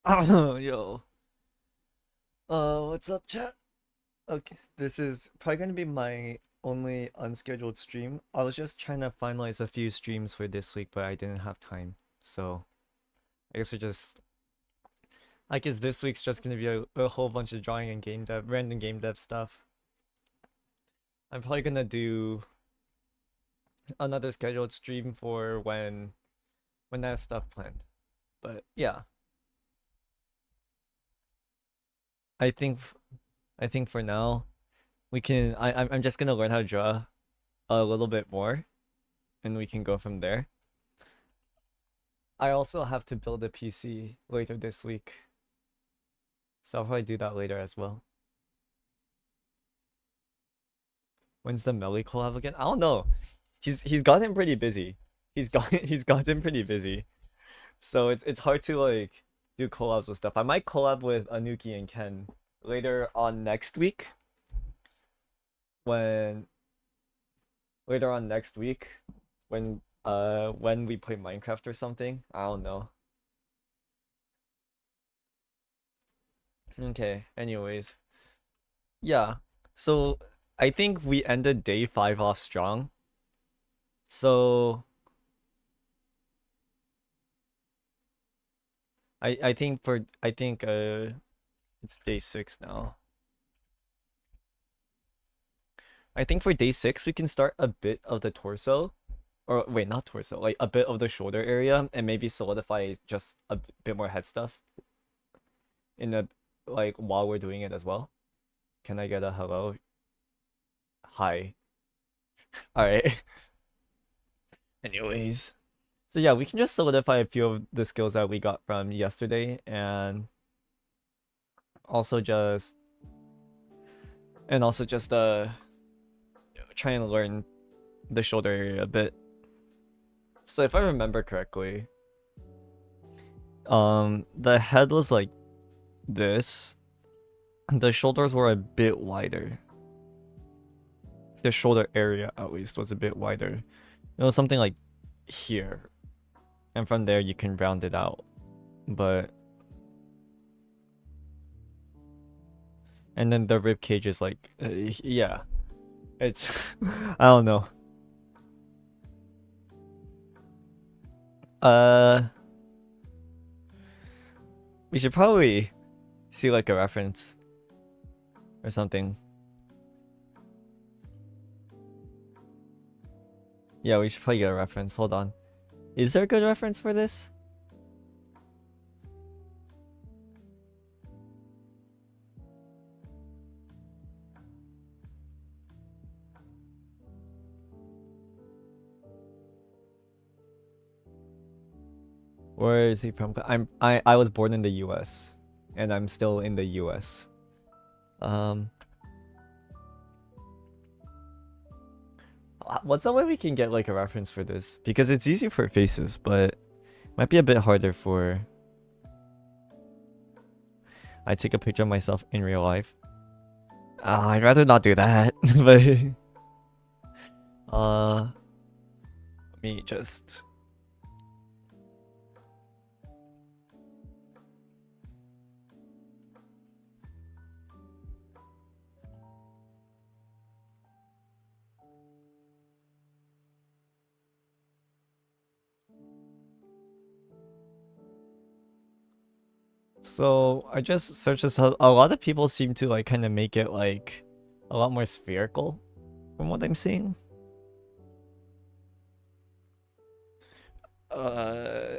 Yo. What's up, chat? Okay, this is probably gonna be my only unscheduled stream. I was just trying to finalize a few streams for this week, but I didn't have time. So I guess I guess this week's just gonna be a whole bunch of drawing and game dev, random game dev stuff. I'm probably gonna do another scheduled stream for when that stuff planned. But yeah, I think I think for now we can. I'm just gonna learn how to draw a little bit more, and we can go from there. I also have to build a PC later this week, so I'll probably do that later as well. When's the Melly collab again? I don't know. He's gotten pretty busy. He's gotten pretty busy. So it's hard to like do collabs with stuff. I might collab with Anuki and Ken later on next week. When later on next week when we play Minecraft or something. I don't know. Okay, anyways. Yeah. So I think we ended day 5 off strong. So I think it's day 6 now. I think for day 6 we can start a bit of the torso. Or wait, not torso, like a bit of the shoulder area and maybe solidify just a bit more head stuff in the like while we're doing it as well. Can I get a hello? Hi. All right. Anyways. So yeah, we can just solidify a few of the skills that we got from yesterday and also just try and learn the shoulder area a bit. So if I remember correctly, the head was like this. The shoulders were a bit wider. The shoulder area at least was a bit wider. It was something like here. And from there you can round it out. But and then the rib cage is like yeah. It's I don't know. Uh we should probably see like a reference or something. Yeah, we should probably get a reference. Hold on. Is there a good reference for this? Where is he from? I was born in the US and I'm still in the US. What's a way we can get like a reference for this? Because it's easy for faces, but might be a bit harder for I take a picture of myself in real life. I'd rather not do that. But let me just so I just searched this up. A lot of people seem to like kind of make it like a lot more spherical from what I'm seeing. Uh,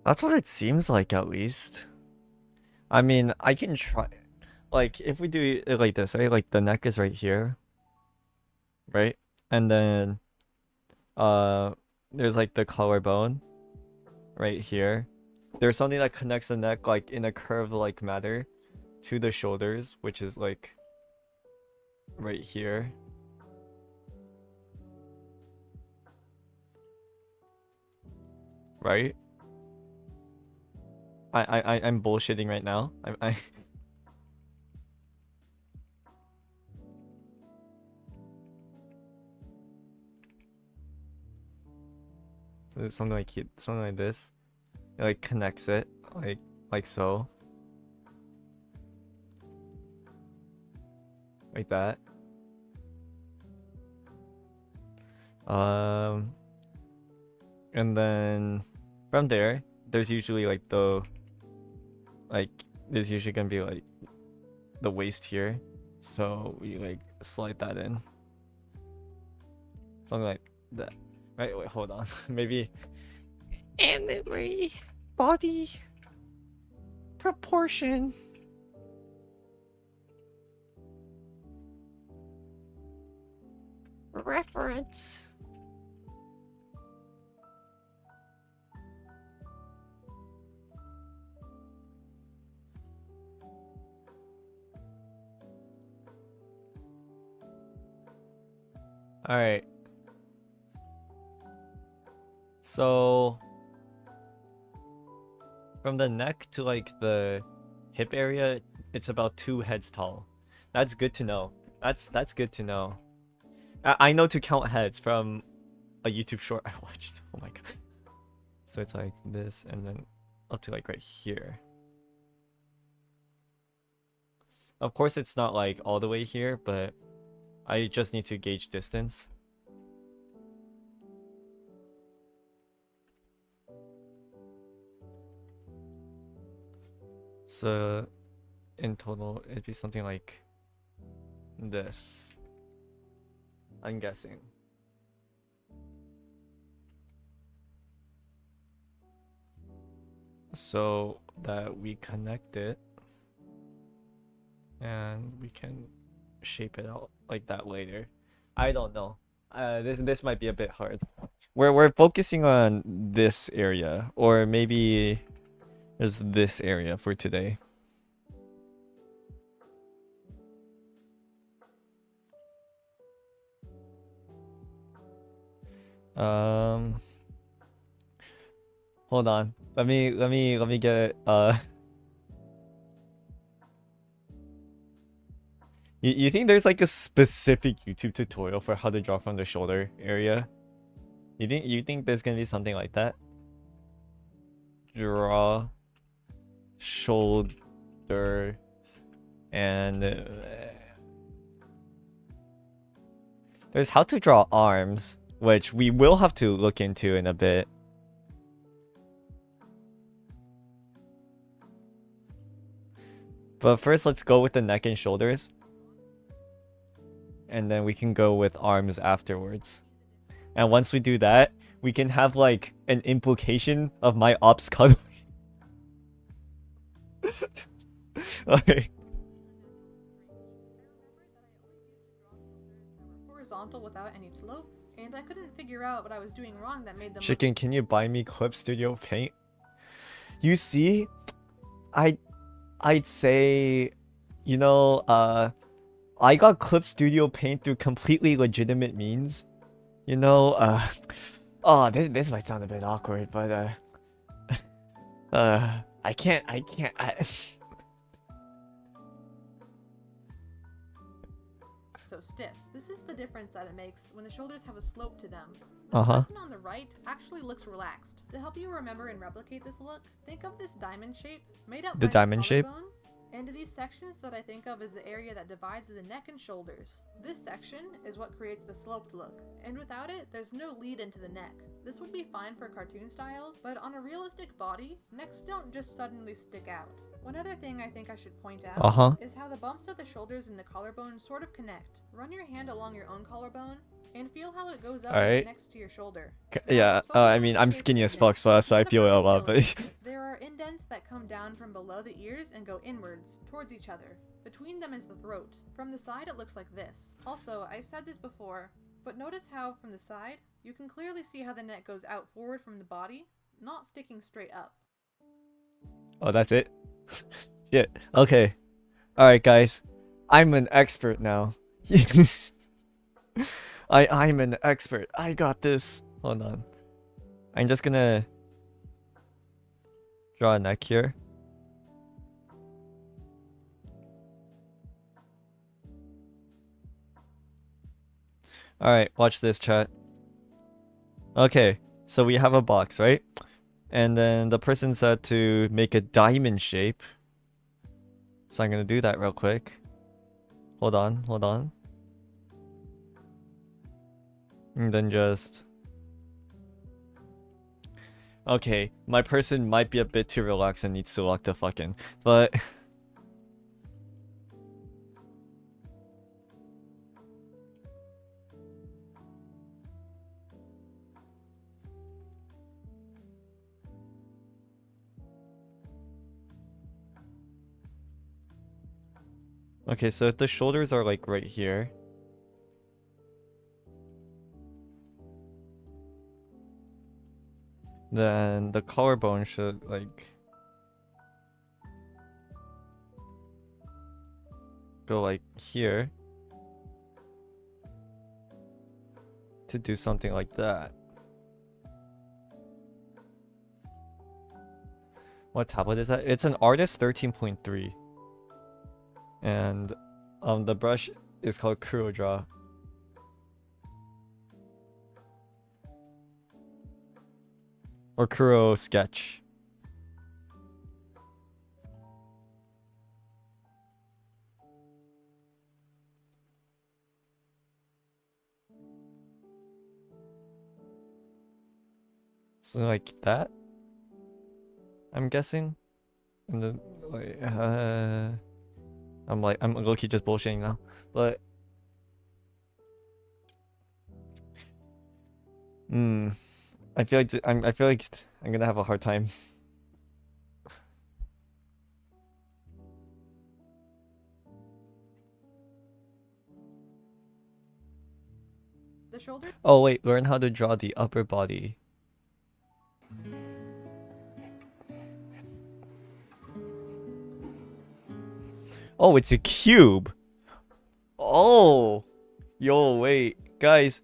that's what it seems like at least. I mean, I can try. Like, if we do it like this, right? Like, the neck is right here, right? And then, uh, there's like the collarbone right here. There's something that connects the neck, like, in a curved-like manner to the shoulders, which is like right here. Right? I'm bullshitting right now. I something like this. It like connects it like so. Like that. And then from there, there's usually like there's usually gonna be like the waist here. So we like slide that in. Something like that. Right, wait, hold on. Maybe anime body proportion. Reference. All right. So from the neck to like the hip area, it's about 2 heads tall. That's good to know. That's good to know. I know to count heads from a YouTube short I watched. Oh my god. So it's like this and then up to like right here. Of course it's not like all the way here, but I just need to gauge distance. So in total it'd be something like this, I'm guessing. So that we connect it and we can shape it out like that later. I don't know. This might be a bit hard. We're focusing on this area, or maybe there's this area for today. Hold on. Let me get You think there's like a specific YouTube tutorial for how to draw from the shoulder area? You think there's gonna be something like that? Draw shoulder and there's how to draw arms, which we will have to look into in a bit. But first, let's go with the neck and shoulders. And then we can go with arms afterwards. And once we do that, we can have like an implication of my opps cuddling. Okay. Horizontal without any slope, and I couldn't figure out what I was doing wrong that made them. Chicken, can you buy me Clip Studio Paint? You see, I'd say, you know, I got Clip Studio Paint through completely legitimate means. You know, oh, this might sound a bit awkward, but I can't. So stiff. This is the difference that it makes when the shoulders have a slope to them. The person on the right actually looks relaxed. To help you remember and replicate this look, think of this diamond shape made up by the diamond shape. And these sections that I think of as the area that divides the neck and shoulders. This section is what creates the sloped look, and without it, there's no lead into the neck. This would be fine for cartoon styles, but on a realistic body, necks don't just suddenly stick out. One other thing I think I should point out is how the bumps of the shoulders and the collarbone sort of connect. Run your hand along your own collarbone, and feel how it goes up next to your shoulder. Yeah, I mean, I'm skinny as fuck, so I feel it a lot, but... There are indents that come down from below the ears and go inwards, towards each other. Between them is the throat. From the side, it looks like this. Also, I've said this before, but notice how, from the side, you can clearly see how the neck goes out forward from the body, not sticking straight up. Oh, that's it? Shit. Okay. Alright, guys. I'm an expert now. I'm an expert. I got this. Hold on. I'm just gonna draw a neck here. Alright, watch this, chat. Okay, So we have a box, right? And then the person said to make a diamond shape. So I'm gonna do that real quick. Hold on, hold on. And then just... Okay, my person might be a bit too relaxed and needs to lock the fuck in. But... Okay, so if the shoulders are like right here. Then the collarbone should like... go like here. To do something like that. What tablet is that? It's an Artist 13.3. And the brush is called Kurodraw. Or Kuro Sketch. So like that? I'm guessing? And then like, I'm low-key just bullshitting now. But I feel like I feel like I'm gonna have a hard time. The shoulder. Oh wait, learn how to draw the upper body. Oh, it's a cube. Oh, yo, wait, guys,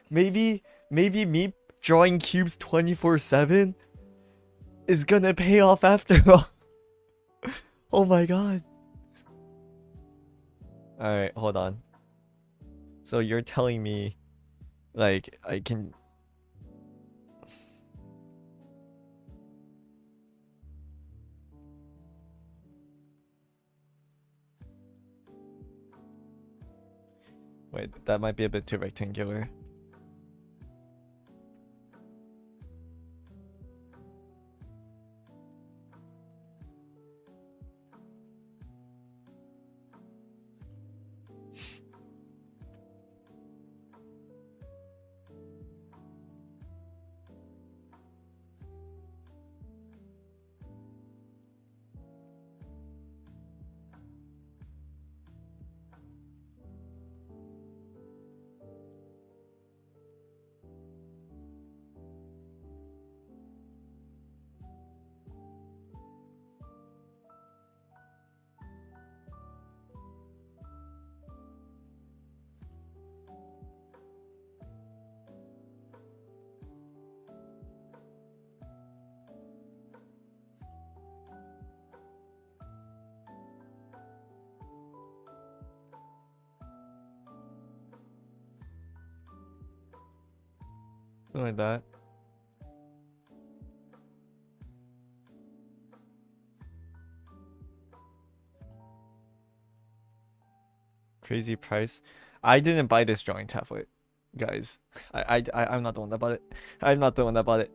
maybe me drawing cubes 24/7 is gonna pay off after all. Oh my god. All right, hold on. So you're telling me, like, I can... Wait, that might be a bit too rectangular. Something like that. Crazy price. I didn't buy this drawing tablet, guys. I'm not the one that bought it. I'm not the one that bought it.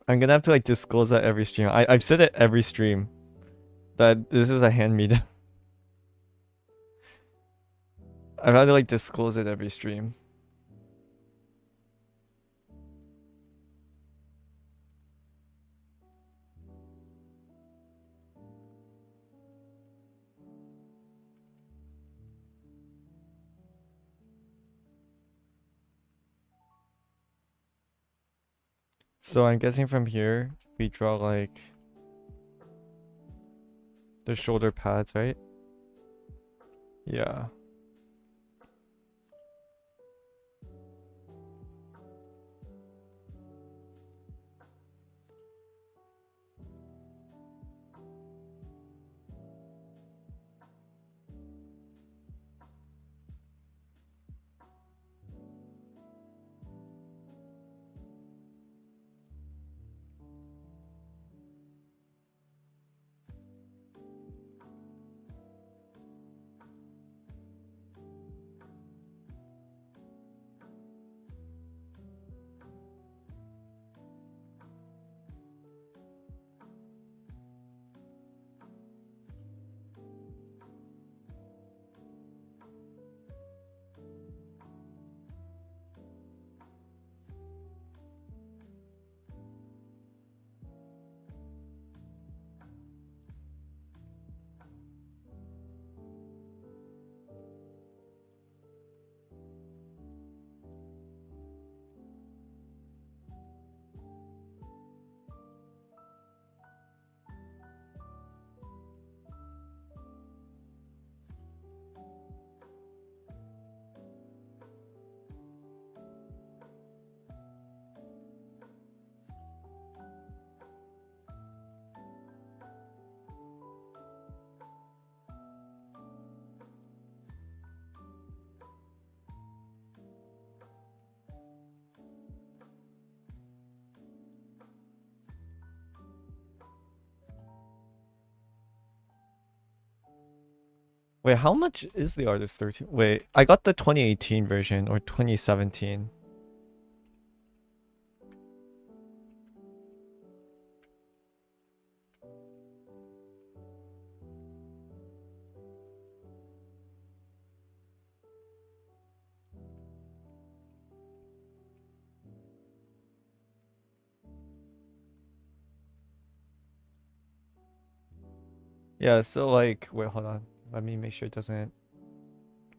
I'm gonna have to like disclose that every stream. I've said it every stream that this is a hand-me-down. I've had to like disclose it every stream. So I'm guessing from here we draw like the shoulder pads, right? Yeah. Wait, how much is the Artist 13? Wait, I got the 2018 version or 2017. Yeah, so like, wait, hold on. Let me make sure it doesn't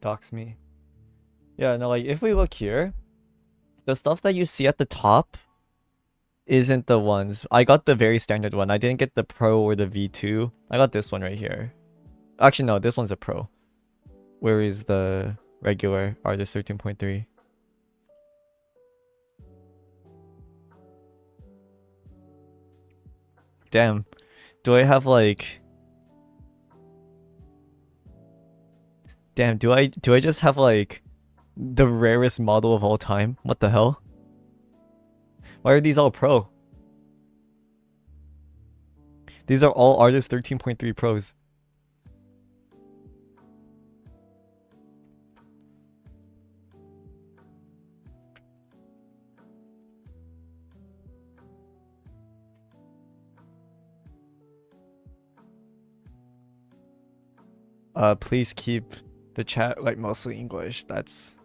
dox me. Yeah, no, like if we look here, the stuff that you see at the top isn't the ones. I got the very standard one. I didn't get the Pro or the V2. I got this one right here. Actually, no, this one's a Pro. Where is the regular Artist 13.3? Damn. Do I have like... Damn, do I just have like the rarest model of all time? What the hell? Why are these all Pro? These are all Artist 13.3 Pros. Please keep the chat like mostly English. That's...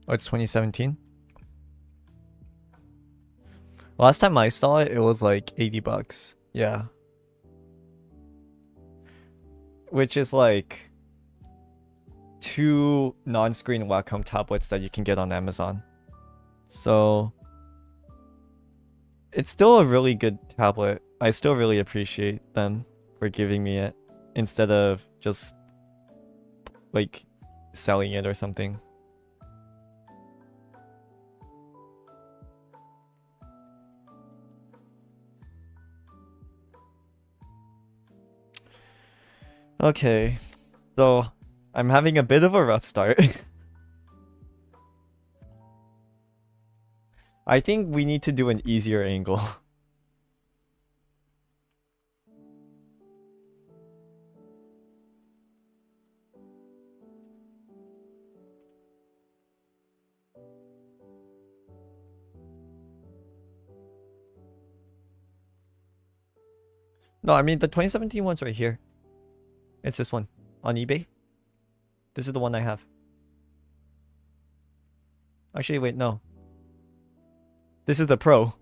Oh, it's 2017? Last time I saw it, it was like 80 bucks. Yeah. Which is like 2 non-screen Wacom tablets that you can get on Amazon. So it's still a really good tablet. I still really appreciate them for giving me it instead of just like selling it or something. Okay, so I'm having a bit of a rough start. I think we need to do an easier angle. No, I mean the 2017 one's right here. It's this one on eBay. This is the one I have. Actually, wait, no. This is the Pro.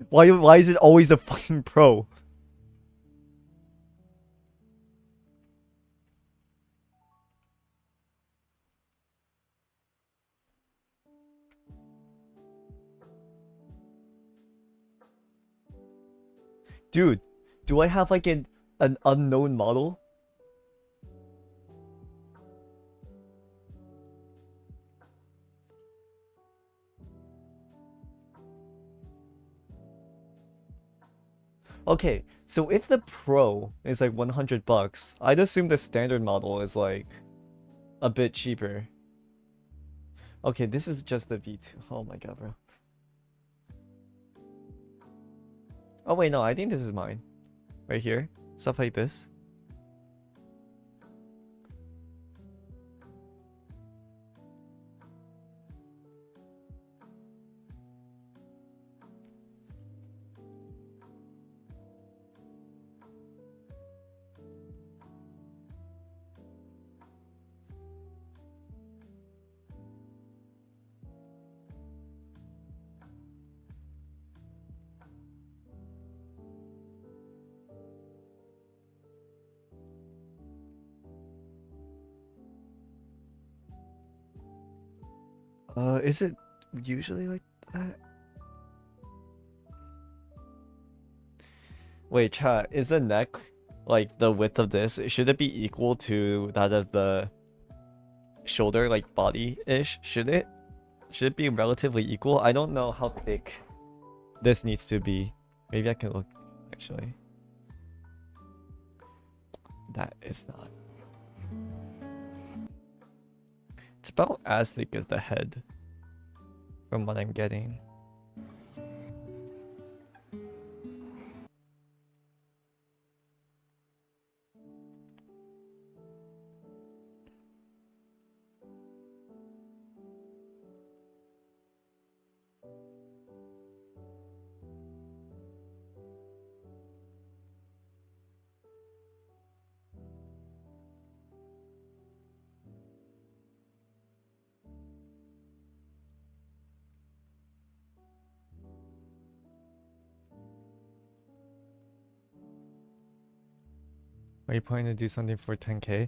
Why is it always the fucking Pro? Dude, do I have like an unknown model? Okay, so if the Pro is like 100 bucks, I'd assume the standard model is like a bit cheaper. Okay, this is just the V2. Oh my god, bro. Oh wait, no, I think this is mine. Right here. Stuff like this. Is it usually like that? Wait, chat, is the neck like the width of this? Should it be equal to that of the shoulder, like body-ish? Should it? Should it be relatively equal? I don't know how thick this needs to be. Maybe I can look actually. That is not. It's about as thick as the head from what I'm getting. Are you planning to do something for 10K?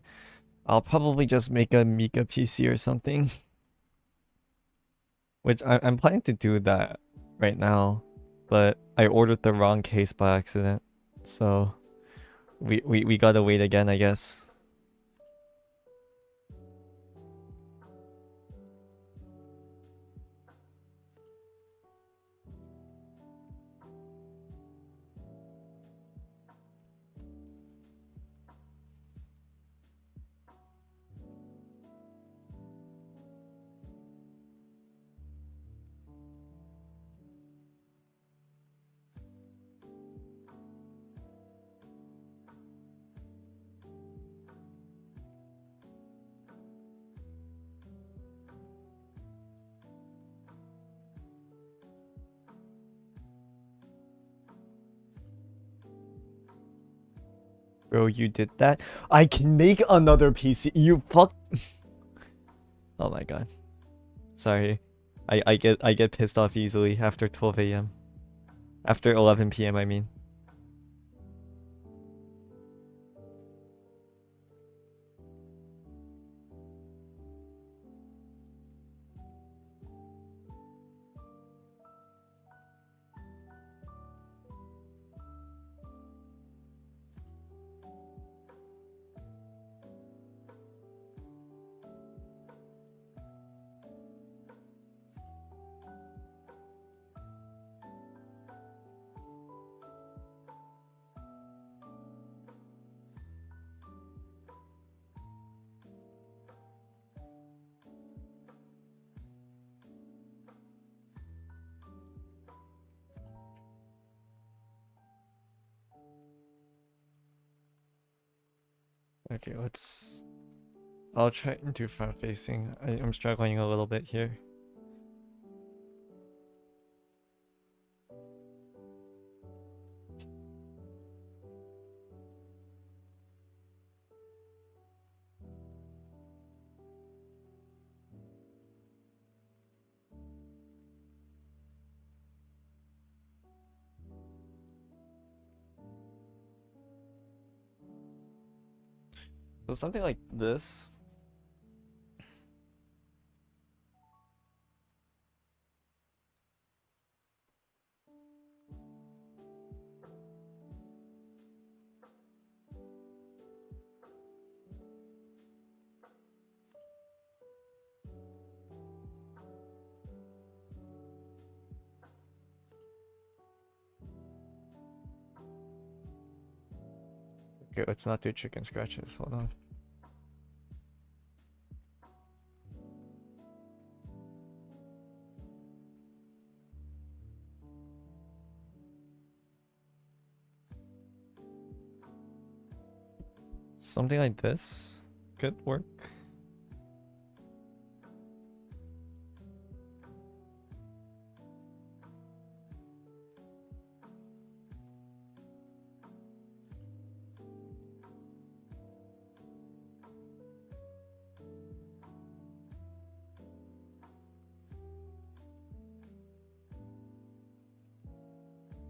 I'll probably just make a Mika PC or something. Which I'm planning to do that right now. But I ordered the wrong case by accident. So we gotta wait again, I guess. Bro, you did that? I can make another PC. You fuck. Oh my god. Sorry. I get pissed off easily after 12 a.m. After 11 p.m. I mean. Okay, let's. I'll try and do front facing. I'm struggling a little bit here. So something like this. Okay, let's not do chicken scratches. Hold on. Something like this could work.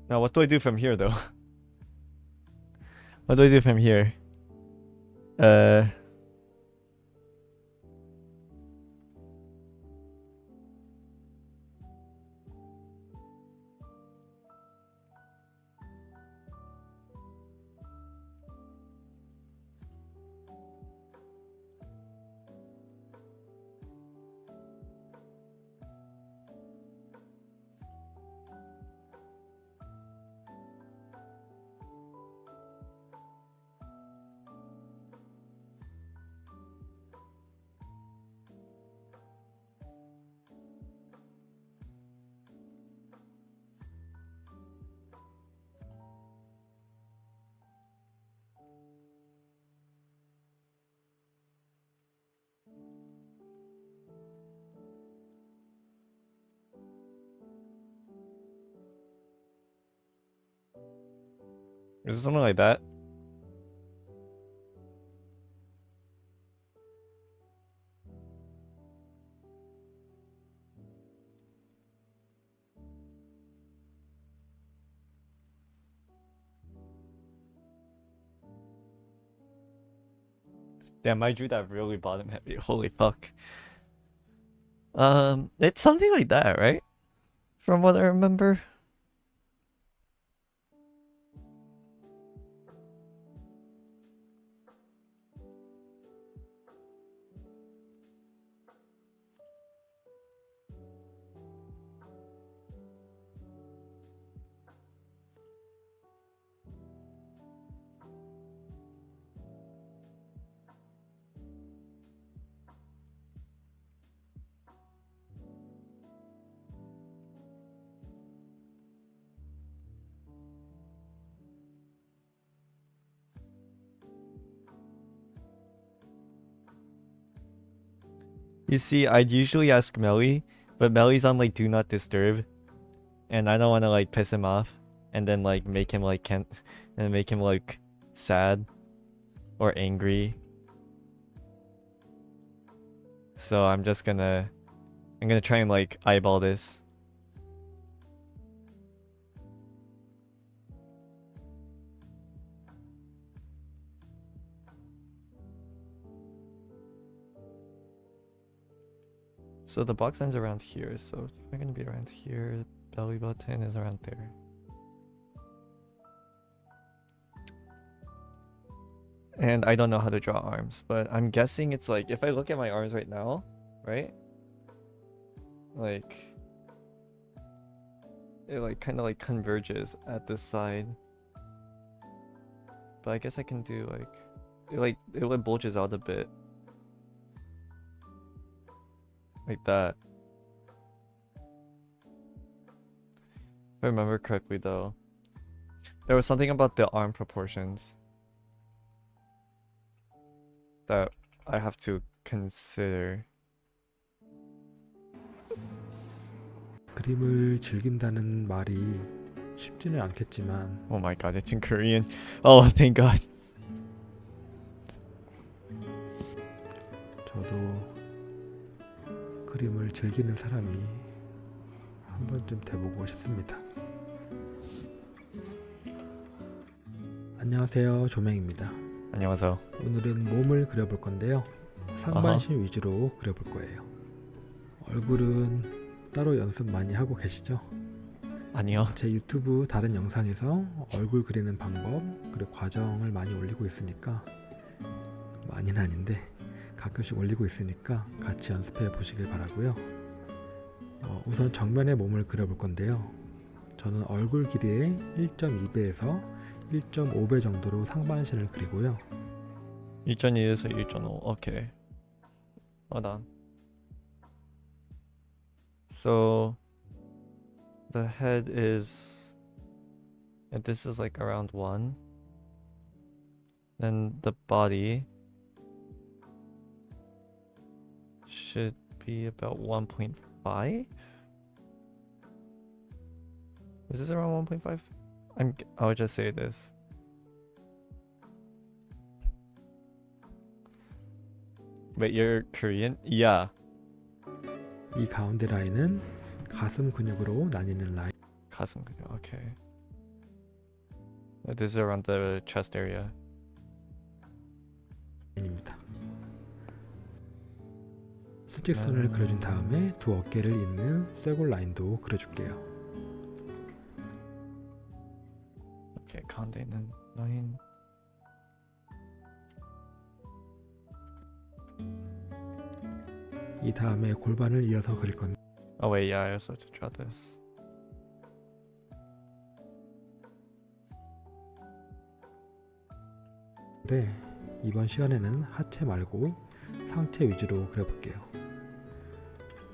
Now, what do I do from here, though? What do I do from here? Is it something like that? Damn, I drew that really bottom heavy. Holy fuck. It's something like that, right? From what I remember. You see, I'd usually ask Melly, but Melly's on like do not disturb, and I don't want to like piss him off, and then like make him like and make him like sad or angry. So I'm gonna try and like eyeball this. So the box ends around here, so if I'm gonna be around here, belly button is around there. And I don't know how to draw arms, but I'm guessing it's like, if I look at my arms right now, right? Like, it like kind of like converges at this side. But I guess I can do like, it like bulges out a bit. Like that. If I remember correctly though, there was something about the arm proportions that I have to consider. 그림을 즐긴다는 말이 쉽지는 않겠지만 Oh my god, it's in Korean. Oh, thank god. 저도 그림을 즐기는 사람이 한 번쯤 돼보고 싶습니다. 안녕하세요, 조명입니다. 안녕하세요. 오늘은 몸을 그려볼 건데요. 상반신 위주로 그려볼 거예요. 얼굴은 따로 연습 많이 하고 계시죠? 아니요. 제 유튜브 다른 영상에서 얼굴 그리는 방법 그리고 과정을 많이 올리고 있으니까, 많이는 아닌데 가끔씩 올리고 있으니까 같이 연습해 보시길 바라고요. 우선 정면의 몸을 그려볼 건데요. 저는 얼굴 길이의 1.2배에서 1.5배 정도로 상반신을 그리고요. 1.2에서 1.5. Okay. Hold on. So the head is, and this is like around 1. Then the body should be about 1.5. Is this around 1.5? I'll just say this. Wait, you're Korean? Yeah. 이 가운데 라인은 가슴 근육으로 나뉘는 가슴 근육. Okay. This is around the chest area. 라인입니다. 수직선을 그려준 다음에 두 어깨를 잇는 쇄골 라인도 그려줄게요. Okay, 가운데 있는 라인. 이 다음에 골반을 이어서 그릴 건데, Oh wait, yeah, I also have to draw this. 이번 시간에는 하체 말고 상체 위주로 그려볼게요.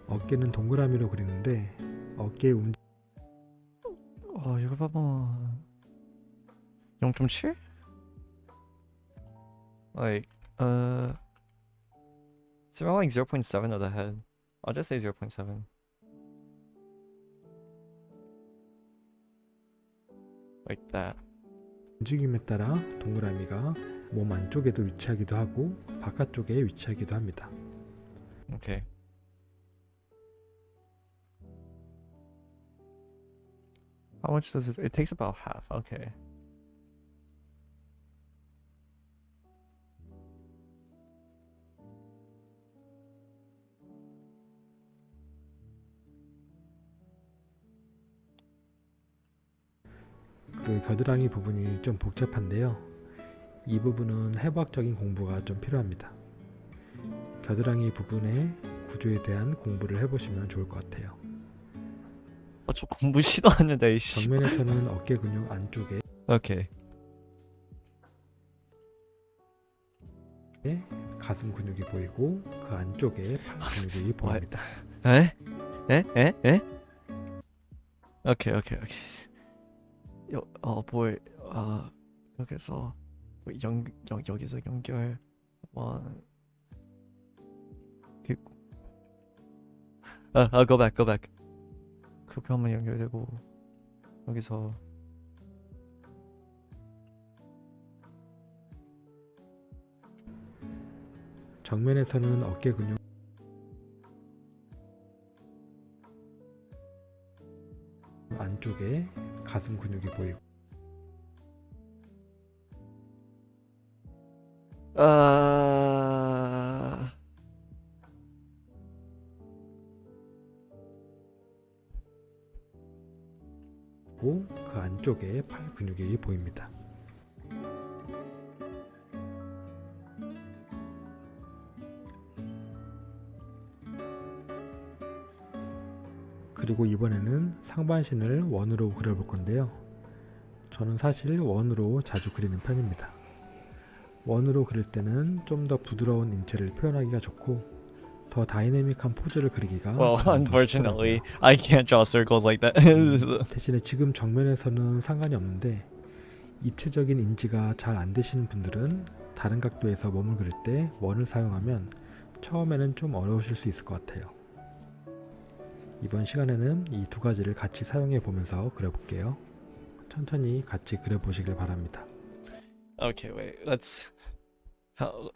어깨는 동그라미로 그리는데 어깨의 움직임 이거 봐봐. 0.7? Like, it's around like 0.7 of the head. I'll just say 0.7. Like that. 움직임에 따라 동그라미가 몸 안쪽에도 위치하기도 하고 바깥쪽에 위치하기도 합니다. Okay. How much does it? It takes about half. Okay. 그리고 겨드랑이 부분이 좀 복잡한데요. 이 부분은 해부학적인 공부가 좀 필요합니다. 겨드랑이 부분의 구조에 대한 공부를 해보시면 좋을 것 같아요. 저 공부 싫어하는데 이씨. 정면에서는 어깨 근육 안쪽에 오케이. 가슴 근육이 보이고 그 안쪽에 팔 근육이 보입니다. 에? 오케이. 뭘 여기서 여기서 연결 go back. 그렇게 하면 연결되고 여기서 정면에서는 어깨 근육 안쪽에 가슴 근육이 보이고 그 안쪽에 팔 근육이 보입니다. 그리고 이번에는 상반신을 원으로 그려볼 건데요. 저는 사실 원으로 자주 그리는 편입니다. 원으로 그릴 때는 좀 더 부드러운 인체를 표현하기가 좋고 더 다이내믹한 포즈를 그리기가 Well, 저는 더 unfortunately, 쉽더라고요. I can't draw circles like that. 대신에 지금 정면에서는 상관이 없는데 입체적인 인지가 잘 안 되시는 분들은 다른 각도에서 몸을 그릴 때 원을 사용하면 처음에는 좀 어려우실 수 있을 것 같아요. 이번 시간에는 이 두 가지를 같이 사용해 보면서 그려볼게요. 천천히 같이 그려보시길 바랍니다. Okay, wait.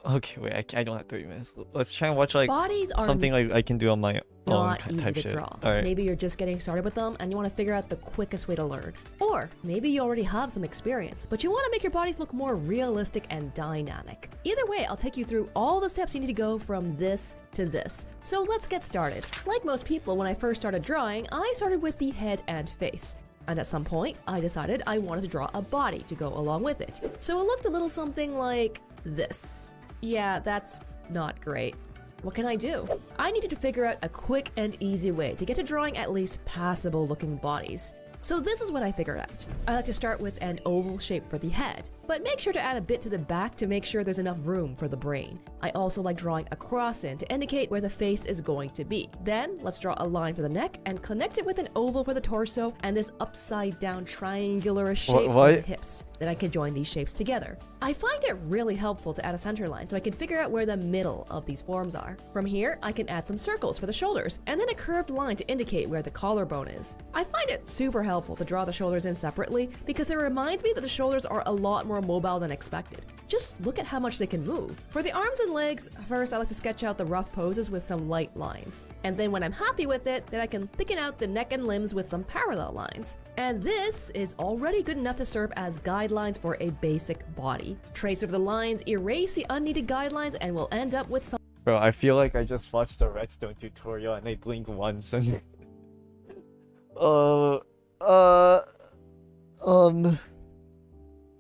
Okay, wait. I don't have 30 minutes. Let's try and watch like Bodies are something like I can do on my own not easy type to shit. draw. All right. Maybe you're just getting started with them and you want to figure out the quickest way to learn. Or maybe you already have some experience, but you want to make your bodies look more realistic and dynamic. Either way, I'll take you through all the steps you need to go from this to this. So let's get started. Like most people, when I first started drawing, I started with the head and face. And at some point, I decided I wanted to draw a body to go along with it. So it looked a little something like this. Yeah, that's not great. What can I do? I needed to figure out a quick and easy way to get to drawing at least passable looking bodies. So this is what I figured out. I like to start with an oval shape for the head, but make sure to add a bit to the back to make sure there's enough room for the brain. I also like drawing a cross in to indicate where the face is going to be. Then let's draw a line for the neck and connect it with an oval for the torso and this upside down triangular shape for the hips. Then I can join these shapes together. I find it really helpful to add a center line so I can figure out where the middle of these forms are. From here, I can add some circles for the shoulders and then a curved line to indicate where the collarbone is. I find it super helpful to draw the shoulders in separately because it reminds me that the shoulders are a lot more mobile than expected. Just look at how much they can move. For the arms and legs, first I like to sketch out the rough poses with some light lines. And then when I'm happy with it, then I can thicken out the neck and limbs with some parallel lines. And this is already good enough to serve as guidelines for a basic body. Trace over the lines, erase the unneeded guidelines, and we'll end up with some Bro, I feel like I just watched the redstone tutorial and I blinked once and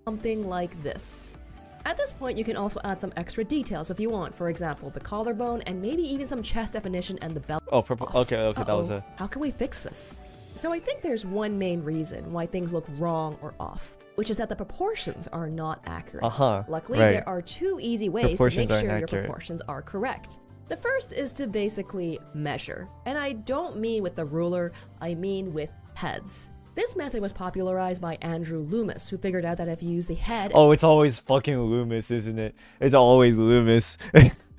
something like this. At this point, you can also add some extra details if you want. For example, the collarbone and maybe even some chest definition and the belt. Oh, purple. Okay, that was it. How can we fix this? So I think there's one main reason why things look wrong or off, which is that the proportions are not accurate. Luckily, right. there are two easy ways to make sure your accurate. proportions are correct. The first is to basically measure. And I don't mean with the ruler, I mean with heads. This method was popularized by Andrew Loomis, who figured out that if you use the head Oh, it's always fucking Loomis, isn't it? It's always Loomis.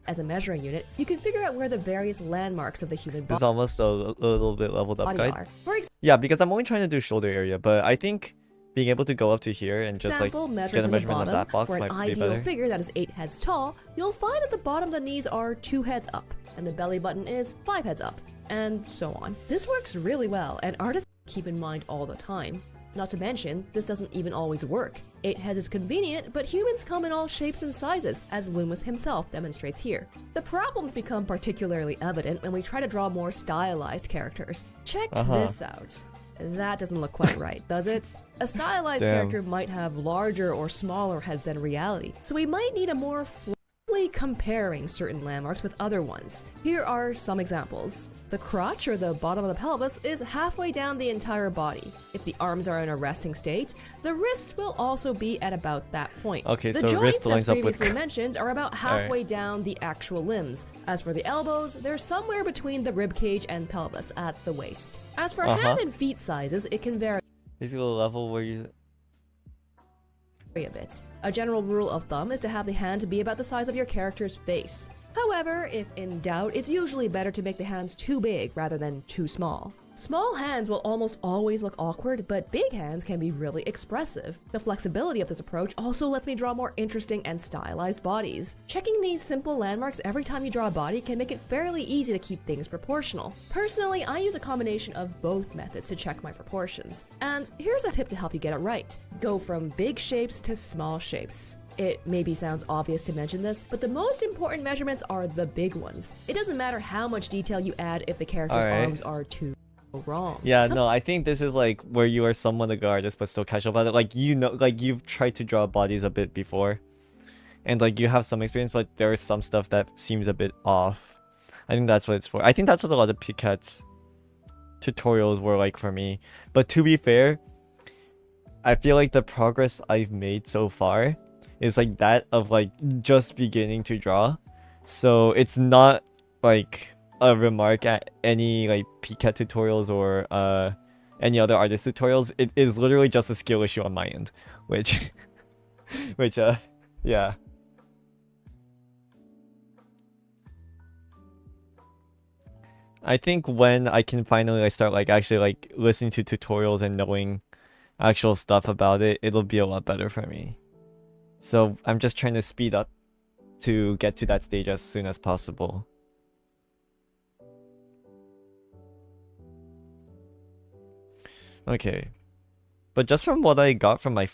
as a measuring unit, you can figure out where the various landmarks of the human It's almost a little bit leveled up body guide. are. For Yeah, because I'm only trying to do shoulder area, but I think being able to go up to here and just like example, get measuring a from the measurement of bottom that box for an might be ideal better. figure that is 8 heads tall, you'll find at the bottom of the knees are 2 heads up, and the belly button is 5 heads up, and so on. This works really well, and artists keep in mind all the time. Not to mention, this doesn't even always work. 8 heads is convenient, but humans come in all shapes and sizes, as Loomis himself demonstrates here. The problems become particularly evident when we try to draw more stylized characters. Check this out. That doesn't look quite right, does it? A stylized Damn. character might have larger or smaller heads than reality, so we might need a more comparing certain landmarks with other ones. Here are some examples. The crotch, or the bottom of the pelvis, is halfway down the entire body. If the arms are in a resting state, the wrists will also be at about that point. Okay, The so joints, wrist as lines up with previously mentioned, are about halfway Alright. down the actual limbs. As for the elbows, they're somewhere between the rib cage and pelvis at the waist. As for hand and feet sizes, it can vary Basically the level where you... a bit. A general rule of thumb is to have the hand to be about the size of your character's face. However, if in doubt, it's usually better to make the hands too big rather than too small. Small hands will almost always look awkward, but big hands can be really expressive. The flexibility of this approach also lets me draw more interesting and stylized bodies. Checking these simple landmarks every time you draw a body can make it fairly easy to keep things proportional. Personally, I use a combination of both methods to check my proportions. And here's a tip to help you get it right. Go from big shapes to small shapes. It maybe sounds obvious to mention this, but the most important measurements are the big ones. It doesn't matter how much detail you add if the character's Alright. arms are too wrong. Yeah, no, I think this is like where you are somewhat a good artist but still casual about it. Like, you know, like you've tried to draw bodies a bit before. And like you have some experience, but there is some stuff that seems a bit off. I think that's what it's for. I think that's what a lot of Picat's tutorials were like for me. But to be fair, I feel like the progress I've made so far is like that of like just beginning to draw. So it's not like a remark at any like Picat tutorials or any other artist tutorials. It is literally just a skill issue on my end, which yeah. I think when I can finally like start like actually like listening to tutorials and knowing actual stuff about it, it'll be a lot better for me. So I'm just trying to speed up to get to that stage as soon as possible. Okay. But just from what I got from my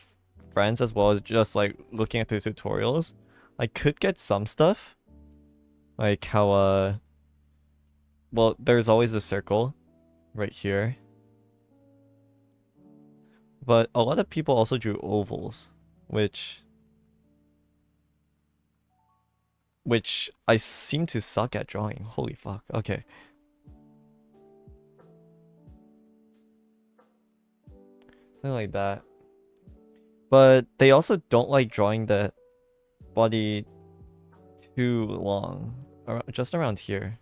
friends as well as just like looking at the tutorials, I could get some stuff. Like how well, there's always a circle right here. But a lot of people also drew ovals, which I seem to suck at drawing. Holy fuck. Okay. Something like that. But they also don't like drawing the body too long. Just around here.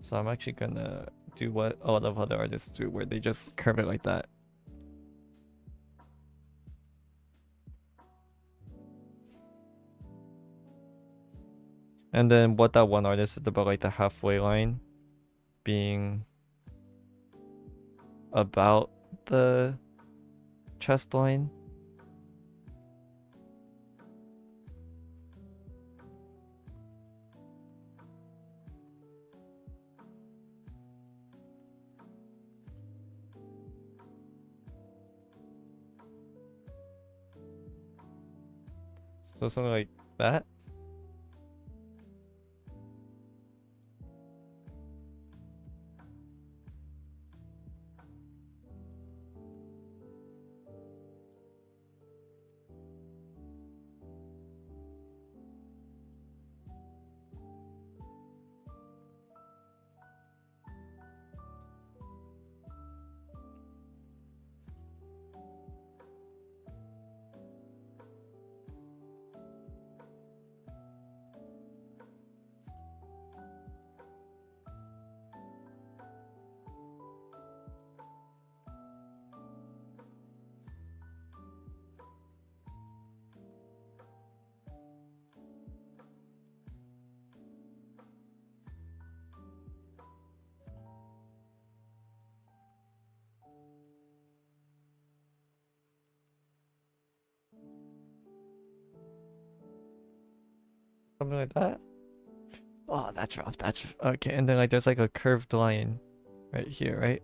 So I'm actually gonna do what a lot of other artists do, where they just curve it like that. And then what that one artist said about like the halfway line being about the chest line. So something like that. Something like that. Oh, that's rough. That's okay. And then like there's like a curved line right here, right?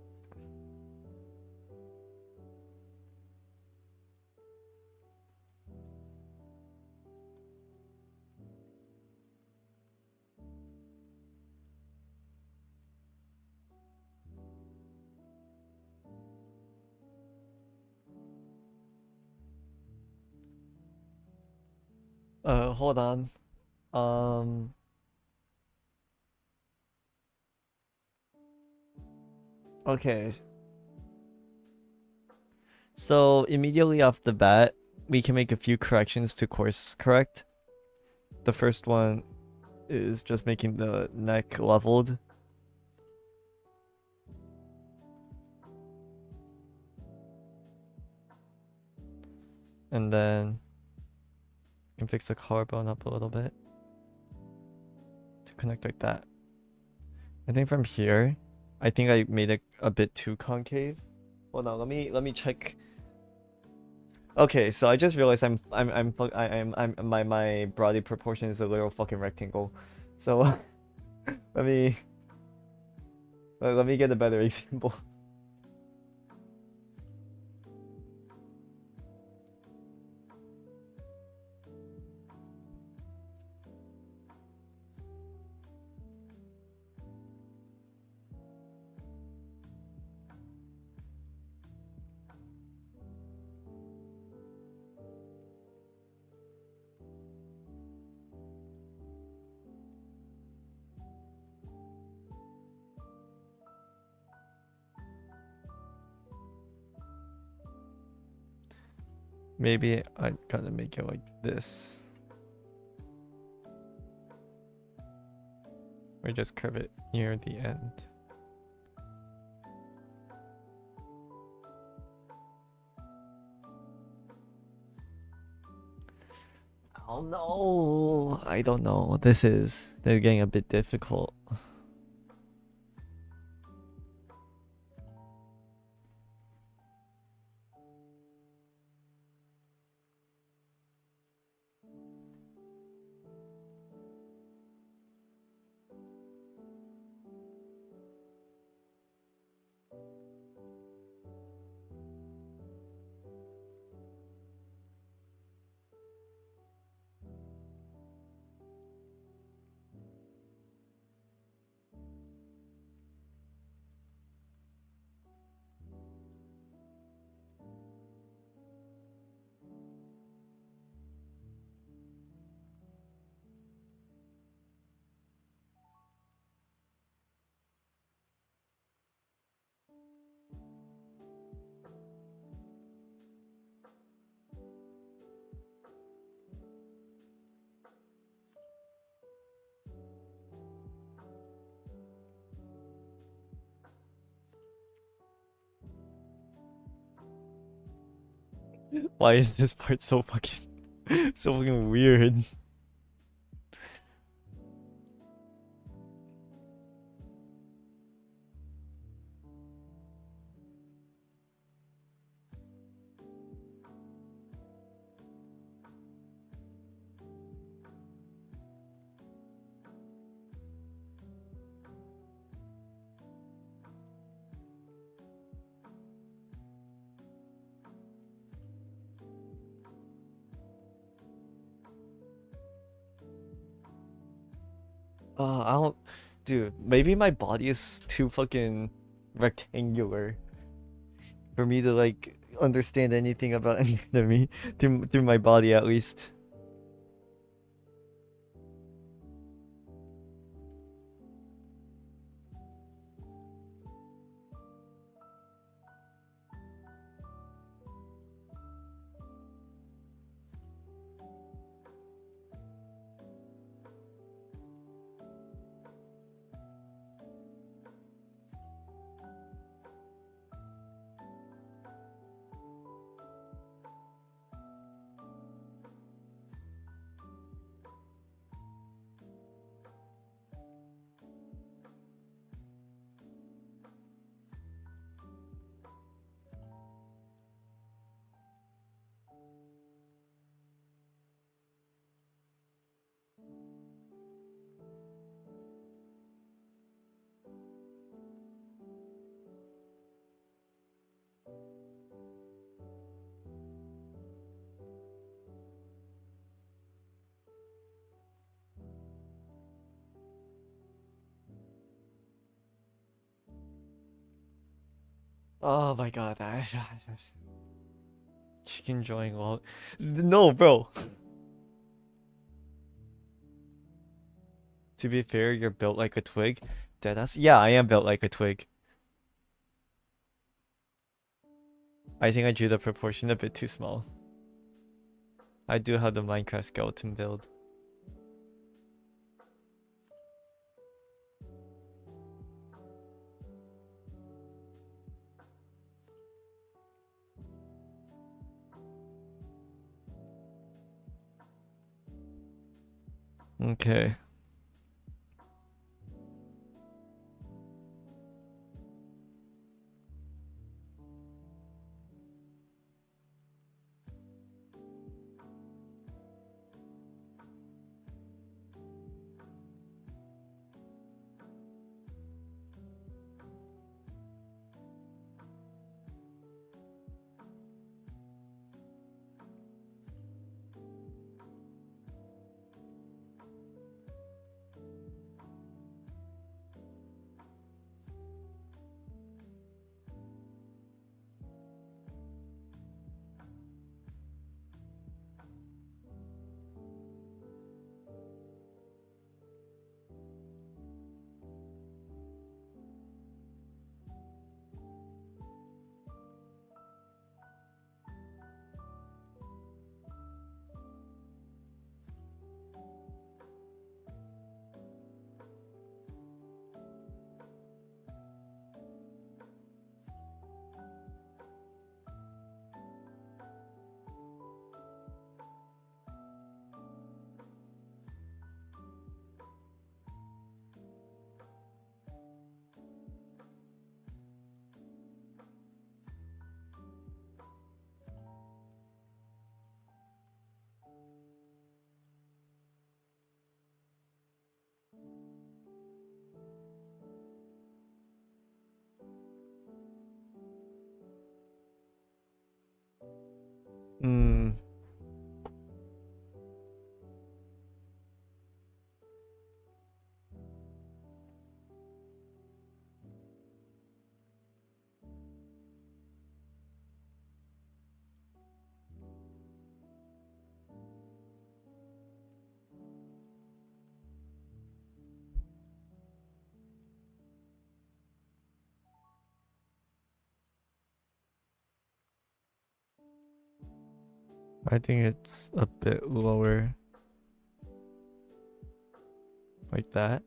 Hold on. Um, okay. So immediately off the bat, we can make a few corrections to course correct. The first one is just making the neck leveled. And then you can fix the collarbone up a little bit to connect like that. I think from here, I think I made it a bit too concave. Hold on, let me check. Okay, so I just realized my body proportion is a little fucking rectangle. So let me let me get a better example. Maybe I gotta make it like this. Or just curve it near the end. Oh no, I don't know. They're getting a bit difficult. Why is this part so fucking so fucking weird? I don't, dude. Maybe my body is too fucking rectangular for me to like understand anything about anatomy through my body at least. Oh my god, chicken joint log. No, bro. To be fair, you're built like a twig. Deadass? Yeah, I am built like a twig. I think I drew the proportion a bit too small. I do have the Minecraft skeleton build. Okay. Hmm. I think it's a bit lower. Like that.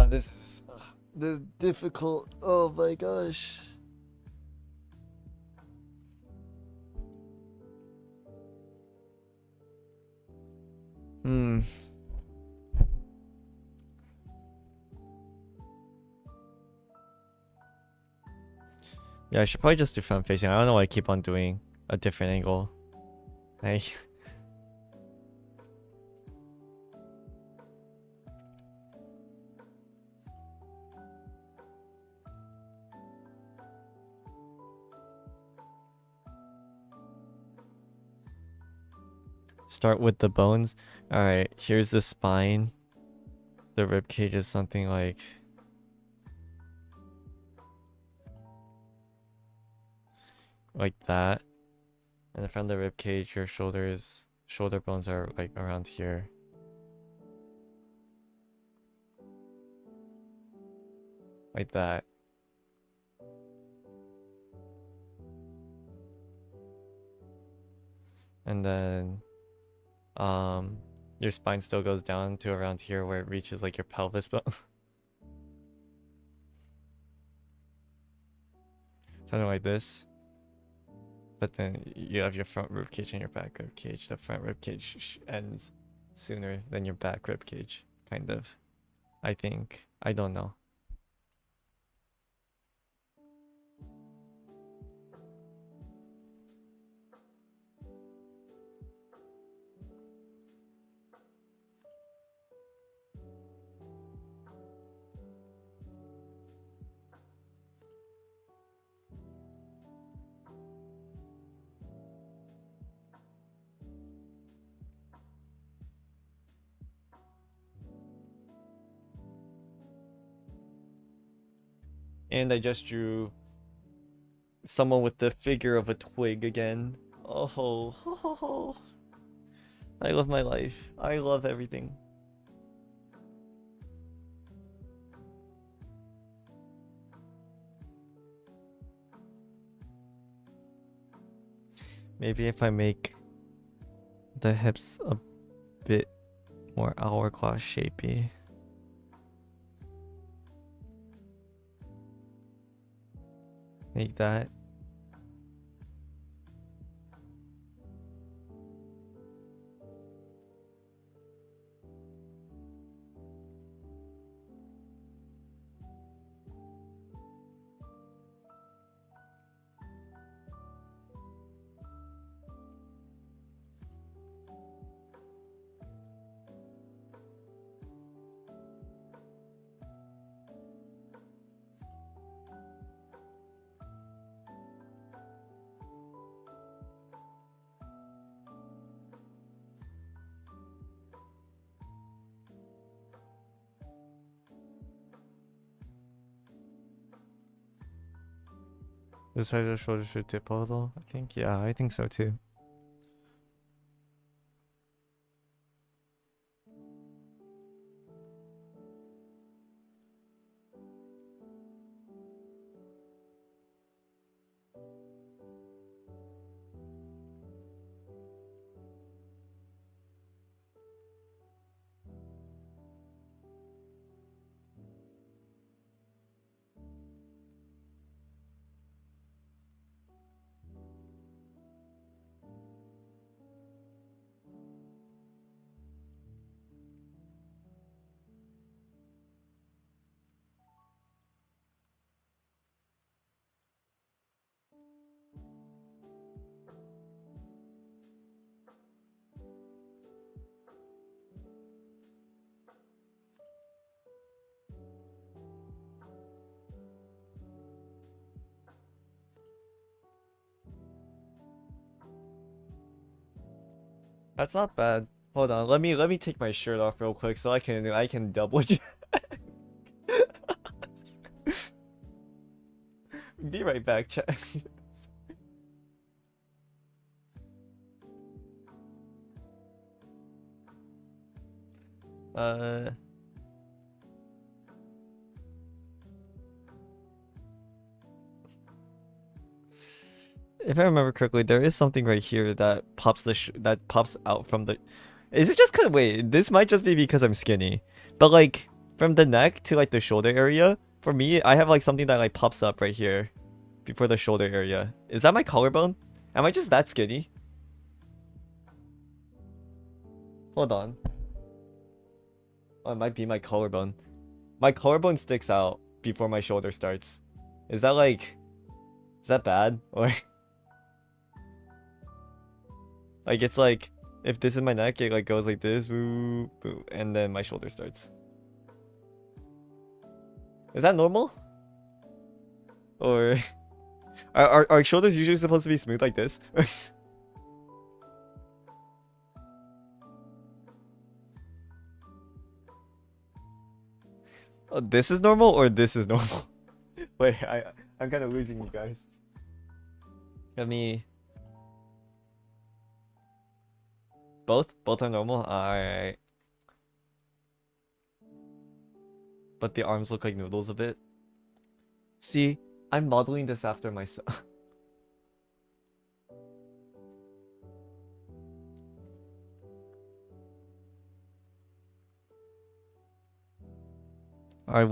This is difficult. Oh my gosh. Hmm. Yeah, I should probably just do front facing. I don't know why I keep on doing a different angle. I start with the bones. Alright, here's the spine. The rib cage is something like that. And then from the rib cage, your shoulder bones are like around here. Like that. And then your spine still goes down to around here where it reaches like your pelvis bone. Something like this. But then you have your front rib cage and your back rib cage. The front rib cage ends sooner than your back rib cage, kind of. I think. I don't know. And I just drew someone with the figure of a twig again. Oh, I love my life. I love everything. Maybe if I make the hips a bit more hourglass shapey. Make that. This side of the shoulder should tip a little, I think. Yeah, I think so too. That's not bad. Hold on, let me take my shirt off real quick so I can double check. Be right back, chat. If I remember correctly, there is something right here that pops that pops out from the. Is it just cause wait? This might just be because I'm skinny, but like from the neck to like the shoulder area, for me, I have like something that like pops up right here, before the shoulder area. Is that my collarbone? Am I just that skinny? Hold on. Oh, it might be my collarbone. My collarbone sticks out before my shoulder starts. Is that like? Is that bad or? Like it's like if this is my neck, it like goes like this, boo, boo, and then my shoulder starts. Is that normal? Or are shoulders usually supposed to be smooth like this? Oh, this is normal or this is normal? Wait, I'm kind of losing you guys. Let me. Both are normal. Alright. But the arms look like noodles a bit. See, I'm modeling this after myself. I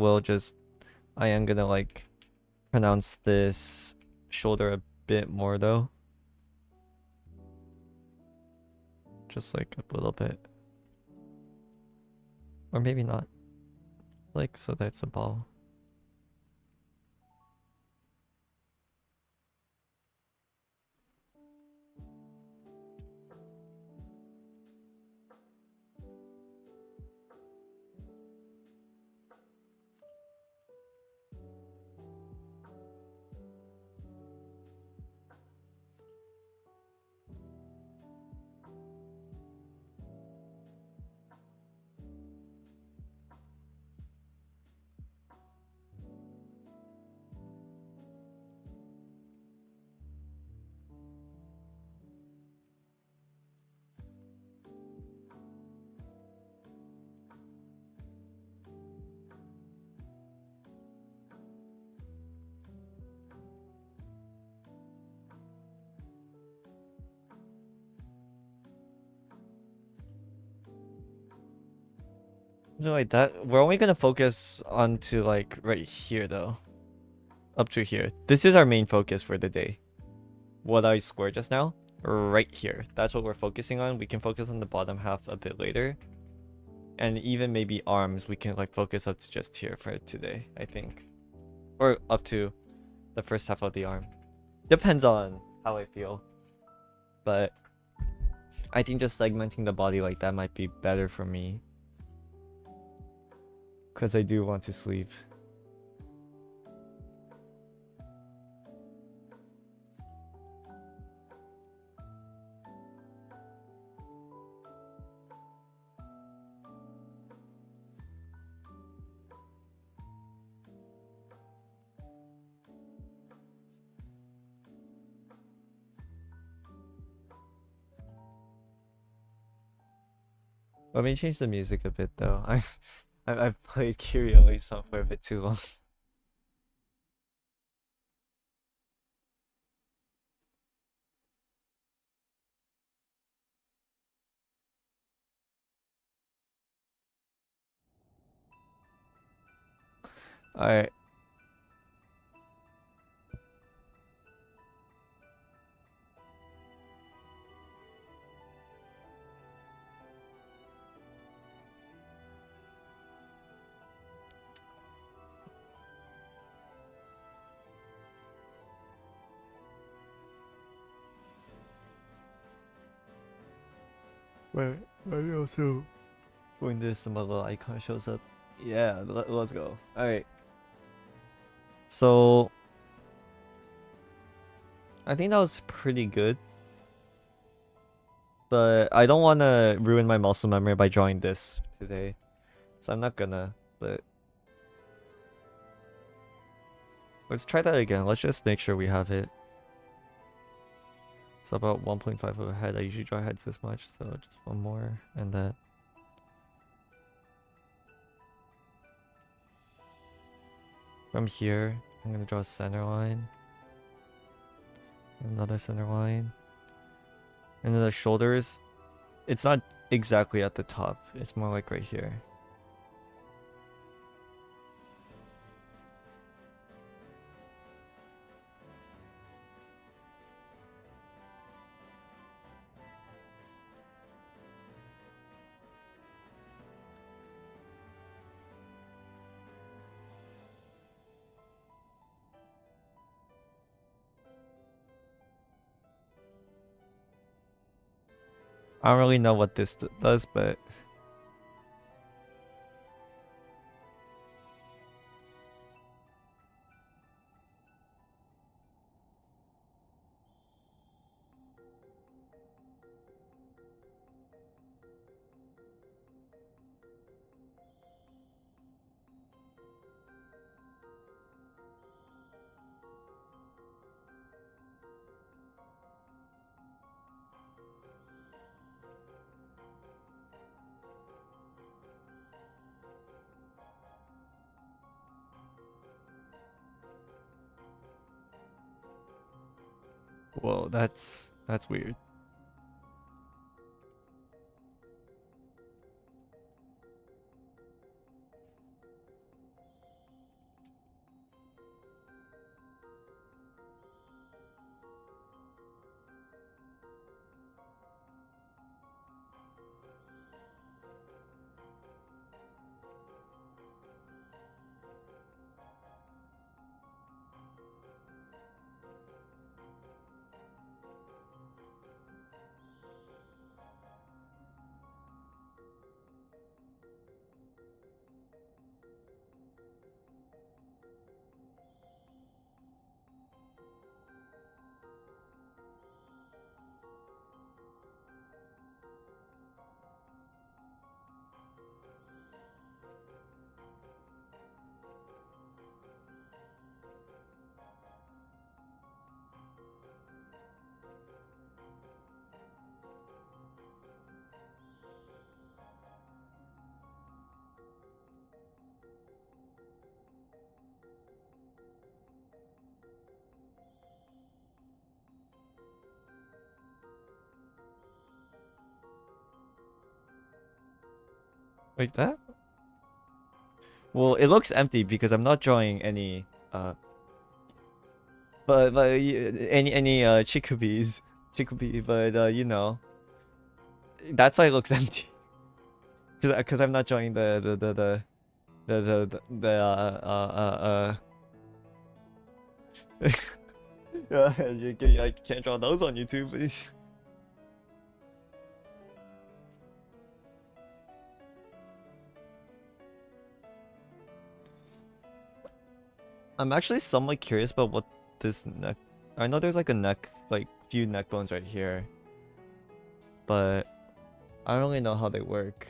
am gonna like pronounce this shoulder a bit more though. just like a little bit. Or maybe not. Like, so that's a ball. No, like that. We're only gonna focus on to like right here though. Up to here. This is our main focus for the day. What I scored just now, right here. That's what we're focusing on. We can focus on the bottom half a bit later. And even maybe arms, we can like focus up to just here for today, I think. Or up to the first half of the arm. Depends on how I feel. But I think just segmenting the body like that might be better for me. Because I do want to sleep. Let me change the music a bit though. I've played Kiryu song for a bit too long. Alright. Wait, maybe also when this little icon shows up. Yeah, let's go. Alright. So I think that was pretty good. But I don't want to ruin my muscle memory by drawing this today. So I'm not gonna, but let's try that again. Let's just make sure we have it. So about 1.5 of a head. I usually draw heads this much, so just one more and that. From here, I'm gonna draw a center line. Another center line. And then the shoulders, it's not exactly at the top. It's more like right here. I don't really know what this does, but whoa, that's weird. Like that? Well, it looks empty because I'm not drawing any any chikubi, but you know, that side looks empty because I'm not drawing I can't draw those on YouTube, please. I'm actually somewhat curious about what this neck. I know there's like a neck, like few neck bones right here, but I don't really know how they work.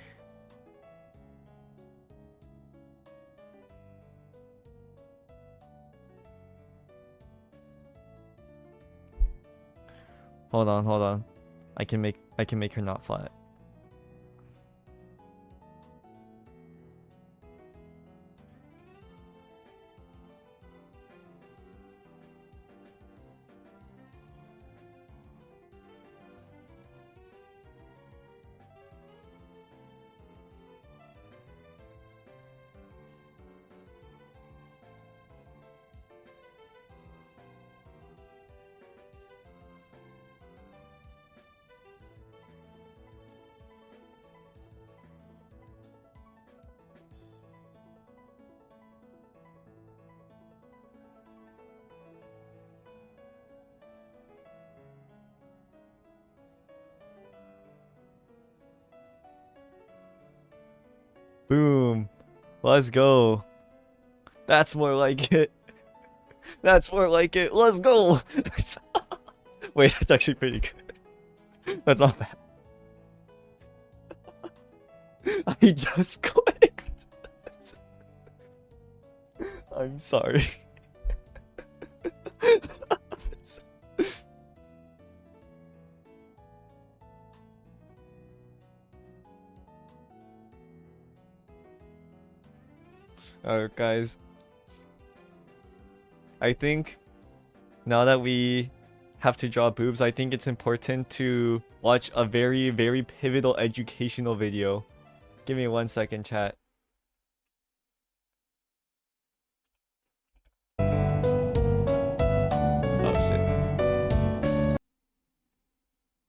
Hold on. I can make her not flat. Boom. Let's go. That's more like it. That's more like it. Let's go. Wait, that's actually pretty good. That's not bad. I just clicked. I'm sorry. Alright, guys. I think now that we have to draw boobs, I think it's important to watch a very, very pivotal educational video. Give me 1 second, chat. Oh shit.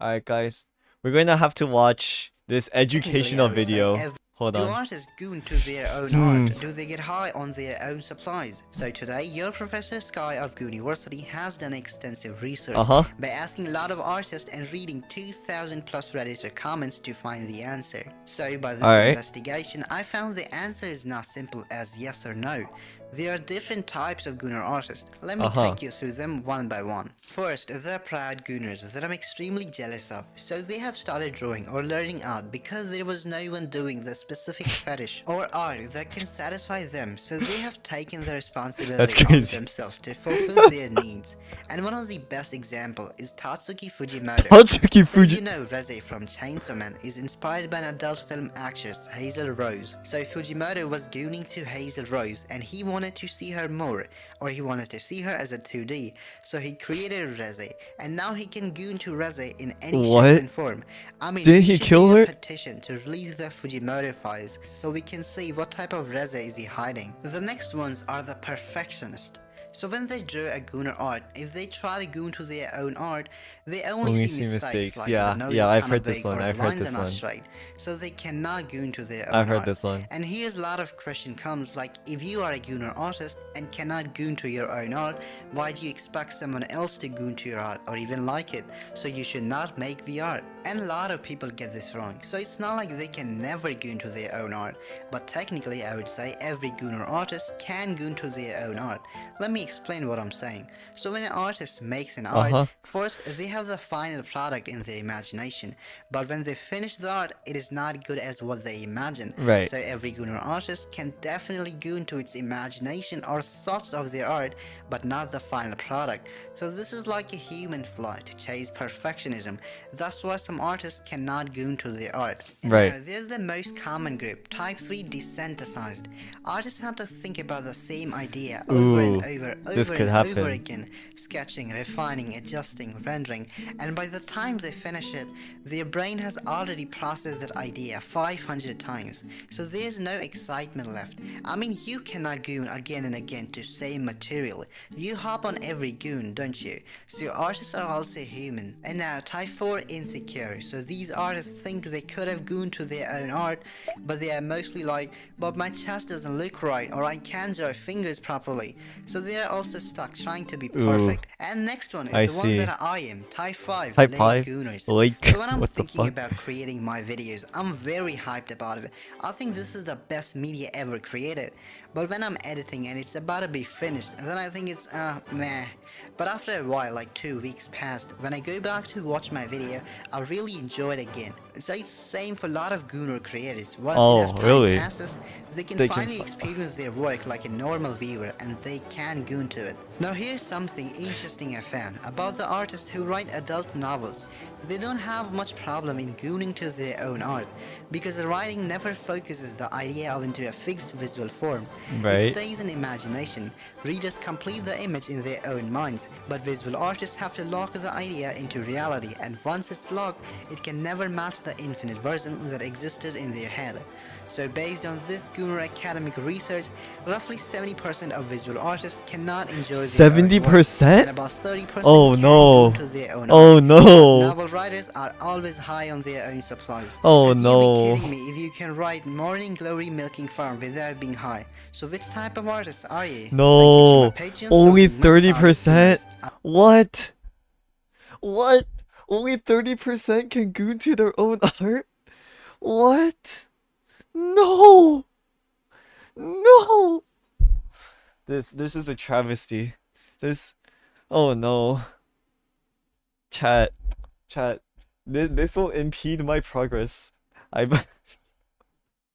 Alright, guys. We're going to have to watch this educational video. Hold Do on. artists goon to their own art? Do they get high on their own supplies? So today, your Professor Sky of University has done extensive research by asking a lot of artists and reading 2,000 plus Redditor comments to find the answer. So by this investigation, I found the answer is not simple as yes or no. There are different types of gooner artists. Let me take you through them one by one. First, the proud gooners that I'm extremely jealous of. So they have started drawing or learning art because there was no one doing the specific fetish or art that can satisfy them, so they have taken the responsibility on themselves to fulfill their needs. And one of the best examples is Tatsuki Fujimoto. So you know Reze from Chainsaw Man is inspired by an adult film actress, Hazel Rose. So Fujimoto was gooning to Hazel Rose and he wanted to see her more, or he wanted to see her as a 2D, so he created Reze, and now he can goon to Reze in any shape and form. I mean, did he kill her? Petition to release the Fujimoto files, so we can see what type of Reze is he hiding. The next ones are the perfectionist. So when they draw a gooner art, if they try to goon to their own art, they only see mistakes like the nose is kind of big or the lines are not straight. So they cannot goon to their own art. And here's a lot of question comes like, if you are a gooner artist and cannot goon to your own art, why do you expect someone else to goon to your art or even like it? So you should not make the art. And a lot of people get this wrong. So it's not like they can never goon to their own art, but technically I would say every gooner artist can goon to their own art. Let me explain what I'm saying. So when an artist makes an art, first they have the final product in their imagination, but when they finish the art, it is not good as what they imagine. So every gooner artist can definitely goon to its imagination or thoughts of their art, but not the final product. So this is like a human flaw, to chase perfectionism. That's why some artists cannot goon to their art. And Right. now, there's the most common group, type 3 desensitized. Artists have to think about the same idea over and this over could and over happen. again, sketching, refining, adjusting, rendering, and by the time they finish it, their brain has already processed that idea 500 times, so there's no excitement left. I mean, you cannot goon again and again to same material. You hop on every goon, don't you? So artists are also human. And now, type 4 insecure. So these artists think they could have gooned to their own art, but they are mostly like, but my chest doesn't look right, or I can't draw fingers properly. So they are also stuck trying to be perfect. And next one is I the one see. that I am, type 5, Type late 5? gooners. Like, So when I'm what the thinking fuck? about creating my videos, I'm very hyped about it. I think this is the best media ever created. But when I'm editing and it's about to be finished, then I think it's meh. But after a while, like 2 weeks passed, when I go back to watch my video, I really enjoy it again. So it's the same for a lot of gooner creators. Once enough time really? passes, they can They can finally experience their work like a normal viewer, and they can goon to it. Now here's something interesting I found about the artists who write adult novels. They don't have much problem in gooning to their own art, because the writing never focuses the idea out into a fixed visual form. Right. It stays in imagination. Readers complete the image in their own minds, but visual artists have to lock the idea into reality, and once it's locked, it can never match the infinite version that existed in their head. So based on this Gooner academic research, roughly 70% of visual artists cannot enjoy their own work, 70%? and about 30% Oh can no. goon to their own Oh art. no. Novel writers are always high on their own supplies. Oh 'Cause no. you'd be kidding me if you can write Morning Glory Milking Farm without being high. So which type of artist are you? No. Thank you to my Patreons Only for being my proudest 30%? gooners. What? What? Only 30% can goon to their own art? What? No. No. This is a travesty. Oh no. Chat. This will impede my progress. I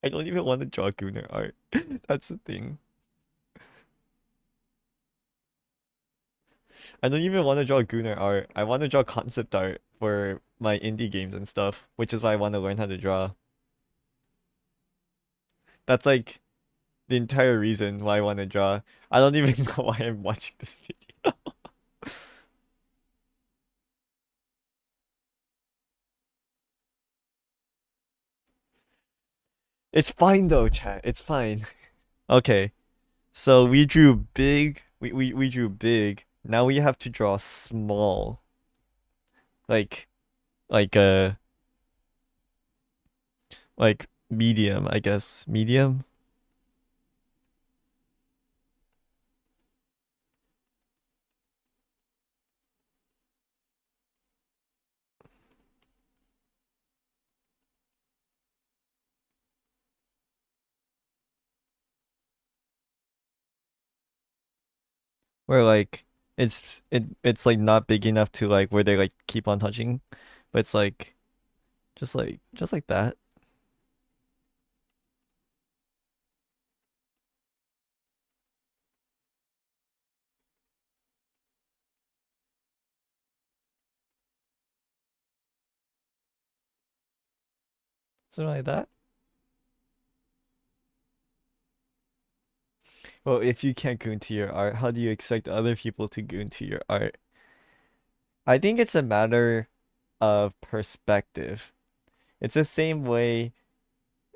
I don't even want to draw Gooner art. That's the thing. I don't even want to draw Gooner art. I want to draw concept art for my indie games and stuff, which is why I want to learn how to draw. That's like the entire reason why I want to draw. I don't even know why I'm watching this video. It's fine though, chat. It's fine. Okay. So we drew big. We drew big. Now we have to draw small. Like like medium, I guess. Medium? Where like it's like not big enough to like where they like keep on touching, but it's like just like that. Something like that. Well, if you can't goon to your art, how do you expect other people to goon to your art? I think it's a matter of perspective. It's the same way.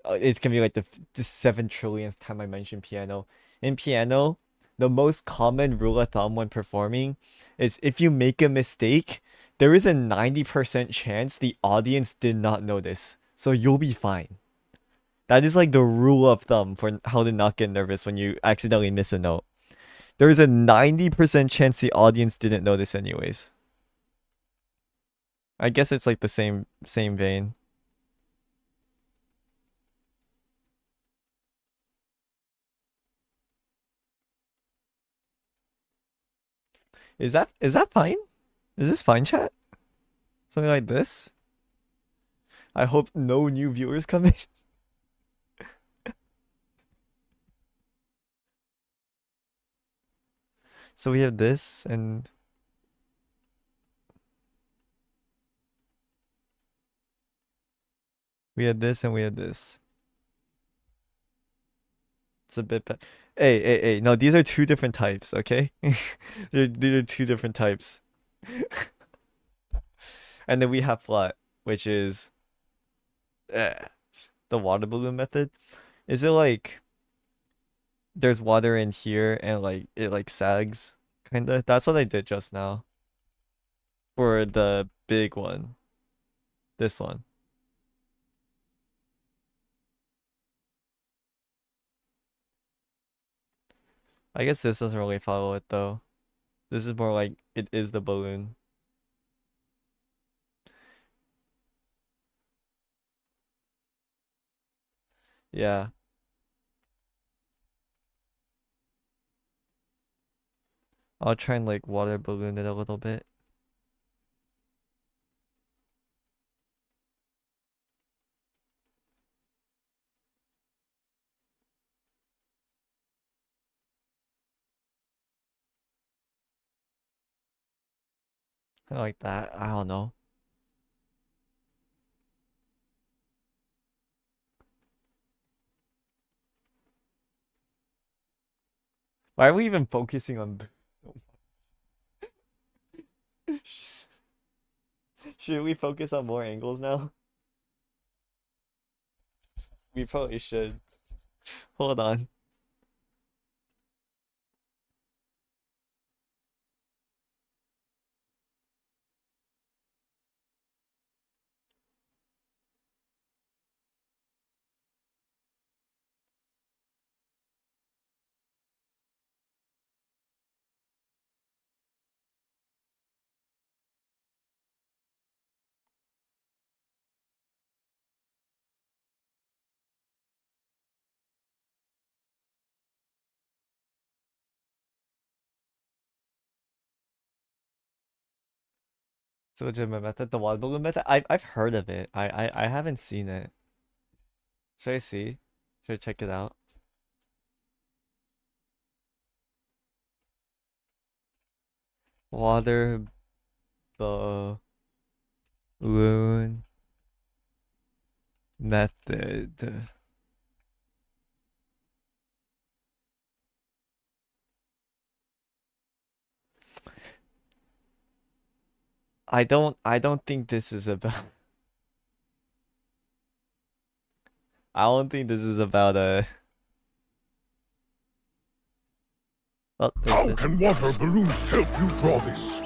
It's gonna be like the 7 trillionth time I mentioned piano. In piano, the most common rule of thumb when performing is if you make a mistake, there is a 90% chance the audience did not notice. So you'll be fine. That is like the rule of thumb for how to not get nervous when you accidentally miss a note. There is a 90% chance the audience didn't notice anyways. I guess it's like the same vein. Is that fine? Is this fine, chat? Something like this? I hope no new viewers come in. So we have this and we had this and we had this. It's a bit hey, no, these are two different types, okay? These are two different types. And then we have flat, which is uh, the water balloon method. Is it like there's water in here and like it like sags kinda? That's what I did just now for the big one. This one. I guess this doesn't really follow it though. This is more like it is the balloon. Yeah. I'll try and like water balloon it a little bit. Kinda like that. I don't know. Why are we even focusing on Should we focus on more angles now? We probably should. Hold on. It's a legitimate method. The water balloon method? I've heard of it. I haven't seen it. Should I see? Should I check it out? Water balloon method. I don't think this is about I don't think this is about a oh, How there's this. can water balloons help you draw this?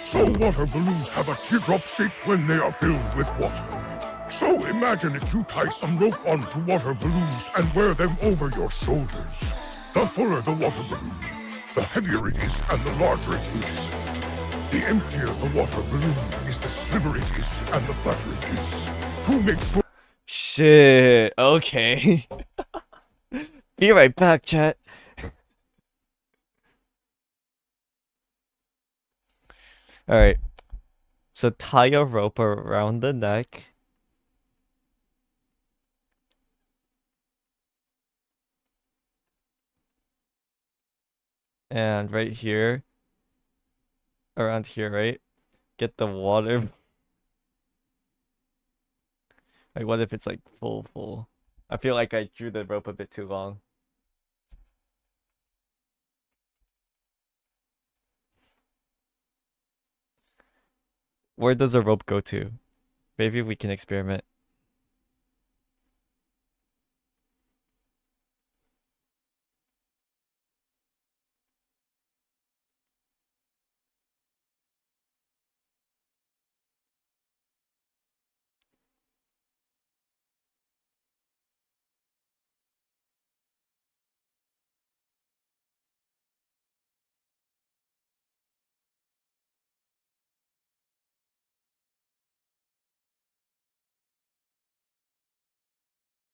So water balloons have a teardrop shape when they are filled with water. So imagine if you tie some rope onto water balloons and wear them over your shoulders. The fuller the water balloon, the heavier it is and the larger it is. The emptier the water balloon is, the slimmer it is and the flatter it is. To make sure Shit. Okay. Be right back, chat. All right. So tie a rope around the neck. And right here, around here, right? Get the water. Like, what if it's like full? I feel like I drew the rope a bit too long. Where does the rope go to? Maybe we can experiment.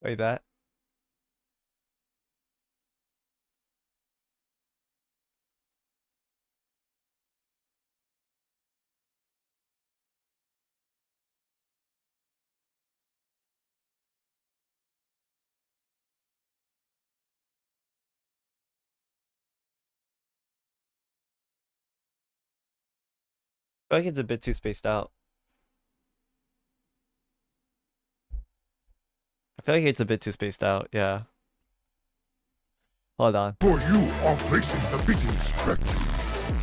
Like that? feel like it's a bit too spaced out. I feel like it's a bit too spaced out, yeah. Hold on. Sure you are placing the fittings correctly.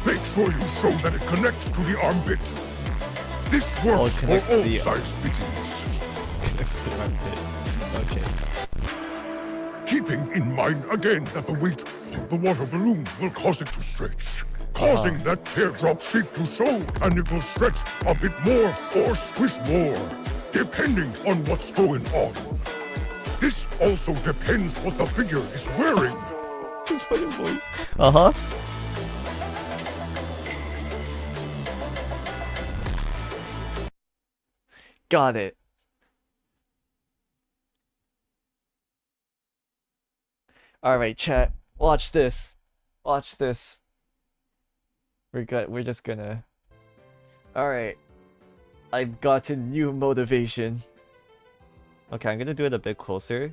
Make sure you show that it connects to the armpit. This works for all size fittings. Connects to the armpit. Okay. Keeping in mind again that the weight of the water balloon will cause it to stretch, causing that teardrop shape to show, and it will stretch a bit more or squish more, depending on what's going on. This also depends what the figure is wearing. His fucking voice. Uh-huh. Got it. Alright, chat. Watch this. Watch this. We're good. We're just gonna... Alright. I've gotten new motivation. Okay, I'm gonna do it a bit closer.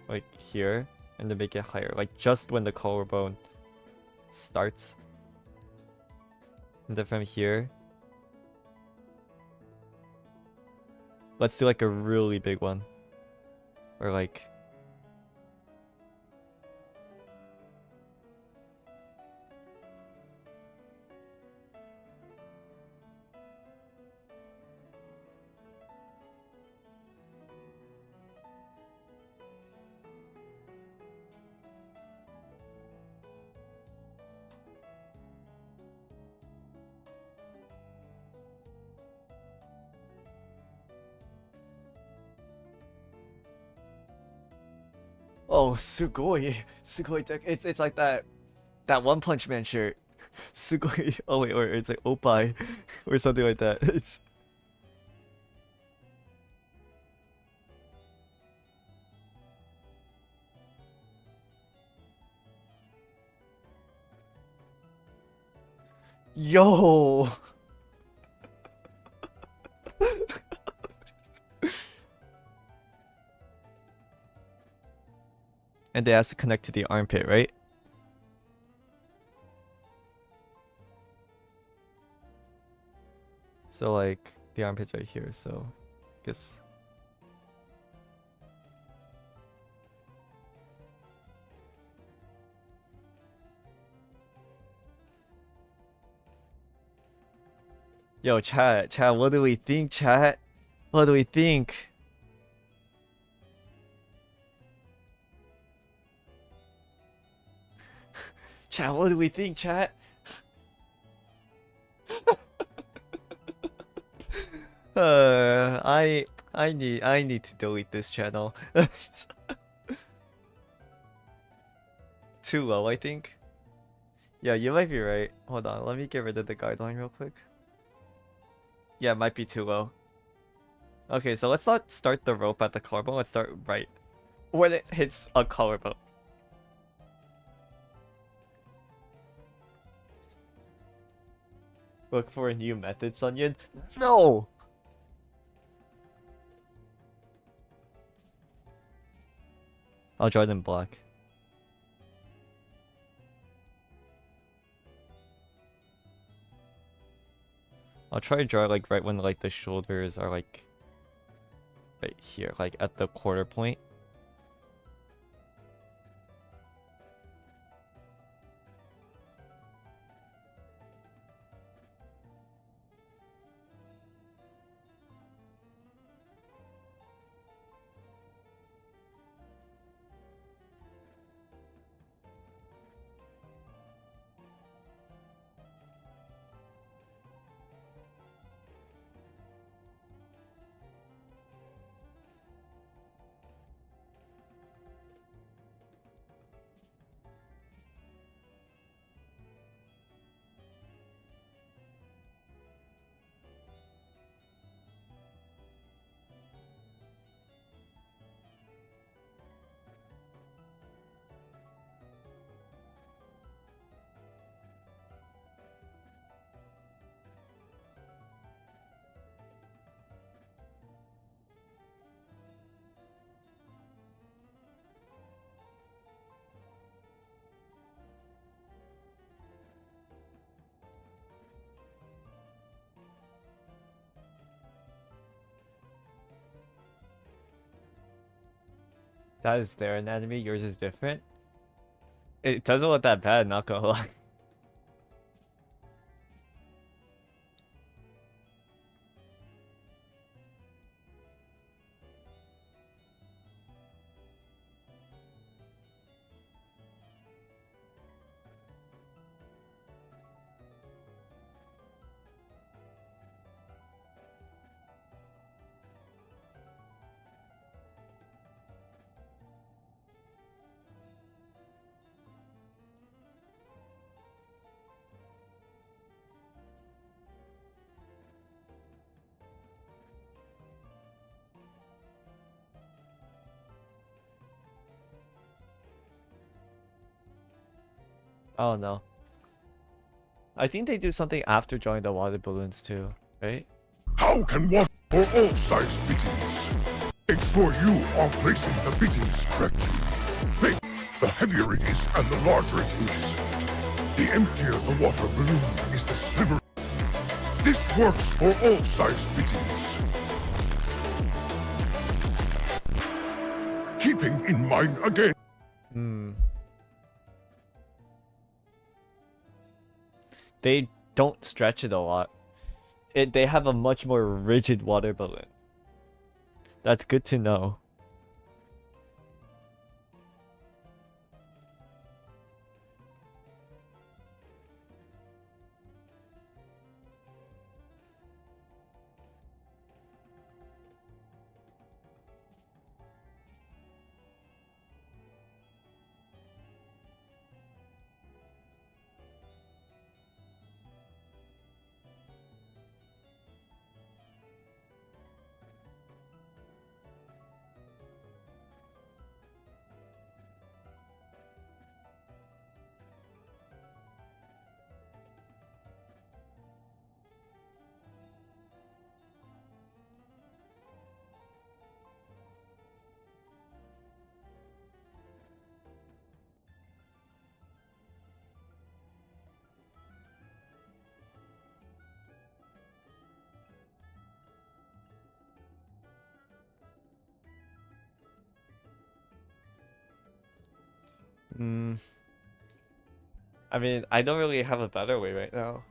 Like here. And then make it higher. Like just when the collarbone starts. And then from here. Let's do like a really big one. Or like... Oh, sugoi. Sugoi deck. It's like that One Punch Man shirt. Sugoi. Oh wait, or it's like oppai or something like that. It's Yo. And it has to connect to the armpit, right? So like the armpit's right here, so I guess yo, chat, what do we think, chat? What do we think? Chat, what do we think, chat? I need to delete this channel. Too low, I think. Yeah, you might be right. Hold on, let me get rid of the guideline real quick. Yeah, it might be too low. Okay, so let's not start the rope at the collarbone. Let's start right when it hits a collarbone. Look for a new method, Sunyan. No! I'll draw it in black. I'll try to draw like right when like the shoulders are like right here, like at the quarter point. That is their anatomy, yours is different. It doesn't look that bad, not gonna lie. Oh no. I think they do something after drawing the water balloons too, right? How can one for all size fittings? Make sure you are placing the fittings correctly. Make the heavier it is and the larger it is. The emptier the water balloon is the slimmer. This works for all size fittings. Keeping in mind again. They don't stretch it a lot. They have a much more rigid water balloon. That's good to know. I mean, I don't really have a better way right now.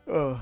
Ugh.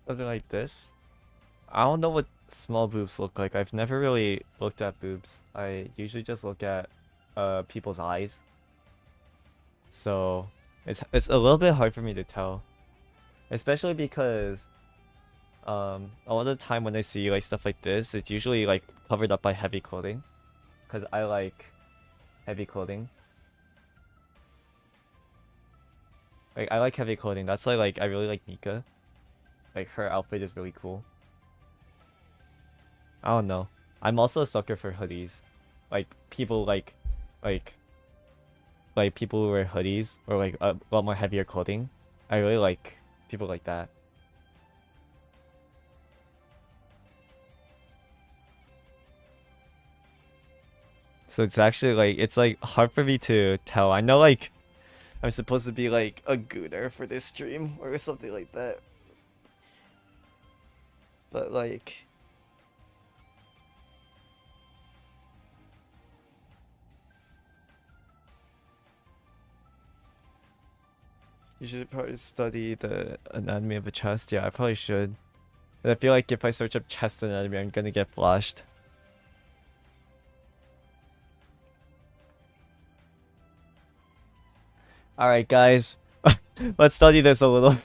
Something like this. I don't know what small boobs look like. I've never really looked at boobs. I usually just look at people's eyes. So it's a little bit hard for me to tell. Especially because a lot of the time when I see like stuff like this, it's usually like covered up by heavy clothing. Cause I like heavy clothing. Like I like heavy clothing. That's why like I really like Nika. Like her outfit is really cool. I don't know. I'm also a sucker for hoodies. Like people like people who wear hoodies or like a lot more heavier clothing. I really like people like that. So it's actually like it's like hard for me to tell. I know like I'm supposed to be like a gooner for this stream or something like that. But like you should probably study the anatomy of a chest. Yeah, I probably should. But I feel like if I search up chest anatomy, I'm gonna get flashed. Alright, guys. Let's study this a little.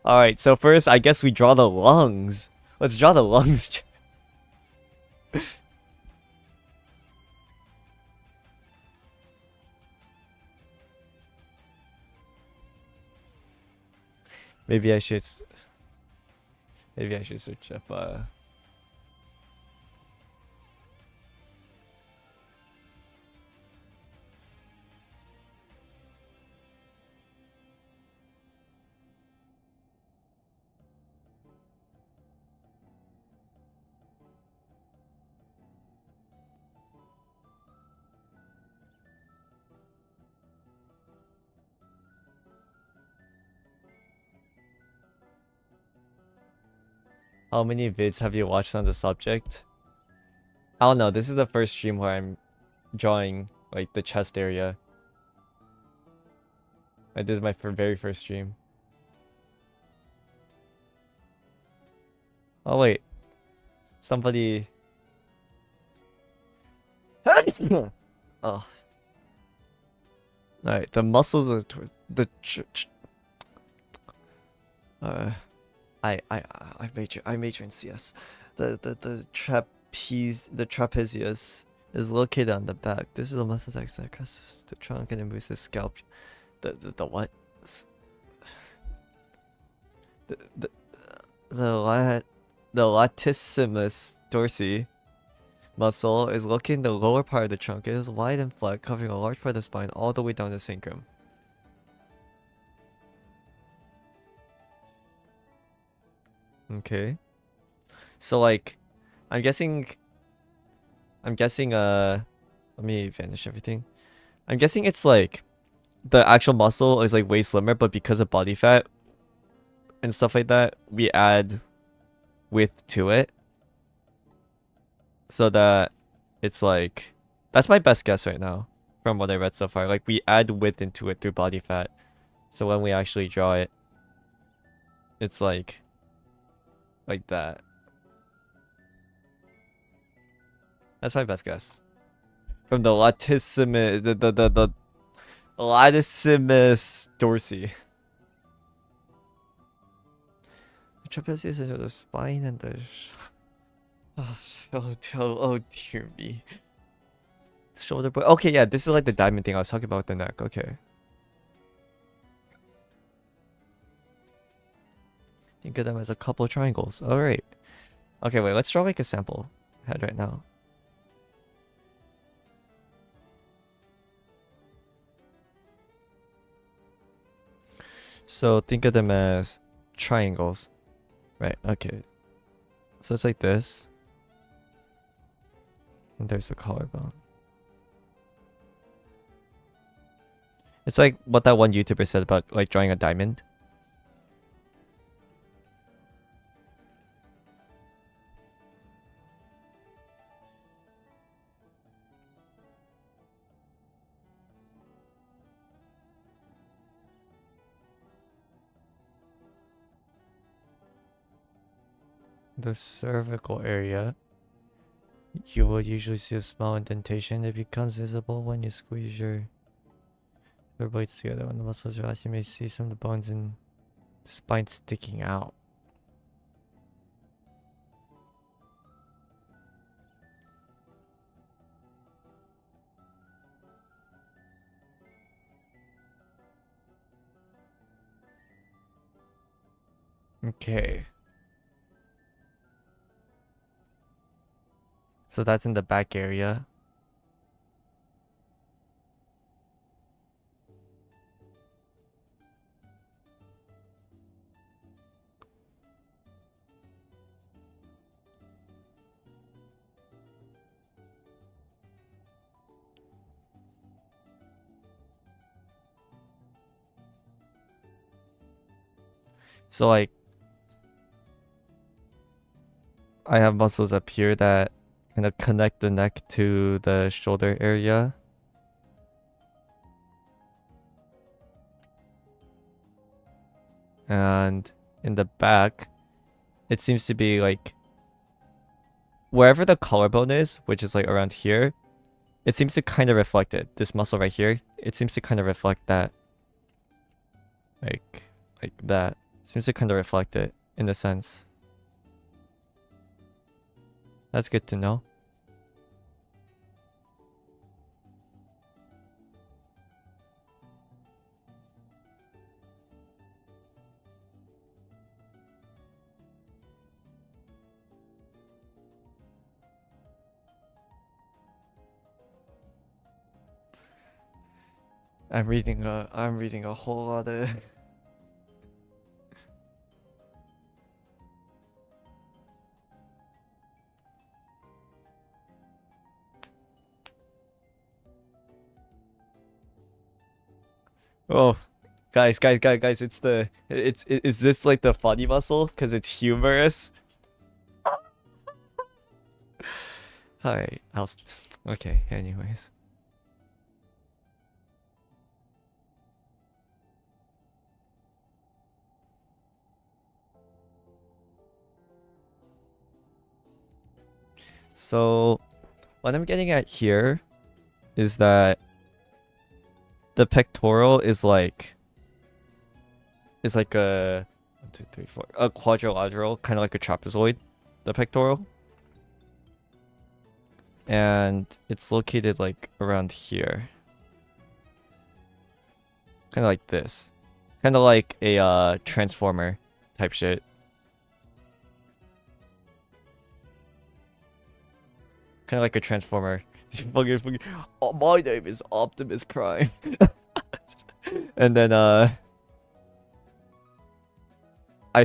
Alright, so first, I guess we draw the lungs. Let's draw the lungs. Maybe I should search up how many vids have you watched on the subject? I don't know. This is the first stream where I'm drawing like the chest area. Like, this is my very first stream. Oh wait, somebody. Oh. Alright, the muscles are towards the I major in CS. The trapezius is located on the back. This is the muscle that crosses the trunk and it moves the scalp. The what? The latissimus dorsi muscle is located in the lower part of the trunk. It is wide and flat, covering a large part of the spine all the way down the sacrum. Okay. So like, I'm guessing, let me vanish everything. I'm guessing it's like, the actual muscle is like way slimmer, but because of body fat and stuff like that, we add width to it. So that it's like, that's my best guess right now from what I read so far. Like we add width into it through body fat. So when we actually draw it, it's like that. That's my best guess. From the latissimus, the latissimus dorsi. The trapezius is the spine and the. Oh dear me. Shoulder blade. Okay, yeah, this is like the diamond thing I was talking about with the neck. Okay. Think of them as a couple of triangles. Alright. Okay, wait, let's draw like a sample head right now. So think of them as triangles. Right, okay. So it's like this. And there's a collarbone. It's like what that one YouTuber said about like drawing a diamond. The cervical area. You will usually see a small indentation. It becomes visible when you squeeze your blades together. When the muscles relax, you may see some of the bones in the spine sticking out. Okay. So that's in the back area. So like I have muscles up here that kind of connect the neck to the shoulder area. And in the back, it seems to be like wherever the collarbone is, which is like around here, it seems to kind of reflect it. This muscle right here, it seems to kind of reflect that. Like that. Seems to kind of reflect it in a sense. That's good to know. I'm reading a whole lot of Oh, guys, is this like the funny muscle? Cause it's humorous. Hi, okay. Anyways, so what I'm getting at here is that the pectoral is like a 1, 2, 3, 4 a quadrilateral, kind of like a trapezoid. The pectoral. And it's located like around here. Kind of like this. Kind of like a transformer type shit. Kind of like a transformer. Oh, my name is Optimus Prime. And then I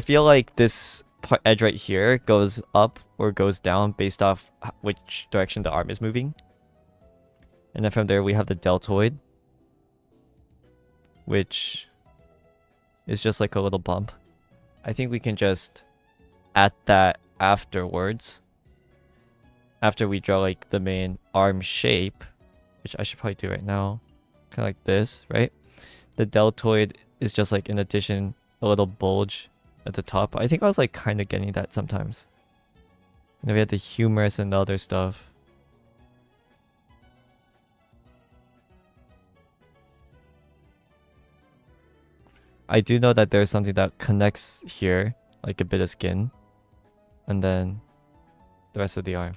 feel like this edge right here goes up or goes down based off which direction the arm is moving. And then from there we have the deltoid, which is just like a little bump. I think we can just add that afterwards. After we draw like the main arm shape, which I should probably do right now. Kind of like this, right? The deltoid is just like in addition a little bulge at the top. I think I was like kind of getting that sometimes. And then we had the humerus and the other stuff. I do know that there's something that connects here, like a bit of skin. And then the rest of the arm.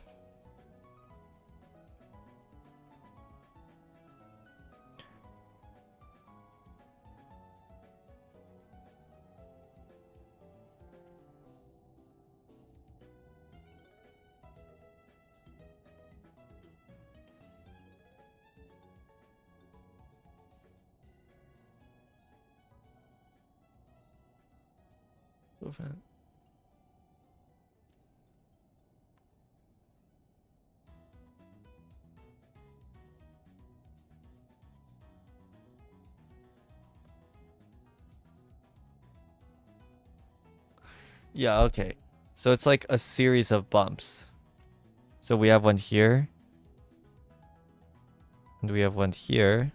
Yeah, okay. So it's like a series of bumps. So we have one here. And we have one here.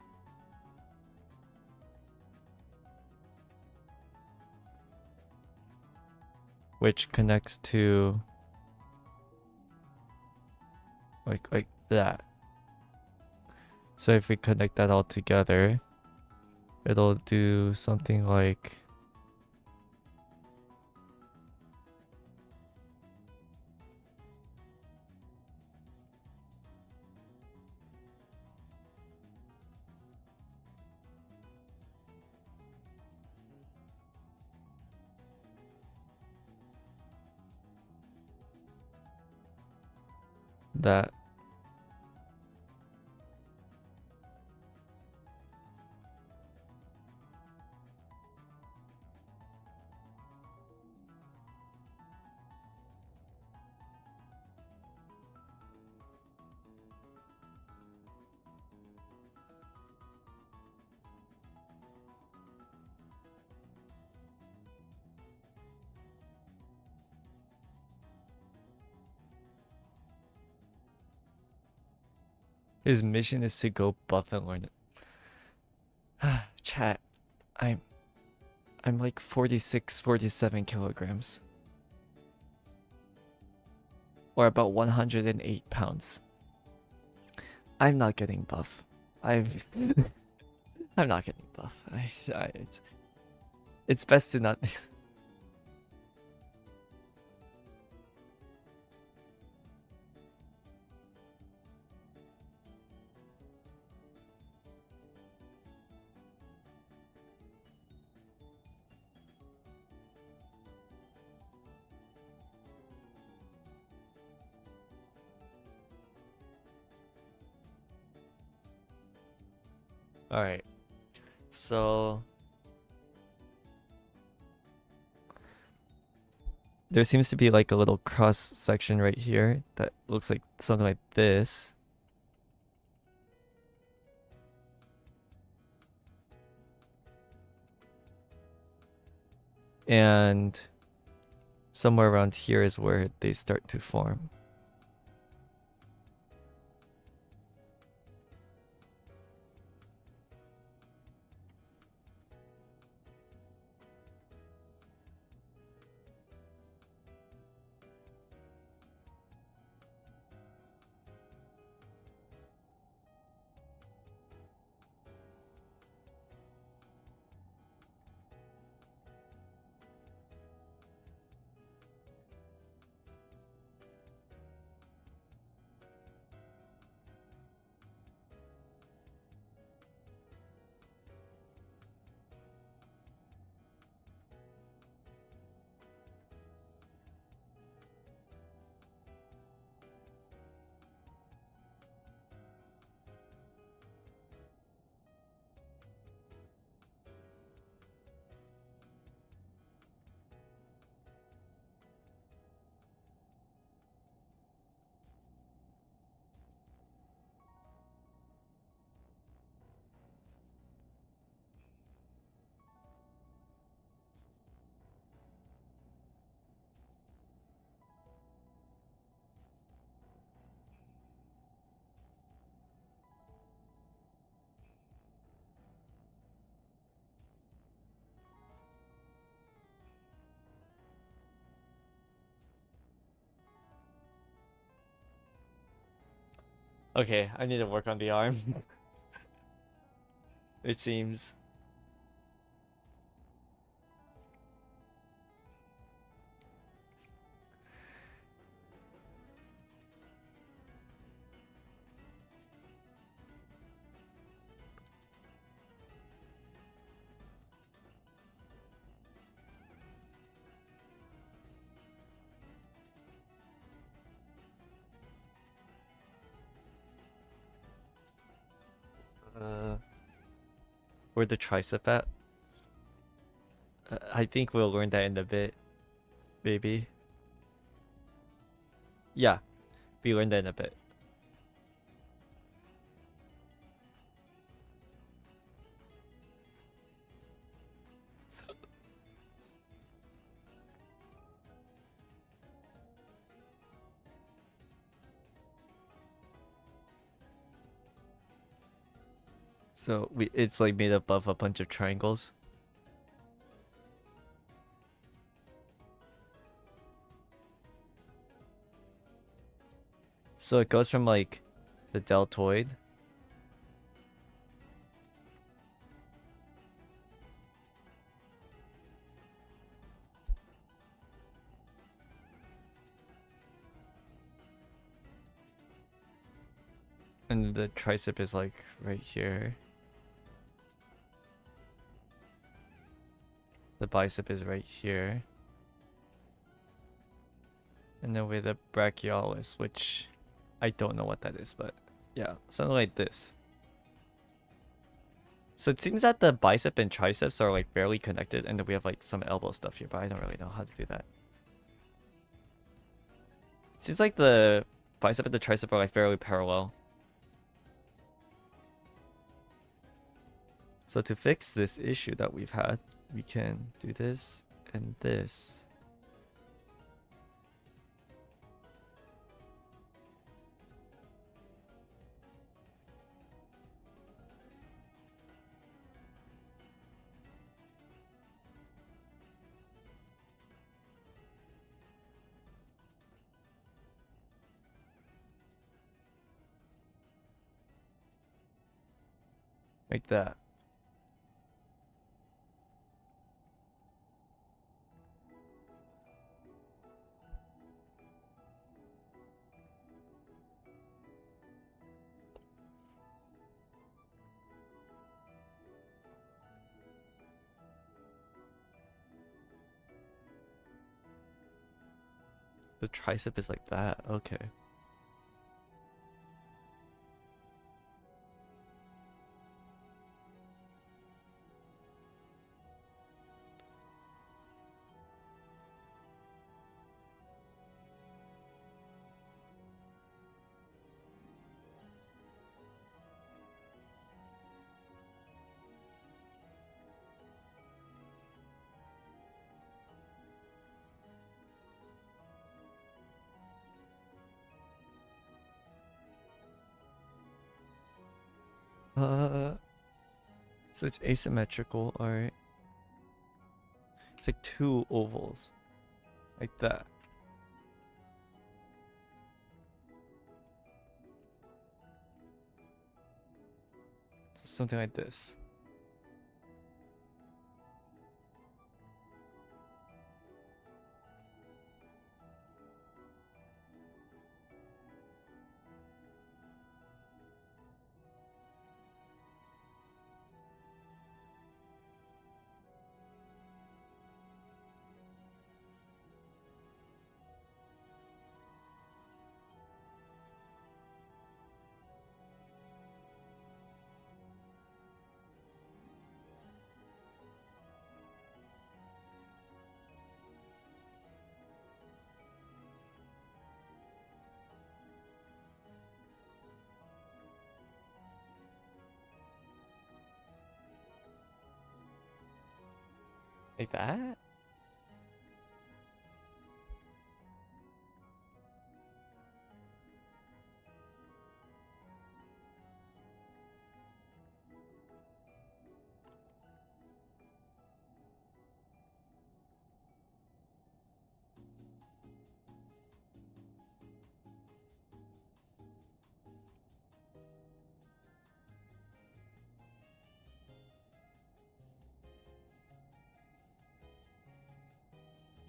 Which connects to like that. So if we connect that all together, it'll do something like that. His mission is to go buff and learn it. Chat, I'm like 46, 47 kilograms. Or about 108 pounds. I'm not getting buff. I'm not getting buff. It's best to not. Alright. So there seems to be like a little cross section right here that looks like something like this. And somewhere around here is where they start to form. Okay, I need to work on the arm. It seems. Where the tricep at? I think we'll learn that in a bit, maybe. Yeah, we learn that in a bit. So it's like made up of a bunch of triangles. So it goes from like the deltoid. And the tricep is like right here. The bicep is right here. And then with the brachialis, which I don't know what that is, but yeah, something like this. So it seems that the bicep and triceps are like barely connected, and then we have like some elbow stuff here, but I don't really know how to do that. Seems like the bicep and the tricep are like fairly parallel. So to fix this issue that we've had, we can do this and this. Like that. The tricep is like that. Okay. So it's asymmetrical, alright. It's like two ovals. Like that. So something like this. Like that?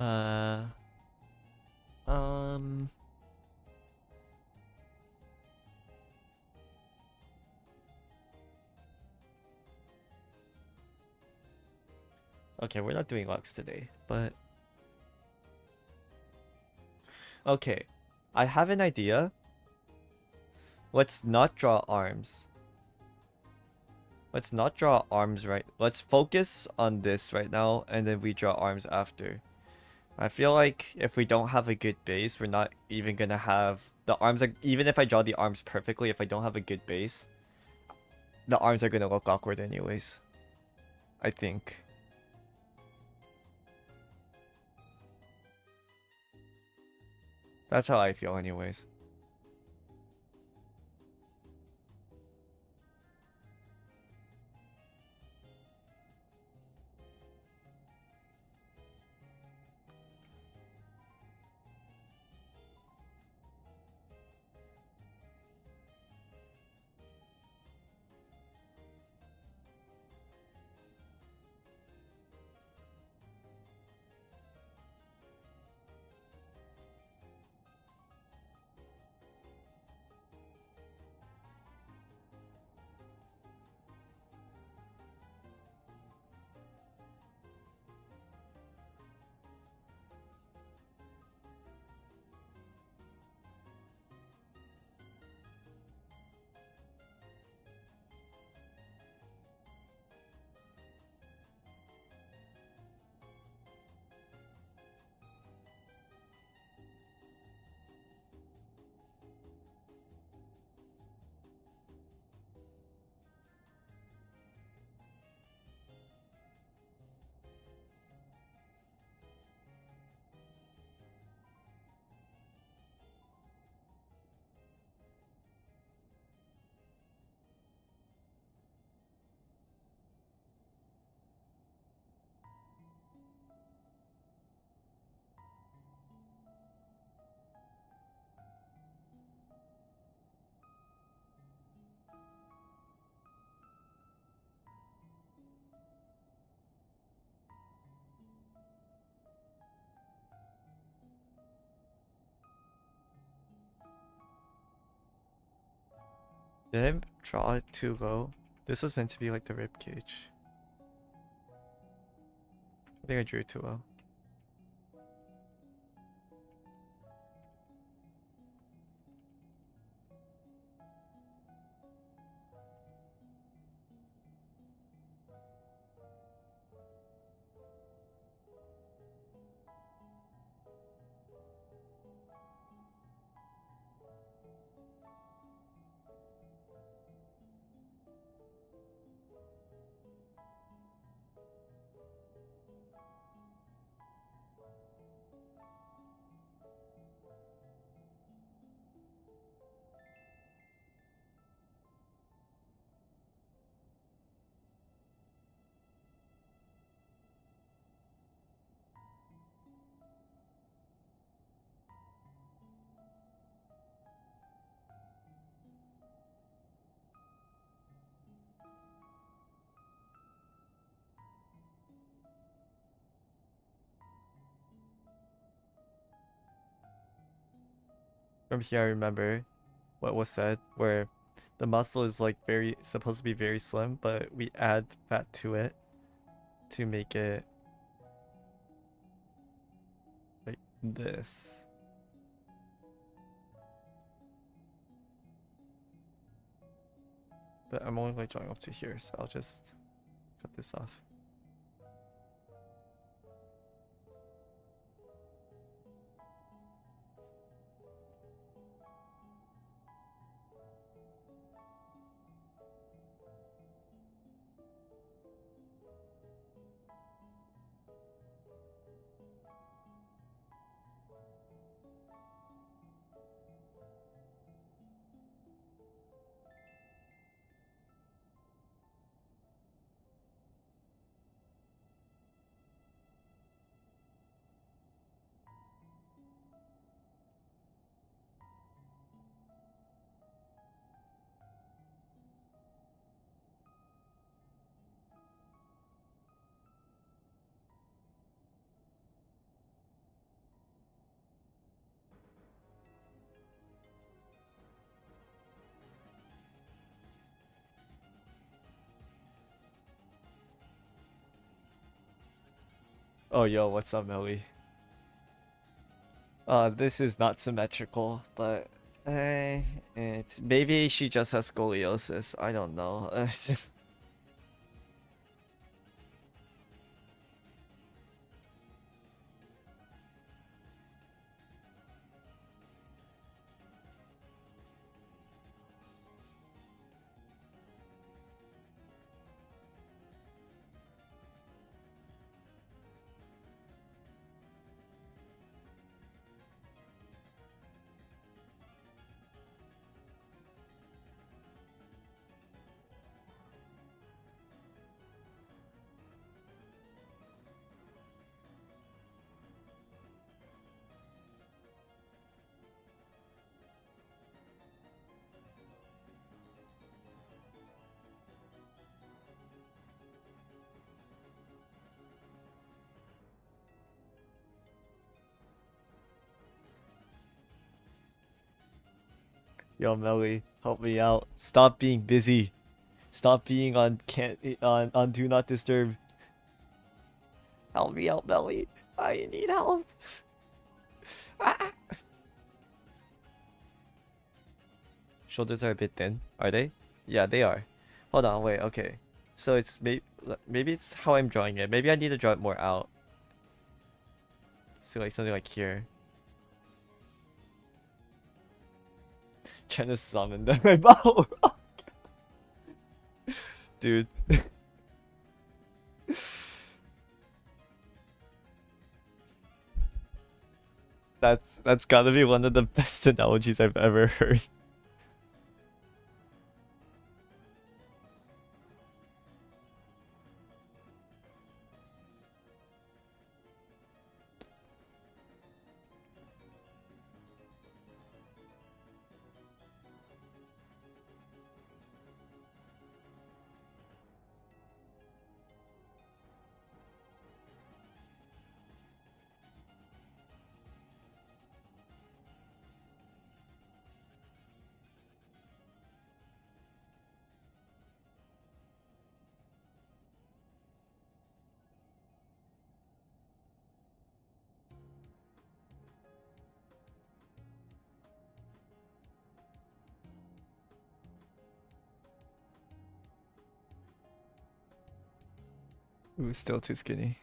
Uh, um, okay, we're not doing Lux today, but okay, I have an idea. Let's not draw arms. Let's not draw arms right. Let's focus on this right now, and then we draw arms after. I feel like if we don't have a good base, we're not even gonna have the arms. Are, even if I draw the arms perfectly, if I don't have a good base, the arms are gonna look awkward anyways. I think. That's how I feel anyways. Did I draw it too low? This was meant to be like the rib cage. I think I drew it too low. From here I remember what was said, where the muscle is like supposed to be very slim, but we add fat to it to make it like this. But I'm only like drawing up to here, so I'll just cut this off. Oh yo, what's up, Melly? This is not symmetrical, but it's maybe she just has scoliosis. I don't know. Yo, Melly, help me out. Stop being busy. Stop being on do not disturb. Help me out, Melly. I need help. Ah. Shoulders are a bit thin, are they? Yeah, they are. Hold on, wait, okay. So it's maybe it's how I'm drawing it. Maybe I need to draw it more out. So like something like here. Trying to summon them. Oh, dude. That's gotta be one of the best analogies I've ever heard. Ooh, still too skinny.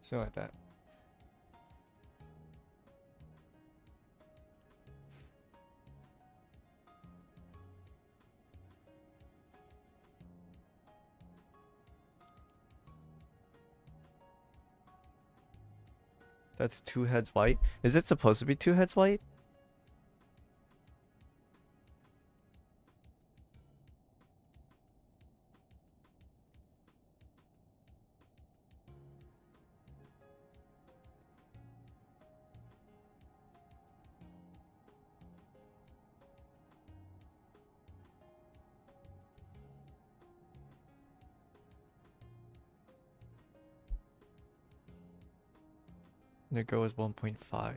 Something like that. That's 2 heads white. Is it supposed to be 2 heads white? Negro is 1.5.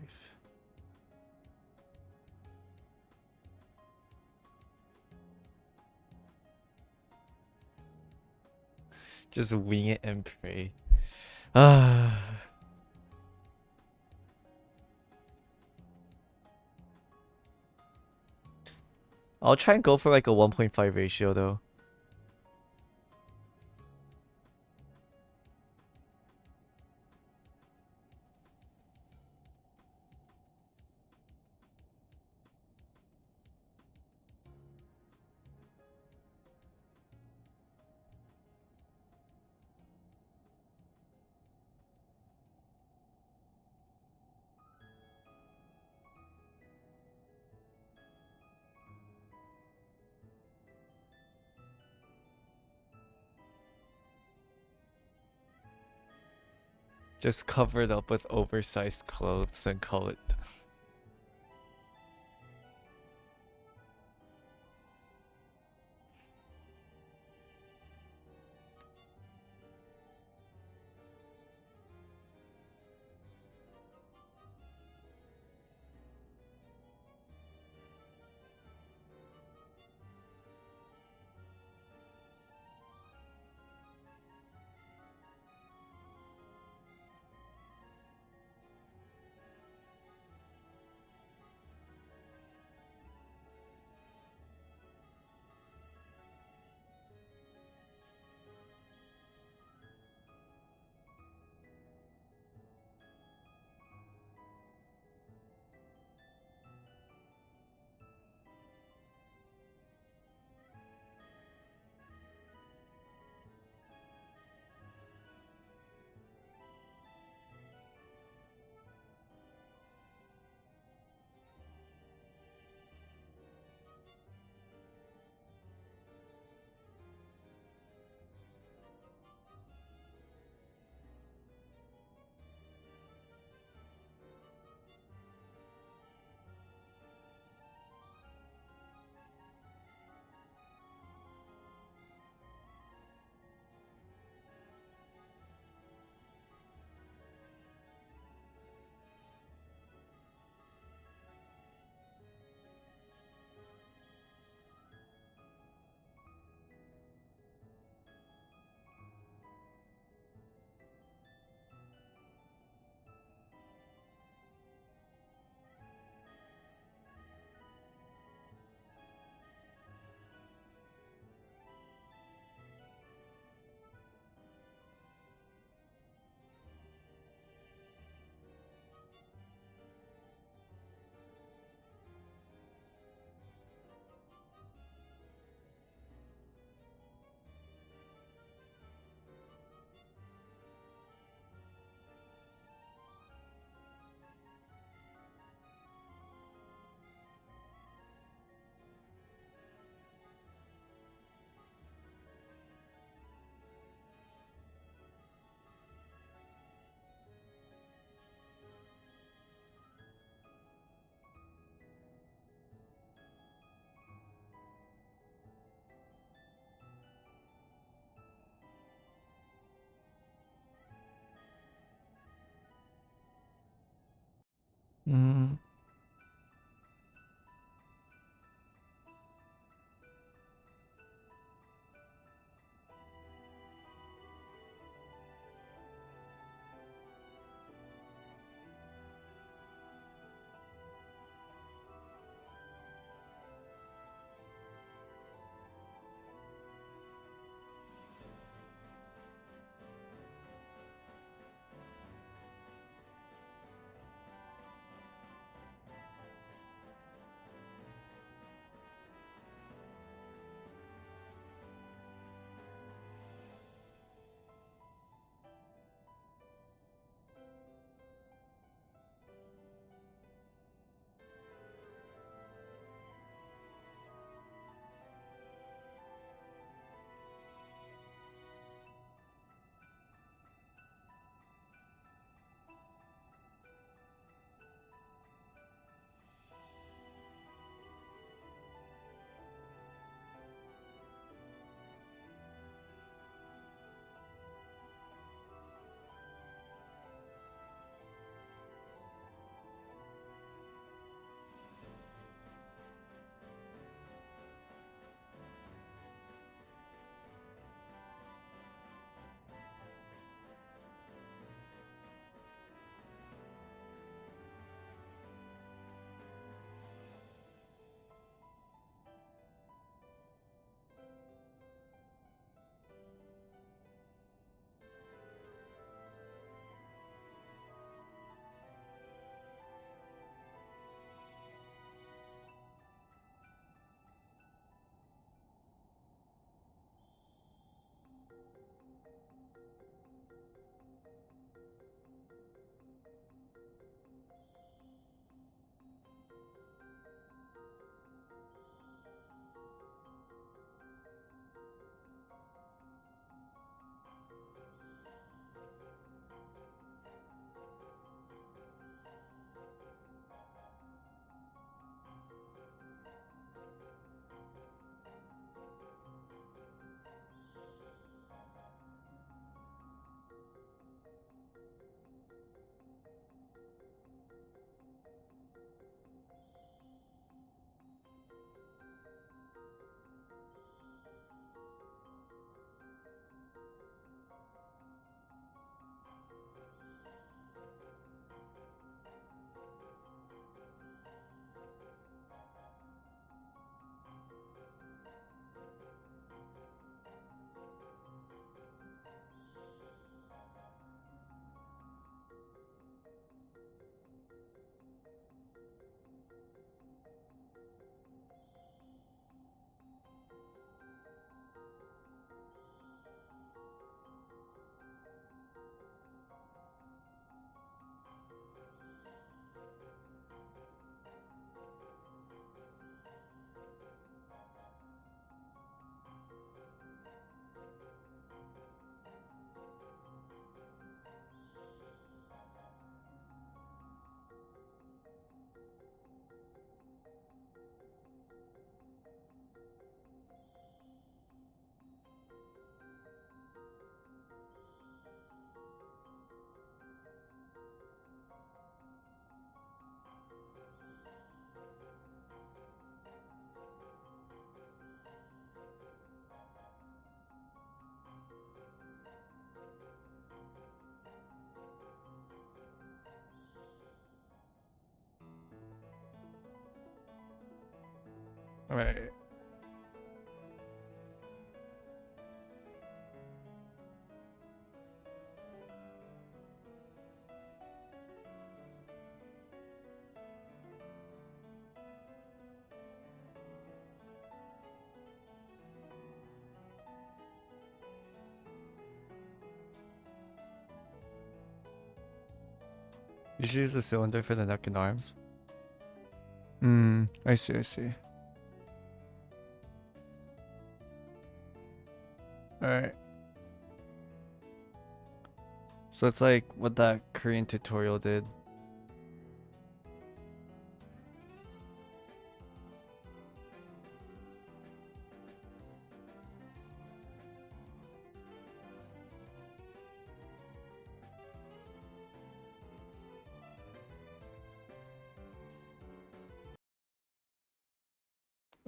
Just wing it and pray. Ah. I'll try and go for like a 1.5 ratio though. Just cover it up with oversized clothes and call it. Mm. Right. You should use the cylinder for the neck and arms. I see, I see. Alright. So it's like what that Korean tutorial did.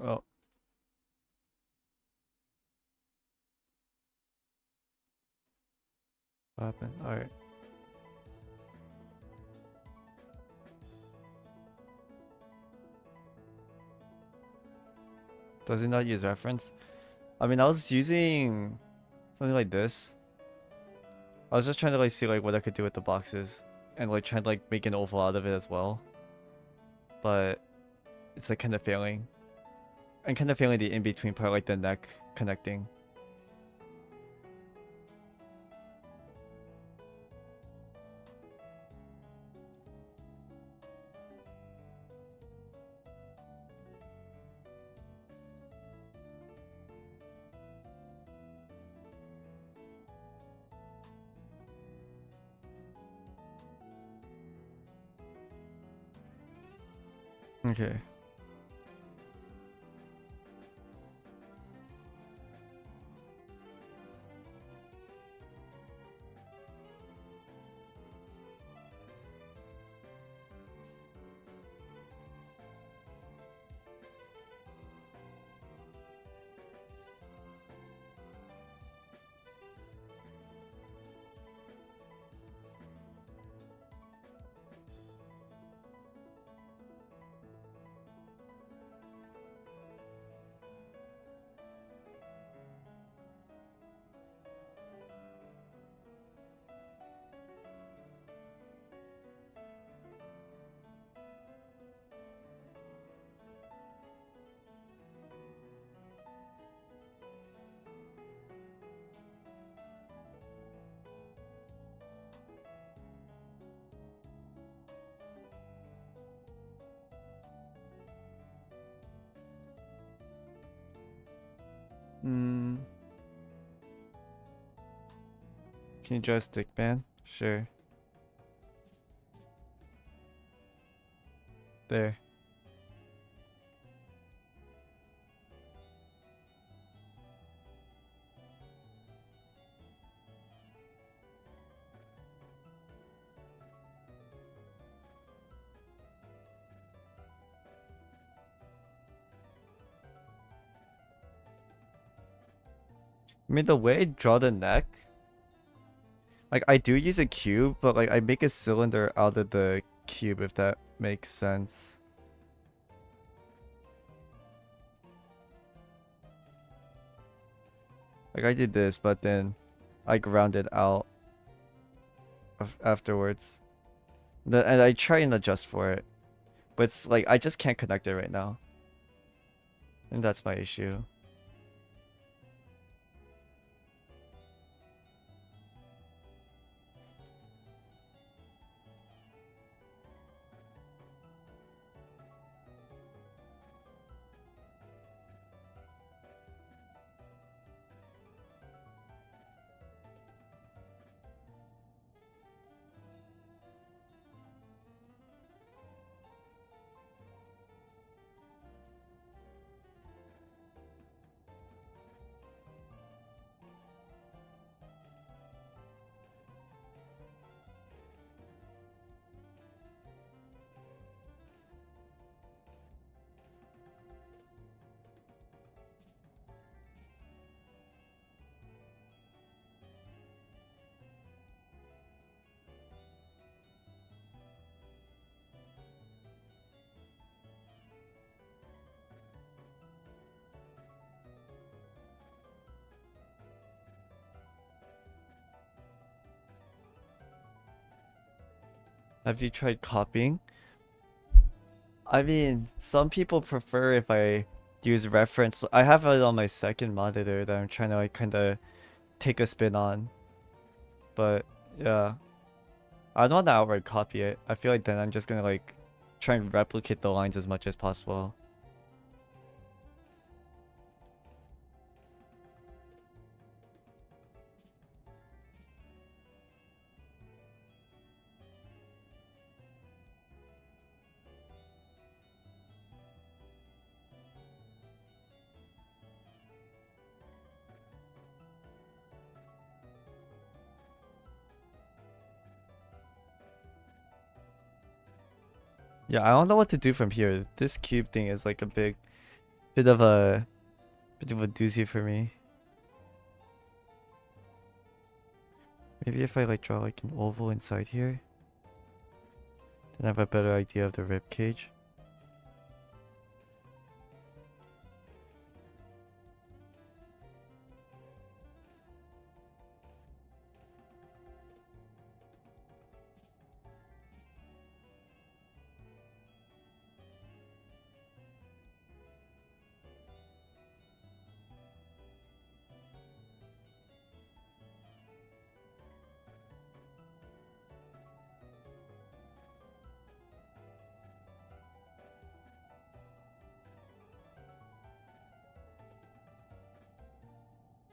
Oh. What happened? Alright. Does it not use reference? I mean, I was using something like this. I was just trying to like see like what I could do with the boxes and like trying to like make an oval out of it as well. But it's like kind of failing. And kind of failing the in-between part, like the neck connecting. Okay. Can you draw a stick man? Sure. There. I mean, the way I draw the neck, like I do use a cube, but like I make a cylinder out of the cube, if that makes sense. Like I did this, but then I ground it out afterwards. And I try and adjust for it, but it's like I just can't connect it right now. And that's my issue. Have you tried copying? I mean, some people prefer if I use reference. I have it on my second monitor that I'm trying to like kind of take a spin on. But yeah, I don't want to outright copy it. I feel like then I'm just gonna like try and replicate the lines as much as possible. Yeah, I don't know what to do from here. This cube thing is like a bit of a doozy for me. Maybe if I like draw like an oval inside here, then I have a better idea of the rib cage.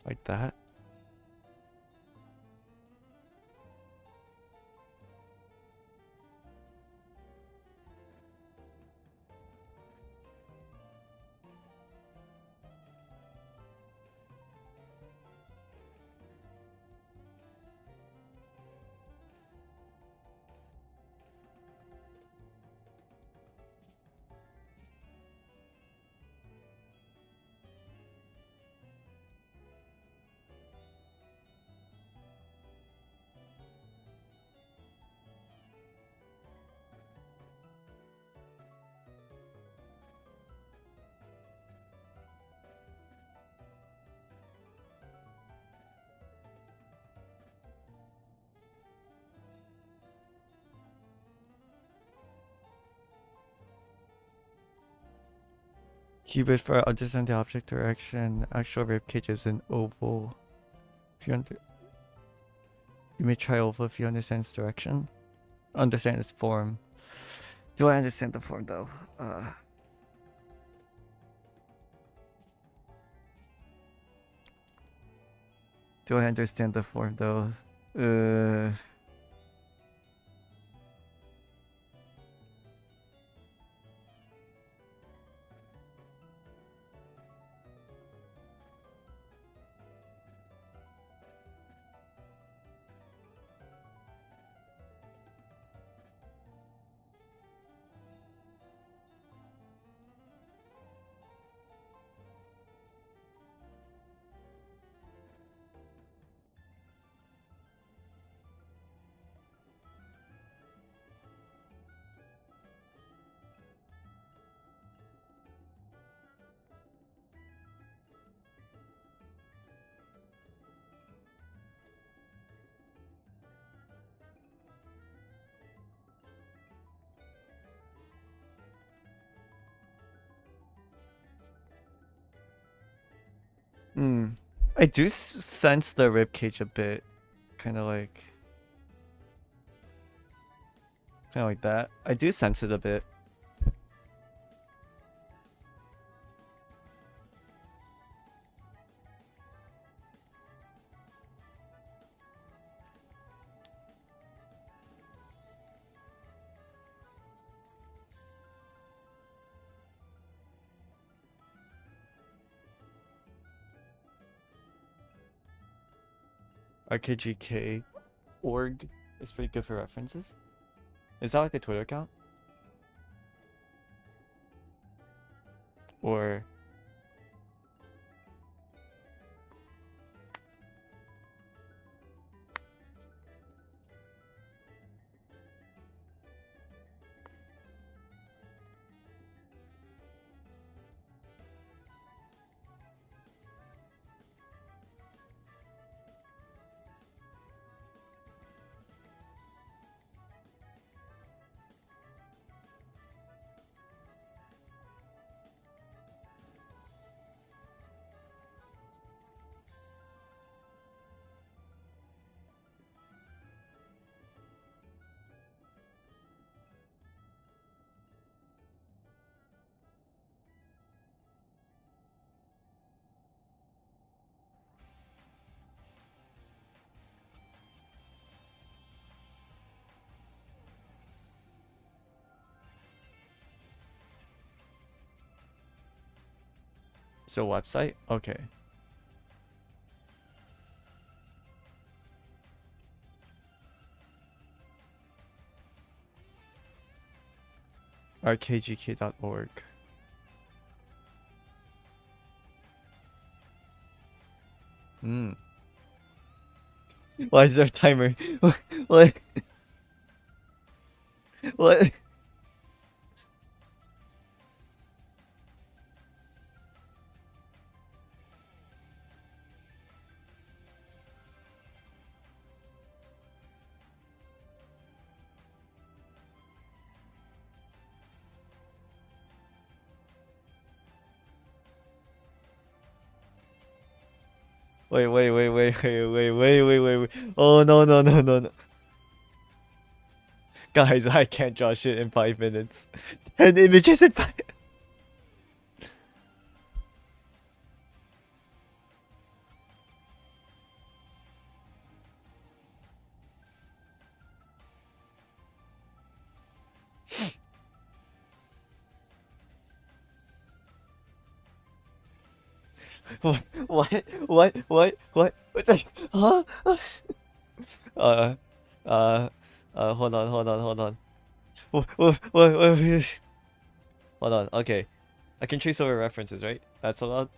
Like that. Cube is for understand the object direction. Actual rib cage is an oval. If you you may try oval if you understand its direction. Understand its form. Do I understand the form though? Do I understand the form though? I do sense the rib cage a bit, kind of like that. I do sense it a bit. RKGK org is pretty good for references. Is that like a Twitter account? Or Is there a website? Okay. rkgk.org. Why is there a timer? What? What? Wait. Oh no. Guys, I can't draw shit in 5 minutes. 10 images in 5. What? What the? Huh? Uh, hold on. What? Hold on. Okay, I can trace over references, right? That's allowed.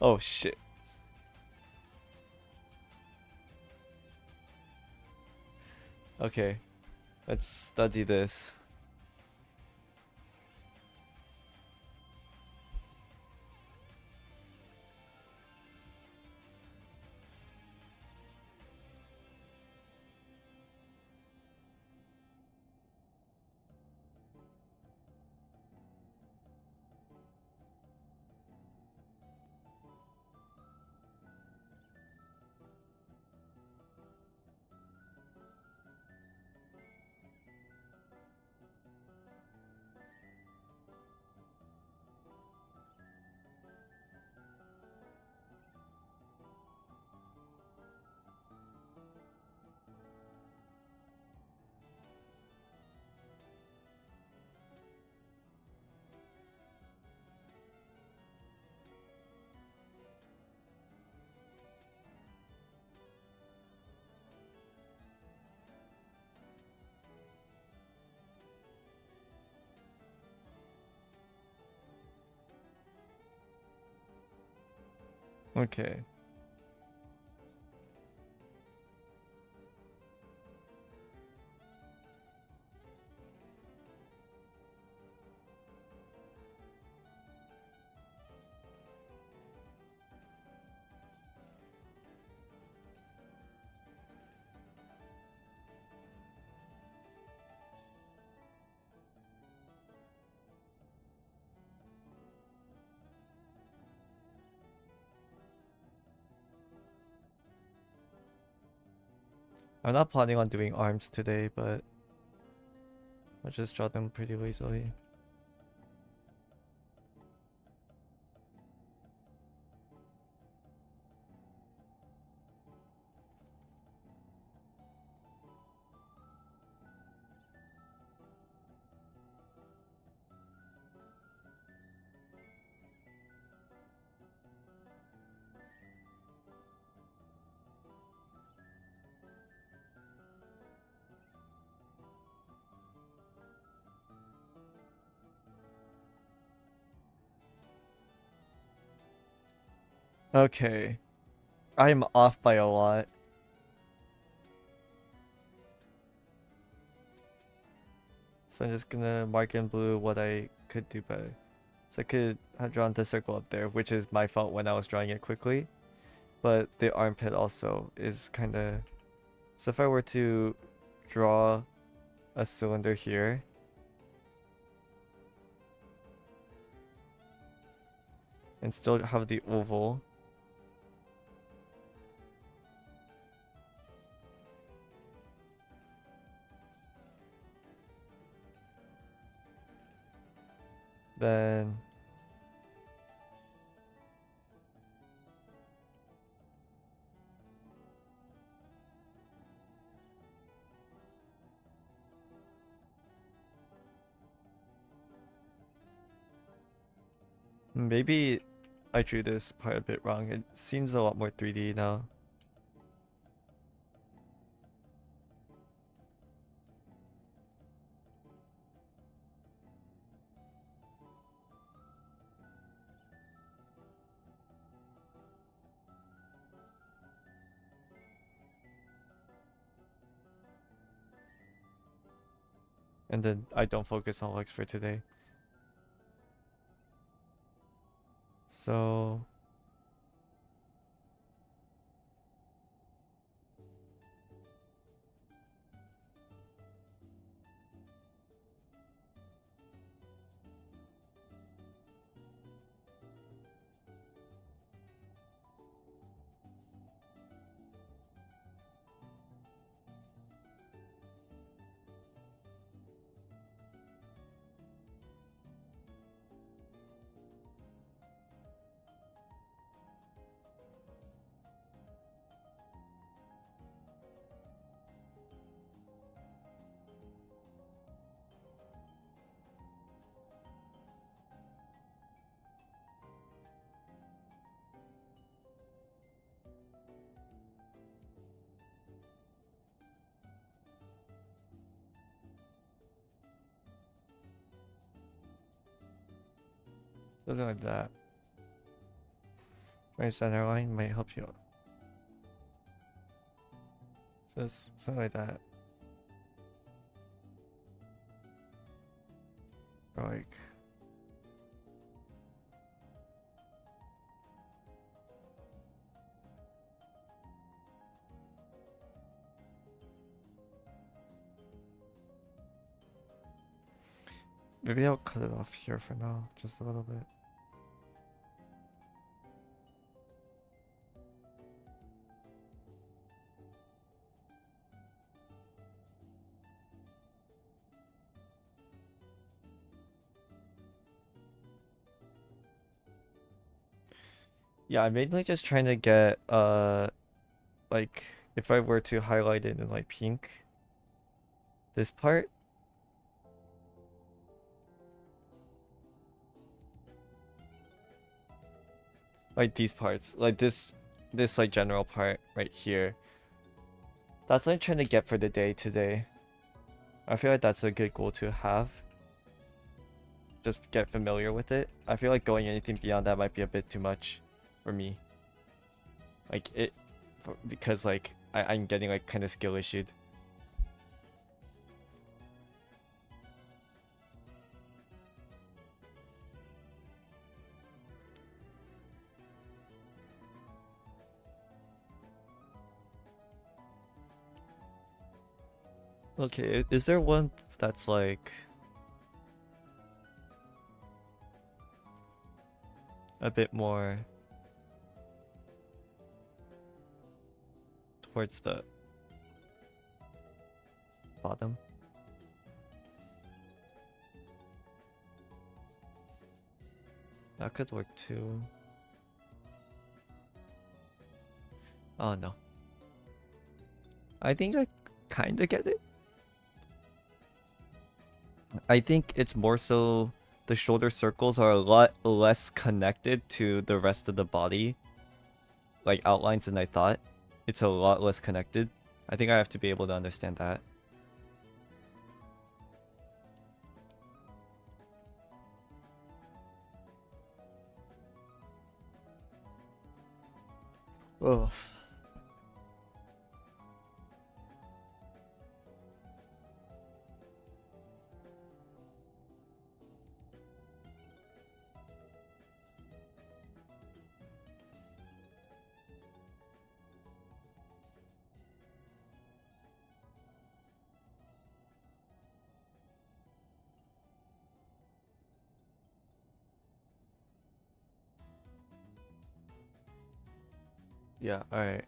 Oh shit. Okay, let's study this. Okay. I'm not planning on doing arms today, but I'll just draw them pretty lazily. Okay. I'm off by a lot. So I'm just gonna mark in blue what I could do better. So I could have drawn the circle up there, which is my fault when I was drawing it quickly. But the armpit also is kind of... So if I were to draw a cylinder here, and still have the oval, then Maybe I drew this part a bit wrong. It seems a lot more 3D now. And then I don't focus on legs for today. So something like that. My center line might help you out. Just something like that. Or like maybe I'll cut it off here for now, just a little bit. Yeah, I'm mainly just trying to get like if I were to highlight it in like pink, this part, like these parts, like this like general part right here. That's what I'm trying to get for the day today. I feel like that's a good goal to have. Just get familiar with it. I feel like going anything beyond that might be a bit too much for me. Like because like I'm getting like kind of skill issued. Okay, is there one that's like a bit more towards the bottom? That could work too. Oh no. I think I kinda get it. I think it's more so the shoulder circles are a lot less connected to the rest of the body, like outlines, than I thought. It's a lot less connected. I think I have to be able to understand that. Ugh. Yeah, alright.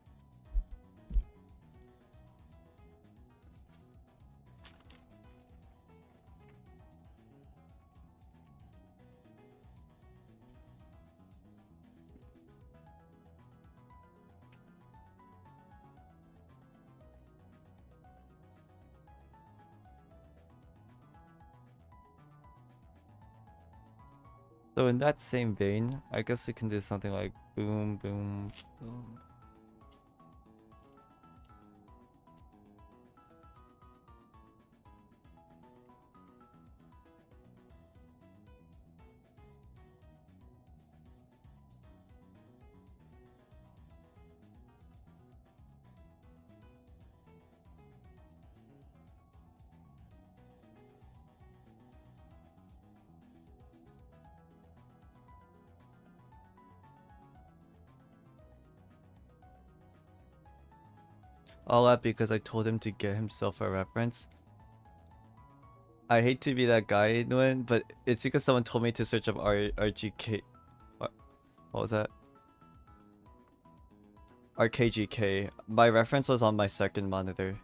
So in that same vein, I guess we can do something like boom, boom, boom. All that because I told him to get himself a reference. I hate to be that guy, Nguyen, but it's because someone told me to search up RGK. What was that? RKGK. My reference was on my second monitor.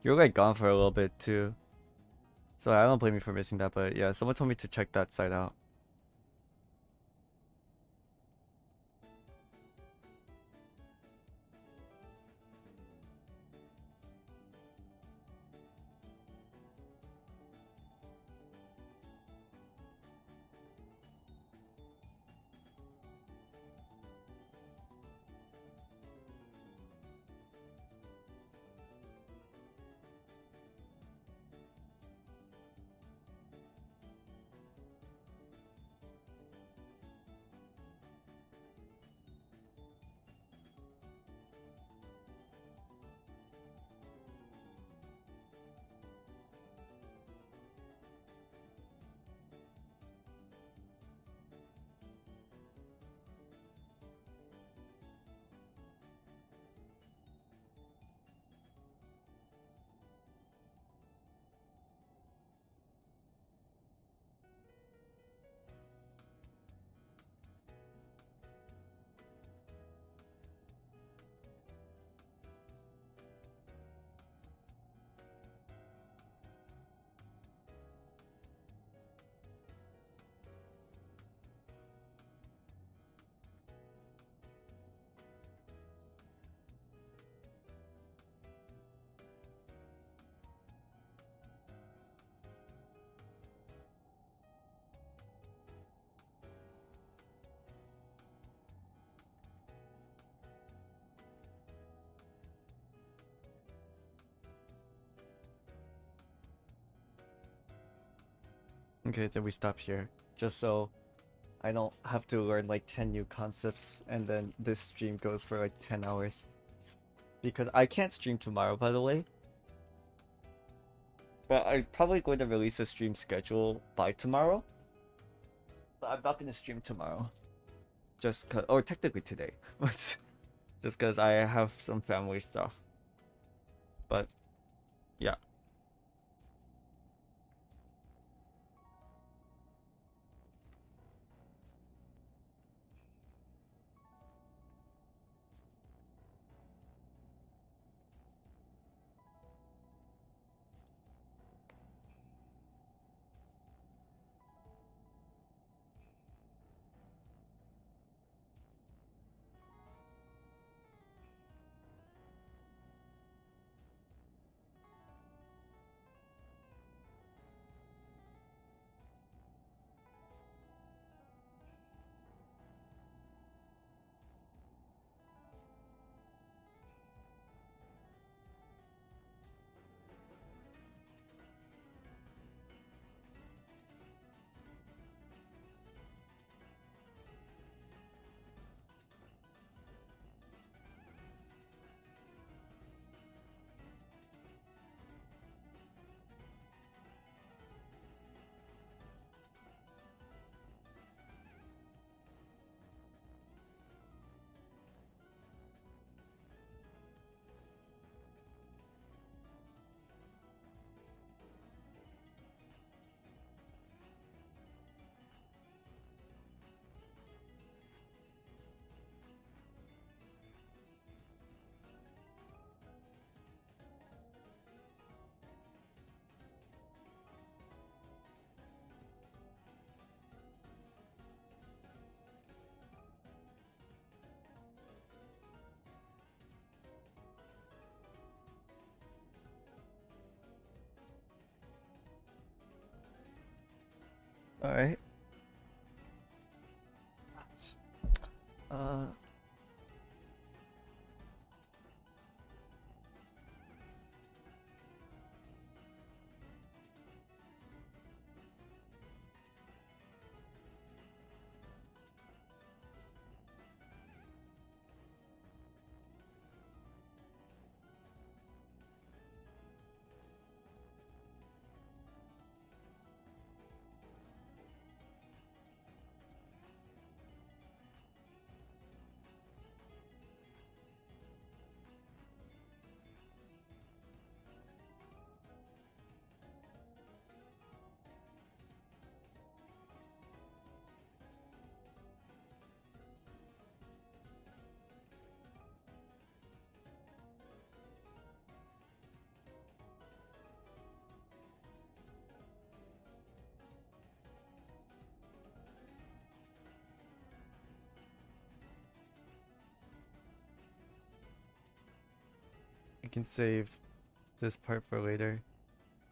You were like gone for a little bit too. So I don't blame you for missing that, but yeah, someone told me to check that site out. Okay, then we stop here. Just so I don't have to learn like 10 new concepts and then this stream goes for like 10 hours. Because I can't stream tomorrow, by the way. But I'm probably going to release a stream schedule by tomorrow. But I'm not going to stream tomorrow. Just cause, or technically today. But just because I have some family stuff. But yeah. Alright. Uh, I can save this part for later.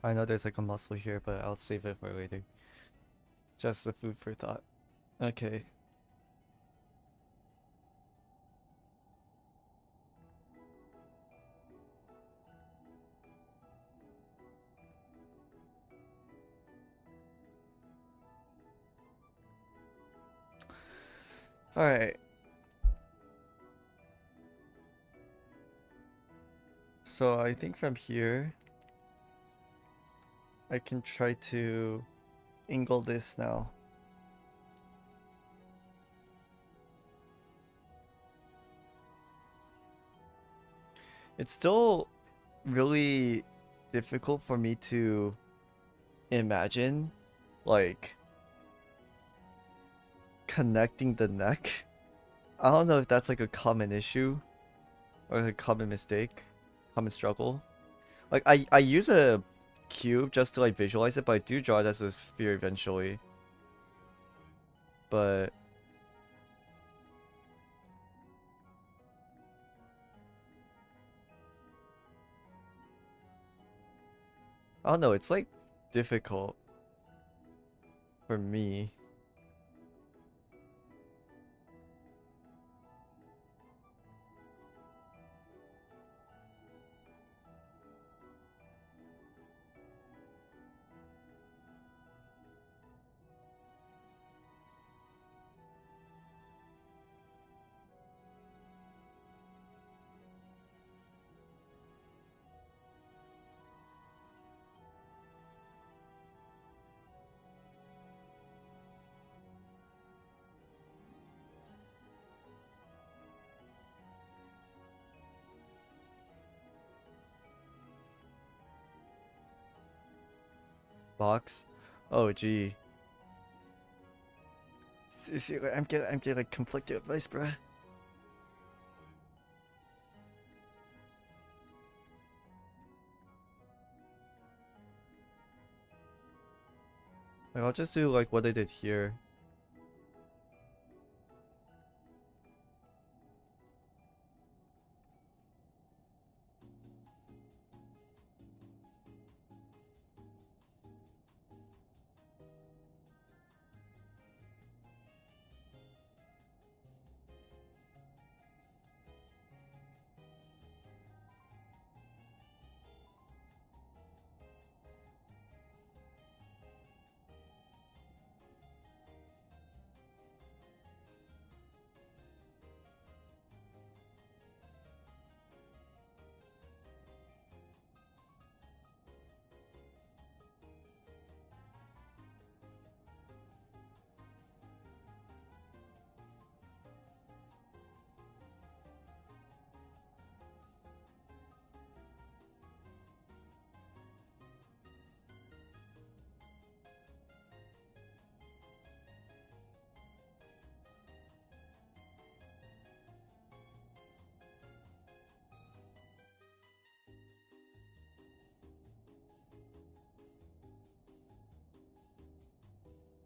I know there's like a muscle here, but I'll save it for later. Just the food for thought. Okay. Alright. So I think from here, I can try to angle this now. It's still really difficult for me to imagine, like, connecting the neck. I don't know if that's like a common issue or a common mistake, common struggle. Like I use a cube just to like visualize it, but I do draw it as a sphere eventually. But I don't know, it's like difficult for me. Box. Oh gee. See, I'm getting like conflicted advice, bruh. Like, I'll just do like what I did here.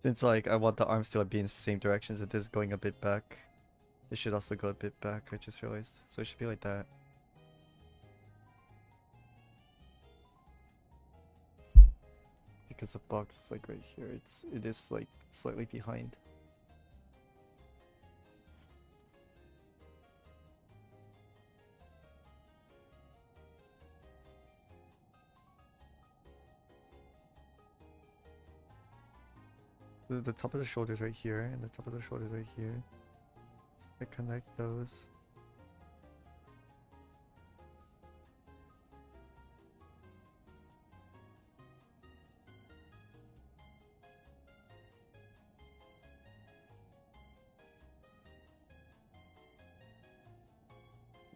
Since like I want the arms to be in the same directions, it is going a bit back. It should also go a bit back, I just realized. So it should be like that. because the box is like right here. It is like slightly behind. So the top of the shoulder is right here, and the top of the shoulder is right here. So I connect those.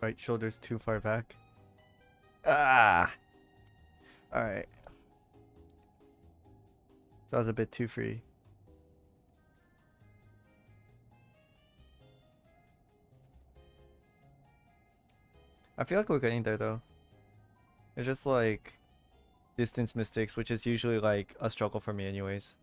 Right shoulder's too far back. Ah! Alright. That was a bit too free. I feel like we're getting there though. It's just like distance mistakes, which is usually like a struggle for me anyways.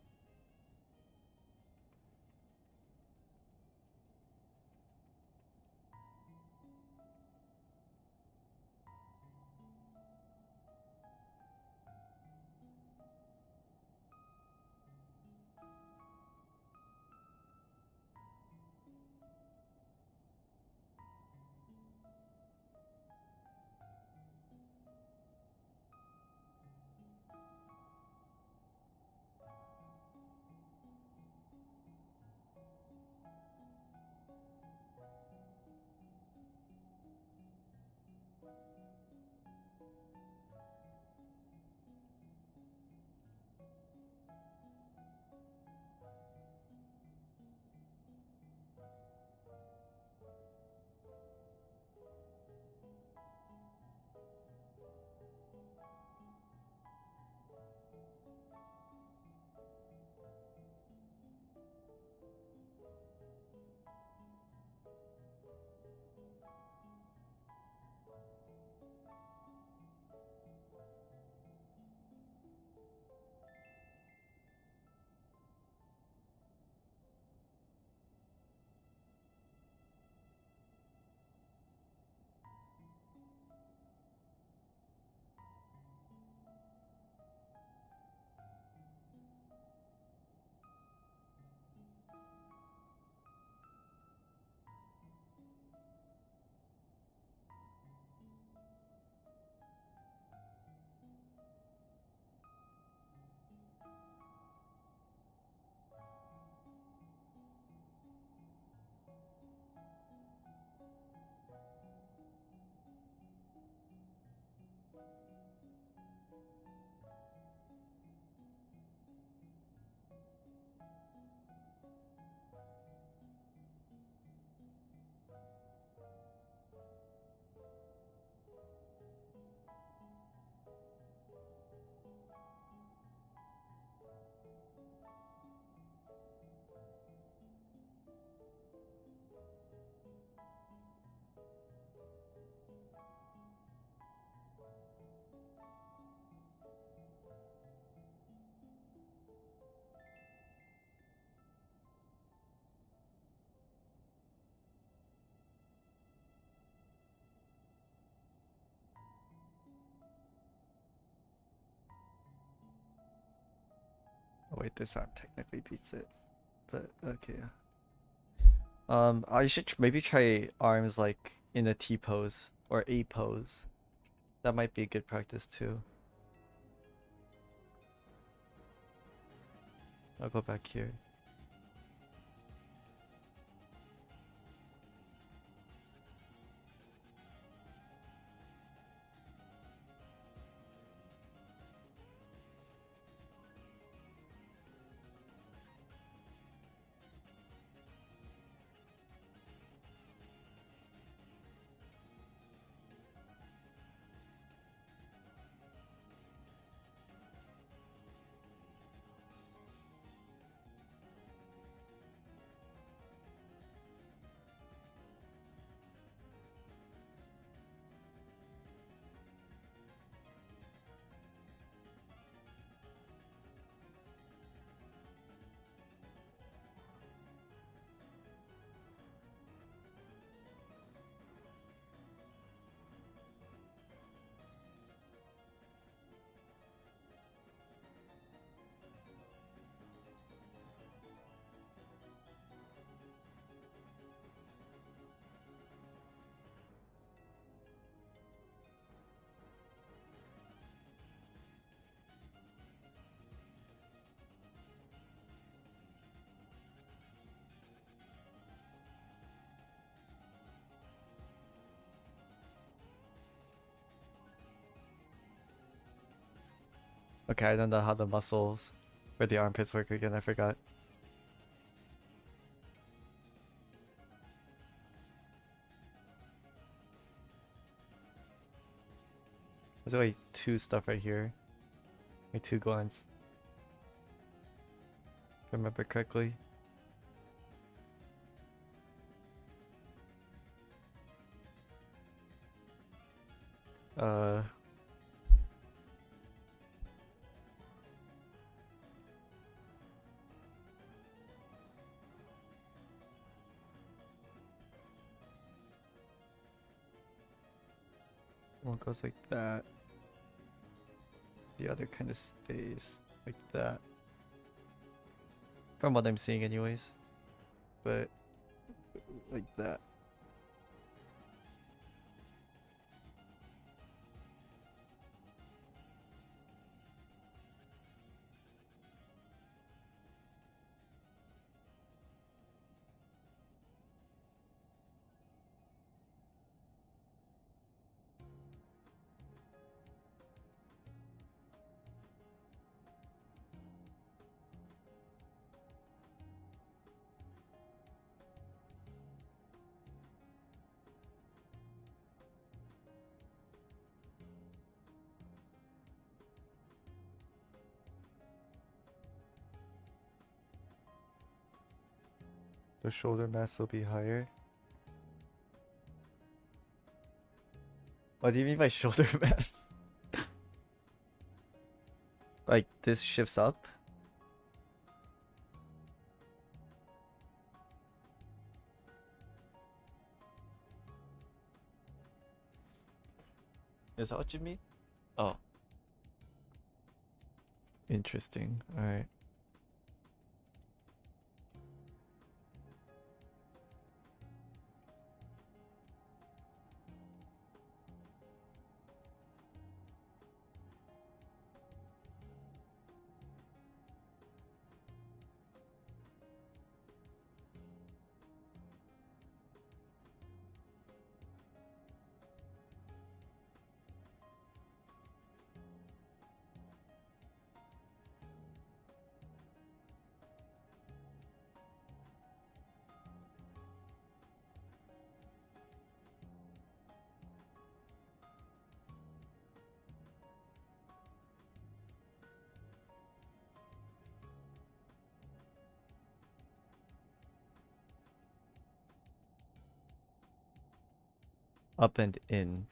Oh wait, this arm technically beats it, but okay. I should maybe try arms like in a T pose or A pose. That might be a good practice too. I'll go back here. Okay, I don't know how the muscles for the armpits work again, I forgot. There's like 2 stuff right here. Like 2 glands. If I remember correctly. One goes like that. The other kind of stays like that. From what I'm seeing anyways. But like that. The shoulder mass will be higher. What do you mean by shoulder mass? Like this shifts up? Is that what you mean? Oh. Interesting. Alright. Up and in.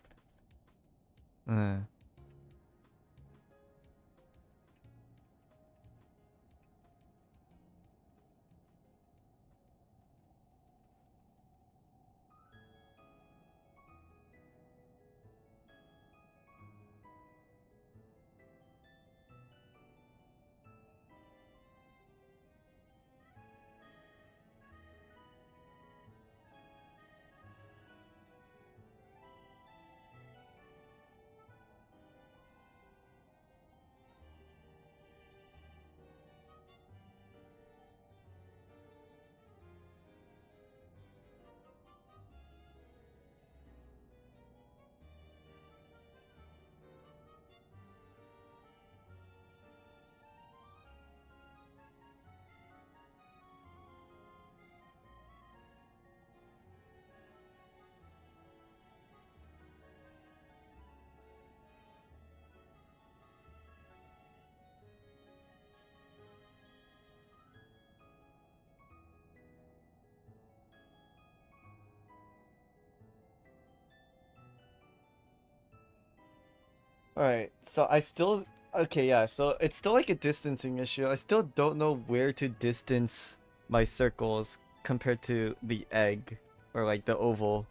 Alright, so I still... Okay, yeah, so it's still like a distancing issue. I still don't know where to distance my circles compared to the egg or like the oval.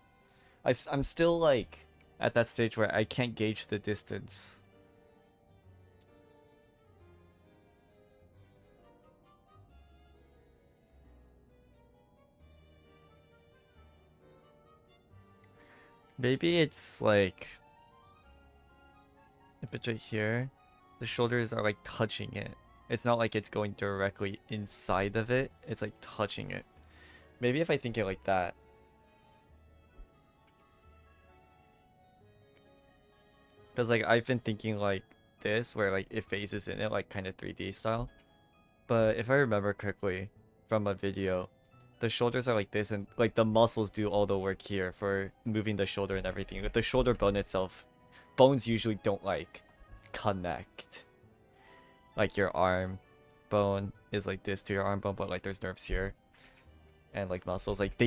I'm still like at that stage where I can't gauge the distance. Maybe it's like... If it's right here, the shoulders are like touching it. It's not like it's going directly inside of it. It's like touching it. Maybe if I think it like that. Because like I've been thinking like this, where like it phases in it, like kind of 3D style. But if I remember correctly from a video, the shoulders are like this, and like the muscles do all the work here for moving the shoulder and everything. With the shoulder bone itself, bones usually don't like connect. Like your arm bone is like this to your arm bone, but like there's nerves here. And like muscles, like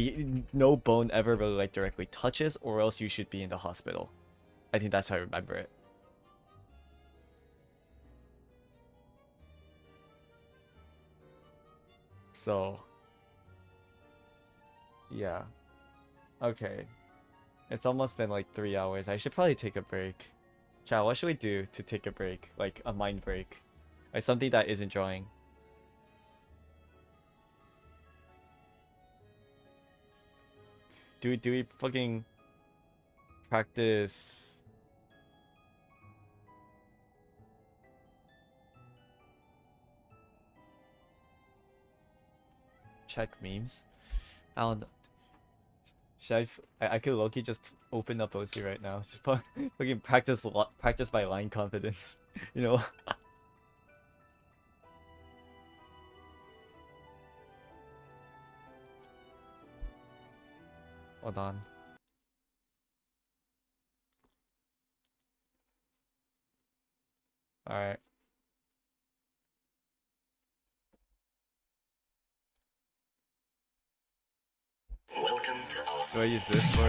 no bone ever really like directly touches, or else you should be in the hospital. I think that's how I remember it. So yeah, okay, it's almost been like 3 hours. I should probably take a break. Chat, what should we do to take a break, like a mind break, like something that isn't drawing? Do we fucking practice? Check memes? I don't know. Should I could low-key just open up OC right now. Just fucking practice my line confidence, you know? Hold on. Alright. Do I use this for?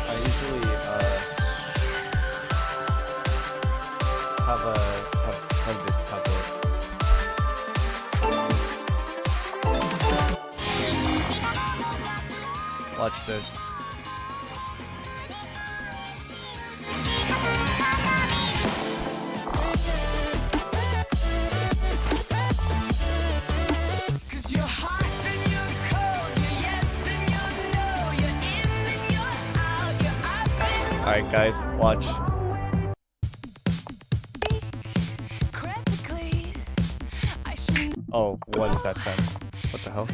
I usually have this tablet. Watch this. Alright guys, watch. Oh, what is that sound? What the hell?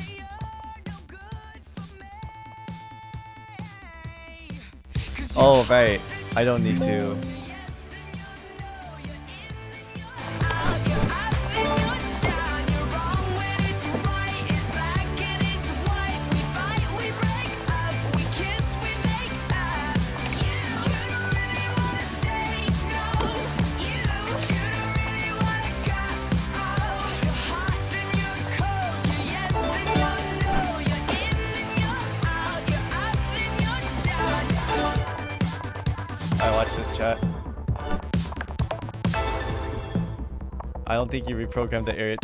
Oh, right. I don't need to. I don't think you reprogrammed the area.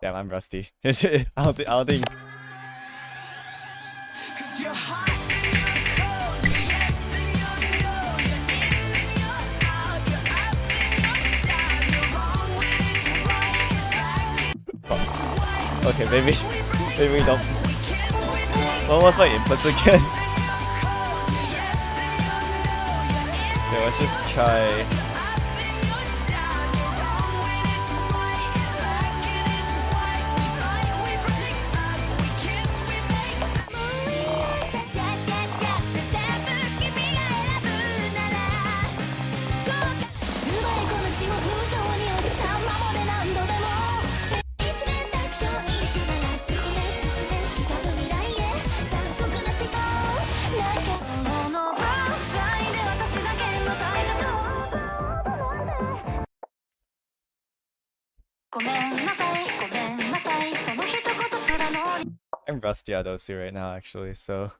Damn, I'm rusty. I don't think. Okay, maybe we don't. What was my inputs again? Okay, let's just try. I'm rusty at OC right now, actually, so.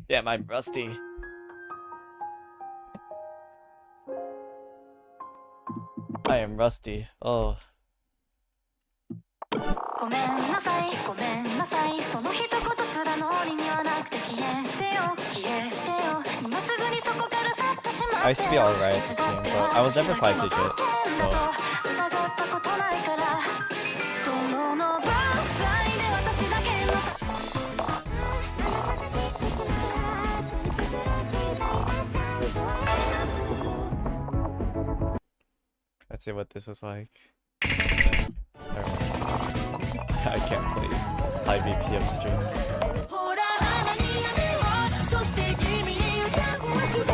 Damn, I'm rusty. I am rusty. Oh. ごめんなさいごめんなさいその一言すら脳裏にはなくて消えてよ消えてよ今すぐにそこから去ってしまって I used to be alright at this game, but I was never 5 digit, so. 疑ったことないから友の分際で私だけの Let's see what this is like. Never mind. I can't play high BPM strings. ほら花に雨をそして君に歌わして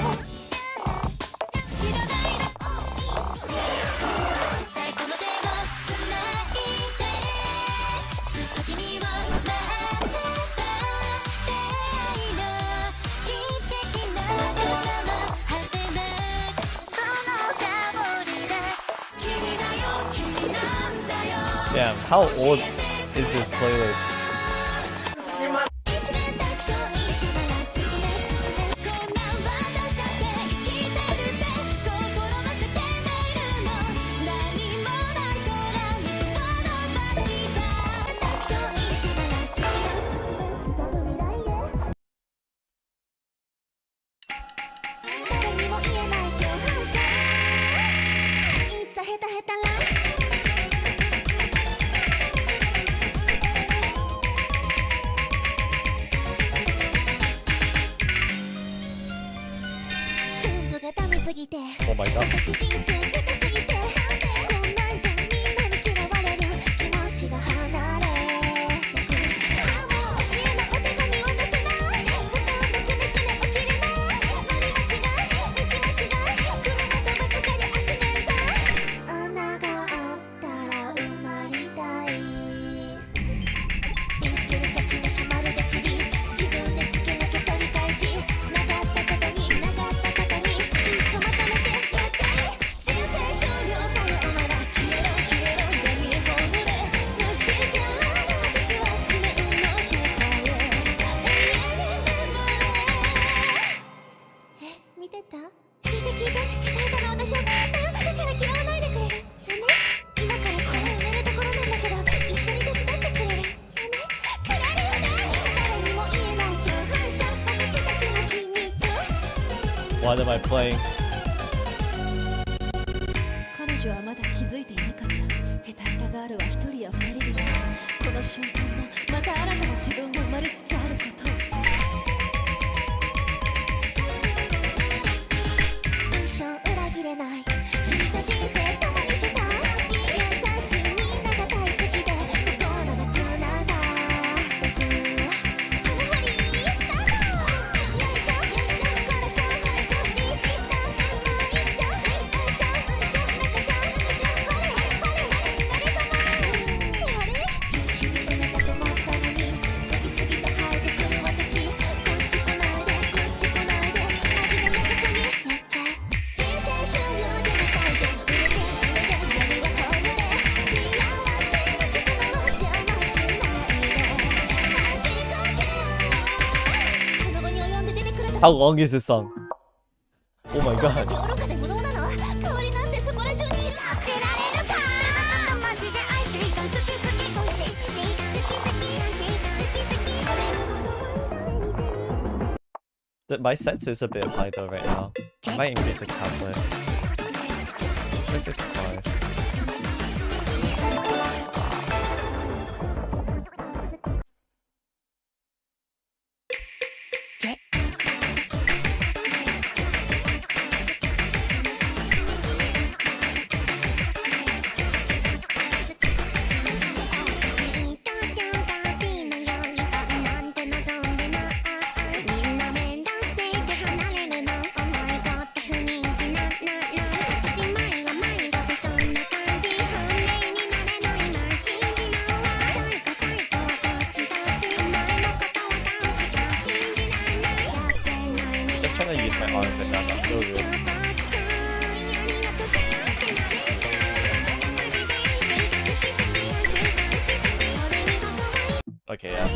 最高の手をつないでずっと君を待ってた出会いの奇跡な傘の果てなその香りが君だよ君なんだよ Damn, how old is this playlist? Oh my god. What am I playing? 彼女はまだ気づいていなかった。ヘタヘタガールは一人や二人ではこの瞬間もまた新たな自分が生まれつつあること。一生裏切れない君と人生共にした優しいみんなが大好きで心がつながってくハリハリスタートよいしょよいしょこらしょこらしょリフィッターもう一丁よいしょよいしょ中しょ中しょほれほれお疲れ様あれ必死に埋めたと思ったのに次々と生えてくる私こっち来ないでこっち来ないでマジで目がさにやっちゃう人生終了でなさいで売れて売れて闇はこぼれ幸せな絆を邪魔しないで恥かけこの後に及んで出てくれた How long is this song? Oh my god. 愚かで無能なの代わりなんてそこら中にいる当てられるかマジで愛していた好き好きこうして好き好きMy sense is a bit high though right now. I might increase the tablet. Like 55. Just trying to use my arms right now, not so risky. Okay, yeah.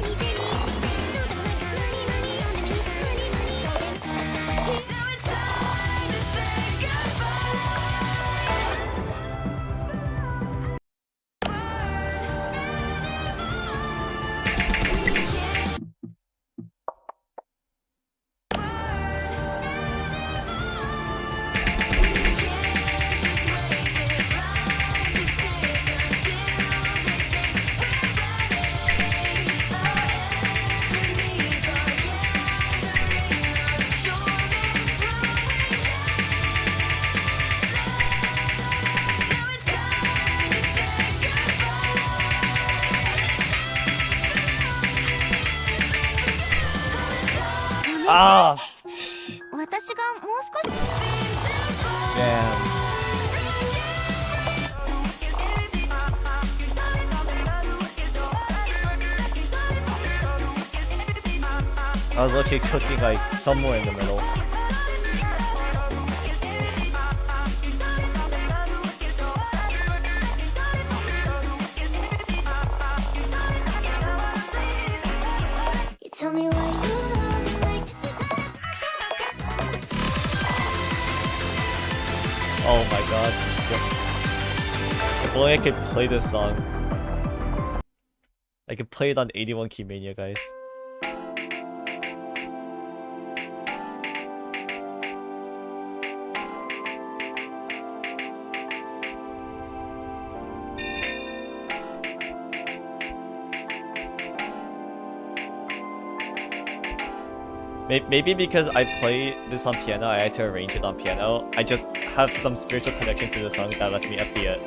Ah! 私がもう少し Damn. I was literally cooking like somewhere in the middle. You tell me why you love like Oh my god. If only I could play this song. I could play it on 81 Key Mania, guys. Maybe because I play this on piano, I had to arrange it on piano. I just have some spiritual connection to the song that lets me FC it.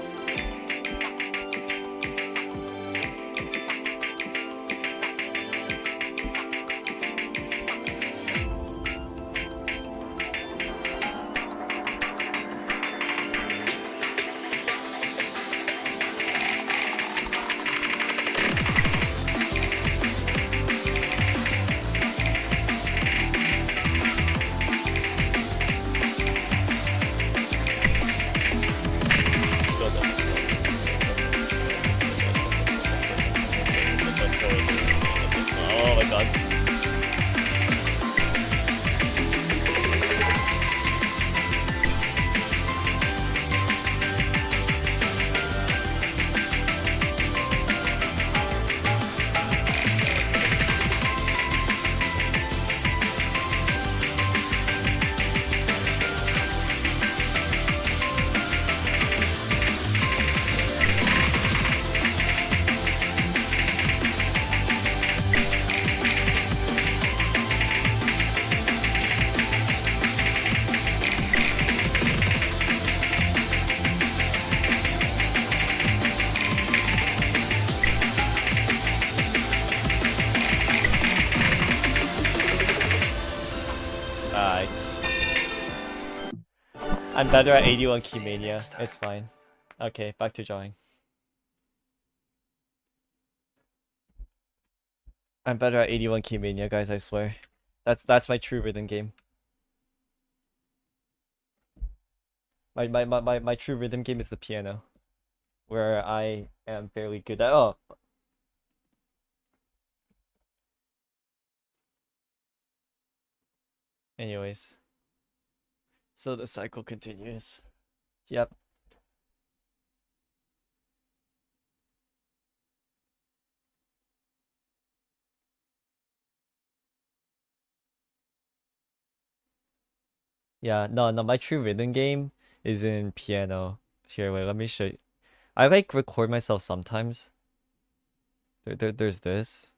Oh my god. I'm better at 81 Key Mania. It's fine. Okay, back to drawing. I'm better at 81 Key Mania, guys, I swear. That's my true rhythm game. My true rhythm game is the piano. Where I am fairly good at Anyways. So the cycle continues. Yep. Yeah, no, my true rhythm game is in piano. Here, wait, let me show you. I like record myself sometimes. There's this.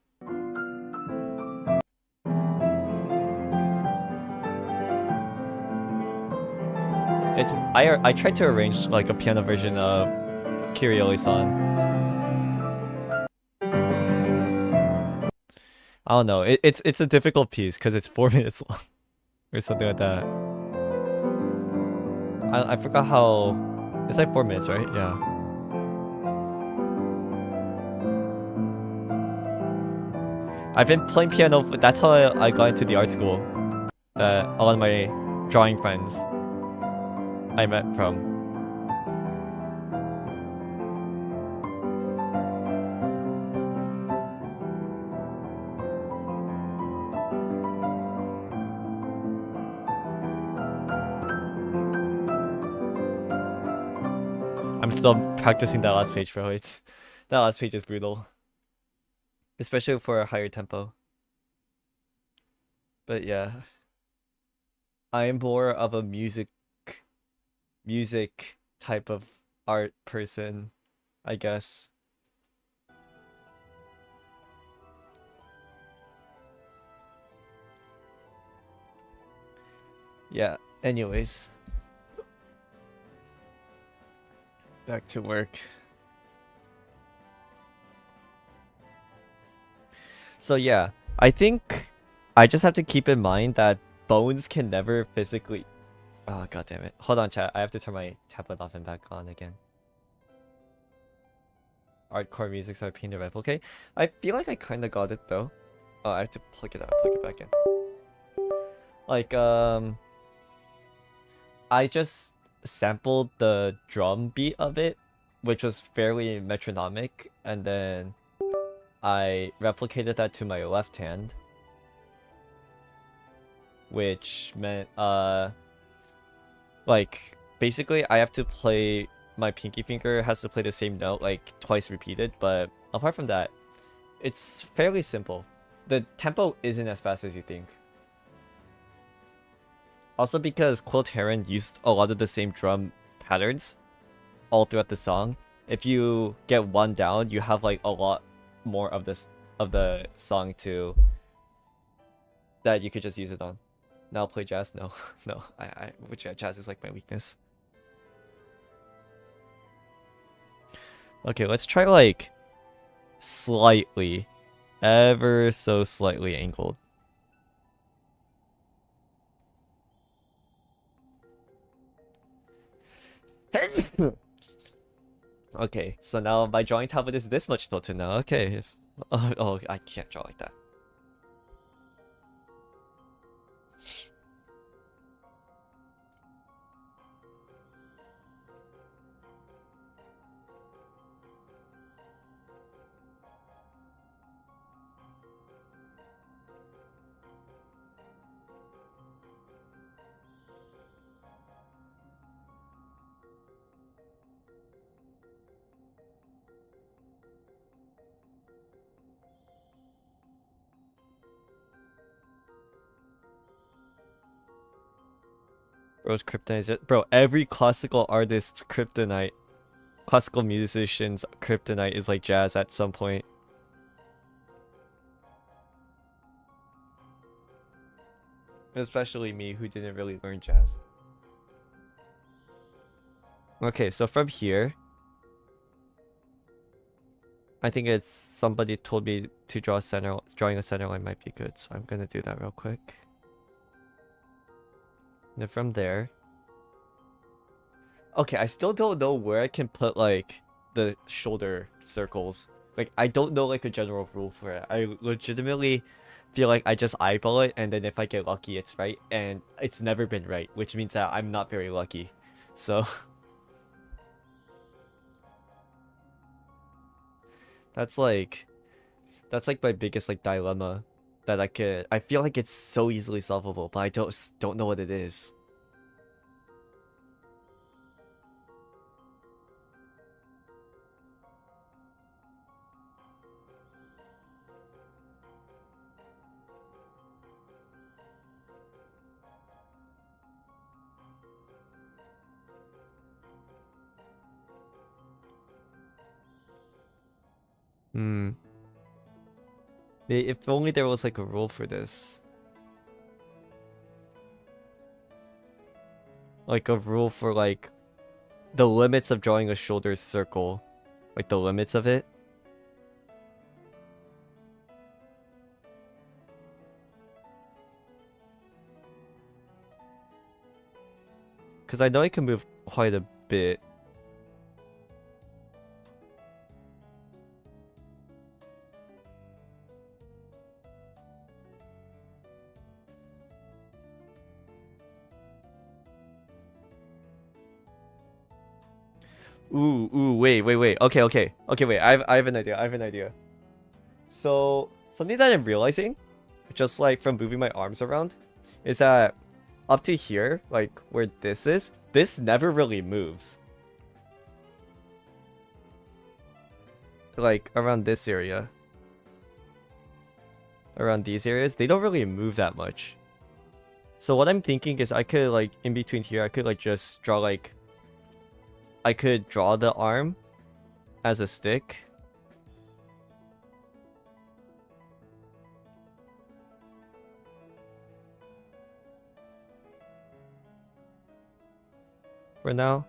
I tried to arrange like a piano version of Kyrie-san. I don't know. It's a difficult piece because it's 4 minutes long or something like that. I forgot how. It's like 4 minutes, right? Yeah. I've been playing piano. That's how I got into the art school that a lot of my drawing friends I met from. I'm still practicing that last page, bro. That last page is brutal, especially for a higher tempo. But yeah, I'm more of a music type of art person, I guess. Yeah, anyways. Back to work. So yeah, I think I just have to keep in mind that bones can never physically... Oh, god damn it. Hold on, chat. I have to turn my tablet off and back on again. Hardcore music, so I painted red. Okay. I feel like I kind of got it, though. Oh, I have to plug it out. Plug it back in. Like, I just sampled the drum beat of it, which was fairly metronomic, and then I replicated that to my left hand, which meant, like, basically I have to play, my pinky finger has to play the same note, like, twice repeated, but apart from that, it's fairly simple. The tempo isn't as fast as you think. Also because Quilt Heron used a lot of the same drum patterns all throughout the song. If you get one down, you have like a lot more of this of the song to that you could just use it on. Now play jazz? No. No. Which jazz is like my weakness. Okay, let's try like slightly, ever so slightly angled. Okay, so now my drawing tablet is this much tilted now. Okay, oh, I can't draw like that. Bro's kryptonite. Bro, every classical artist's kryptonite, classical musician's kryptonite is like jazz at some point. Especially me, who didn't really learn jazz. Okay, so from here, I think it's somebody told me to draw a center. Drawing a center line might be good, so I'm gonna do that real quick. And then from there, okay, I still don't know where I can put like the shoulder circles. Like I don't know like a general rule for it. I legitimately feel like I just eyeball it, and then if I get lucky, it's right, and it's never been right, which means that I'm not very lucky. So that's like my biggest like dilemma that I feel like it's so easily solvable, but I don't know what it is. If only there was like a rule for this. Like a rule for like the limits of drawing a shoulder circle. Like the limits of it. Because I know I can move quite a bit. Wait. Okay, wait. I have an idea. So something that I'm realizing, just like from moving my arms around, is that up to here, like where this is, this never really moves. Like around this area. Around these areas, they don't really move that much. So what I'm thinking is I could like in between here, I could like just draw like I could draw the arm as a stick. For now.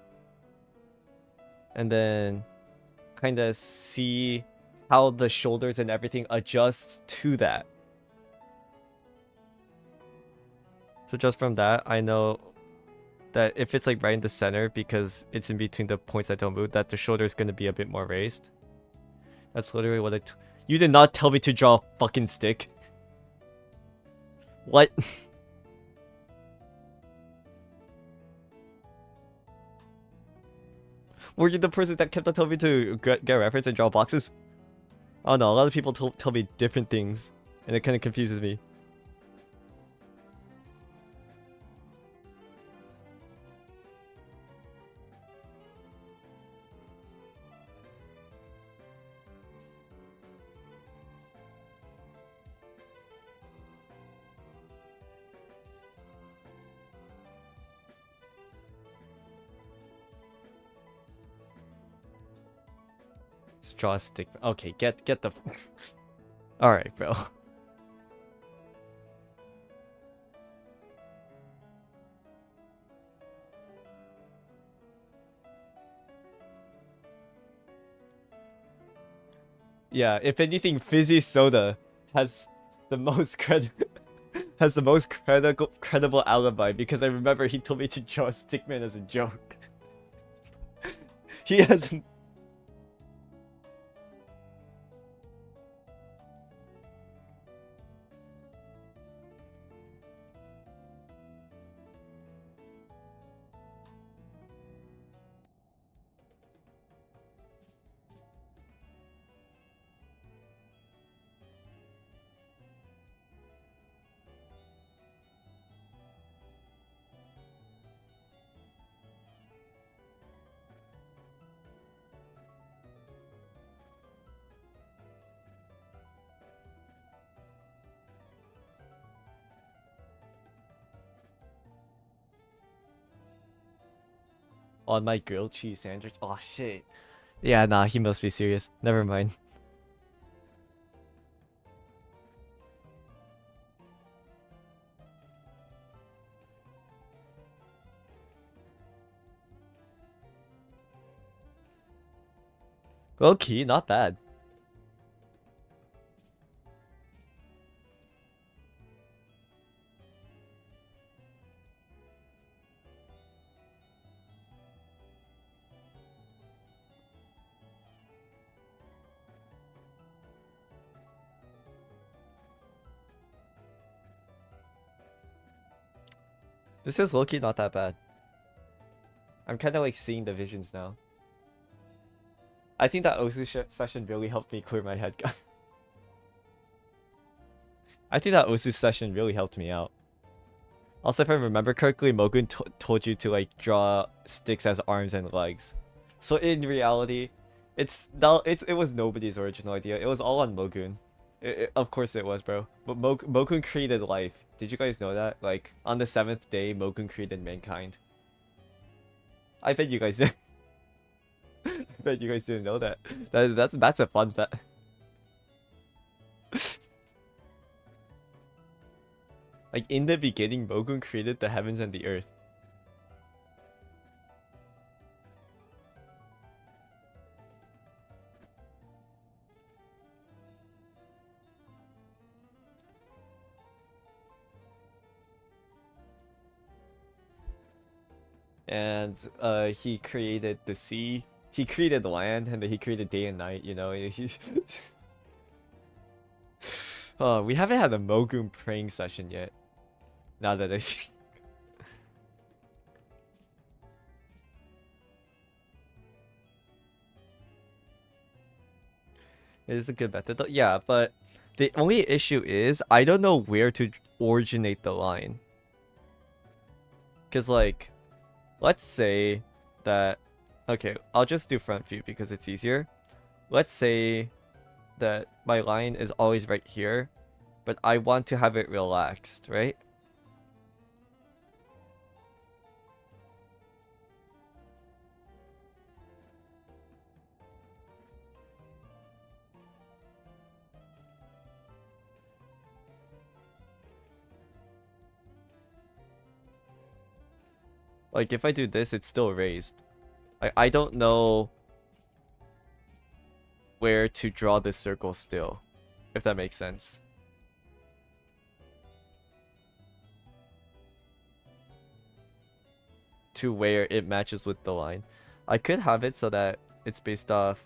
And then kind of see how the shoulders and everything adjusts to that. So just from that, I know that if it's like right in the center, because it's in between the points that don't move, that the shoulder is going to be a bit more raised. That's literally what you did not tell me to draw a fucking stick. What? Were you the person that kept on telling me to get a reference and draw boxes? I don't know, a lot of people tell me different things, and it kind of confuses me. Draw a stick. Okay, get the. All right, bro. Yeah, if anything, fizzy soda has the most credible alibi, because I remember he told me to draw Stickman as a joke. He has. On my grilled cheese sandwich. Oh shit. Yeah, nah, he must be serious. Never mind. Low key, not bad. This is low-key not that bad. I'm kind of like seeing the visions now. I think that Osu session really helped me clear my head. I think that Osu session really helped me out. Also, if I remember correctly, Mogun told you to like draw sticks as arms and legs. So in reality, it was nobody's original idea. It was all on Mogun. Of course it was, bro. But Mogun created life. Did you guys know that? Like, on the 7th day, Mogun created mankind. I bet you guys did. I bet you guys didn't know that. That's a fun fact. Like, in the beginning, Mogun created the heavens and the earth. And he created the sea, he created the land, and then he created day and night, you know. Oh, we haven't had a Mogun praying session yet. Now that I think. It is a good method though. Yeah, but the only issue is I don't know where to originate the line. Cause like, let's say that, okay, I'll just do front view because it's easier. Let's say that my line is always right here, but I want to have it relaxed, right? Like, if I do this, it's still raised. I don't know where to draw this circle still, if that makes sense. to where it matches with the line. I could have it so that it's based off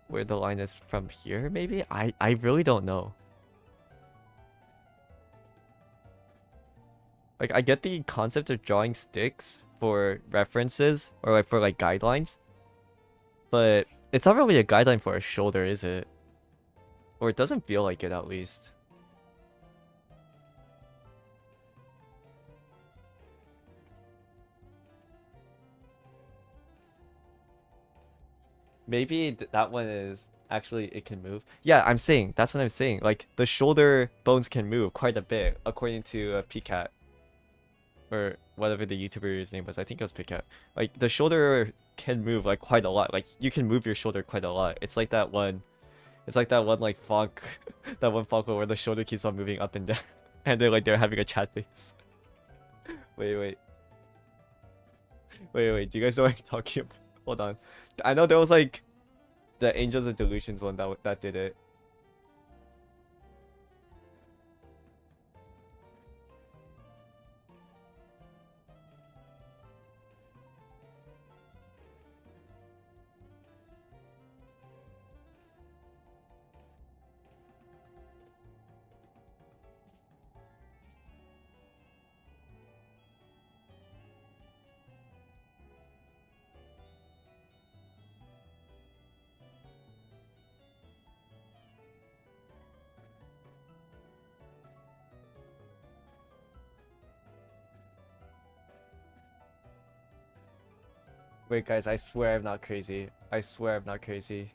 where the line is from here, maybe? I really don't know. Like, I get the concept of drawing sticks for references or like for like guidelines, but it's not really a guideline for a shoulder, is it? Or it doesn't feel like it, at least. Maybe that one is actually it can move. Yeah, I'm saying that's what I'm saying. Like the shoulder bones can move quite a bit, according to PCAT or whatever the YouTuber's name was. I think it was PCAT. Like the shoulder can move like quite a lot. Like you can move your shoulder quite a lot. It's like that one. It's like that one like funk, that one funk where the shoulder keeps on moving up and down, and then like they're having a chat face. Wait. Do you guys know what I'm talking about? Hold on. I know there was like the Angels of Delusions one that did it. Wait, guys, I swear I'm not crazy. I swear I'm not crazy.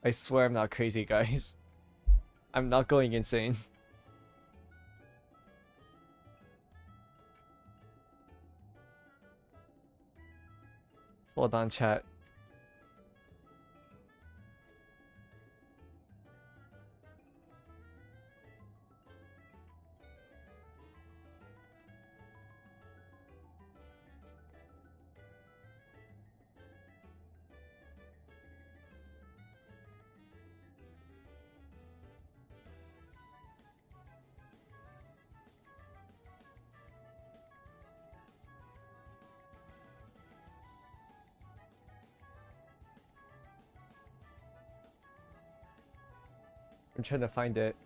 I swear I'm not crazy, guys. I'm not going insane. Hold on, chat. I'm trying to find it.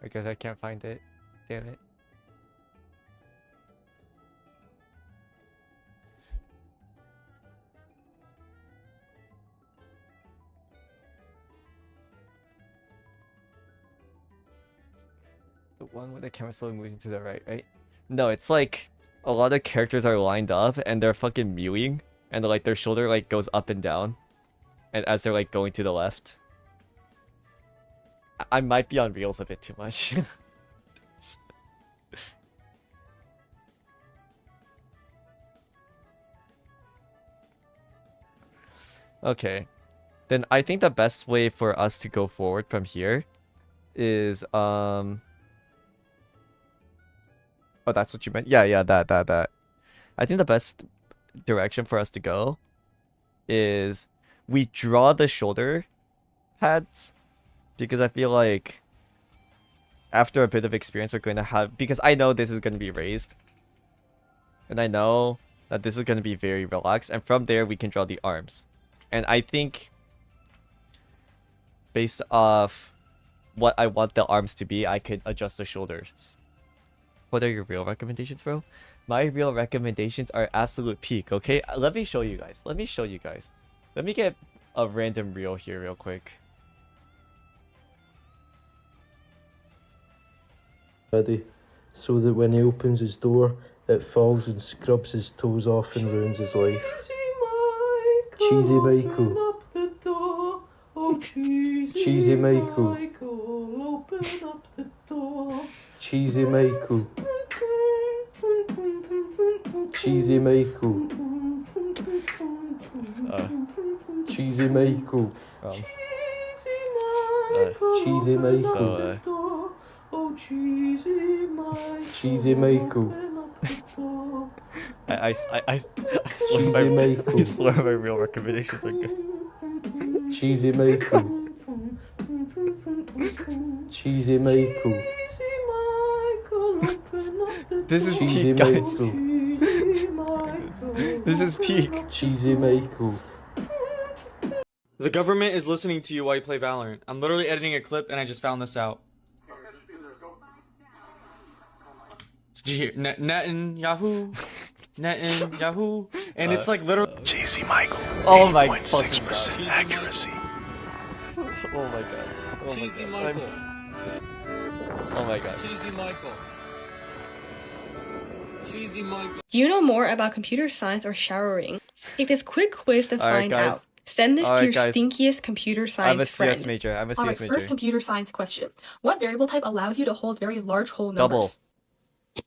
I guess I can't find it. Damn it. The one where the camera slowly moving to the right? No, it's like a lot of characters are lined up and they're fucking mewing, and like their shoulder like goes up and down, and as they're like going to the left. I might be on reels a bit too much. Okay, then I think the best way for us to go forward from here is oh, that's what you meant? Yeah, that. I think the best direction for us to go is we draw the shoulder pads, because I feel like after a bit of experience we're going to have, because I know this is going to be raised, and I know that this is going to be very relaxed, and from there we can draw the arms. And I think based off what I want the arms to be, I could adjust the shoulders. What are your real recommendations, bro? My real recommendations are absolute peak, okay? Let me show you guys. Let me get a random reel here real quick. Ready, so that when he opens his door, it falls and scrubs his toes off and ruins his life. Cheesy Michael. Cheesy Michael. Cheesy Michael. Cheesy Michael. Cheesy Michael. Cheesy Michael. So, Oh, cheesy Michael. Cheesy Michael. I swear Cheesy my, Michael. I swear my real recommendations are good. Cheesy Michael. Cheesy Michael. This is Cheesy peak, guys. Michael. This is peak. Cheesy Michael. The government is listening to you while you play Valorant. I'm literally editing a clip and I just found this out. Did you hear? Netanyahu? Netanyahu? And it's like literally. Cheesy Michael. Oh my fucking 8.6% accuracy. Oh my god. Oh my Cheesy god. Michael. Oh my god. Cheesy Michael. Cheesy Michael. Do you know more about computer science or showering? Take this quick quiz to Alright, find guys. out. Send this to your Guys. stinkiest computer I'm a science friend. CS major. I'm a Alright, CS major. first computer science question. What variable type allows you to hold very large whole numbers? Double.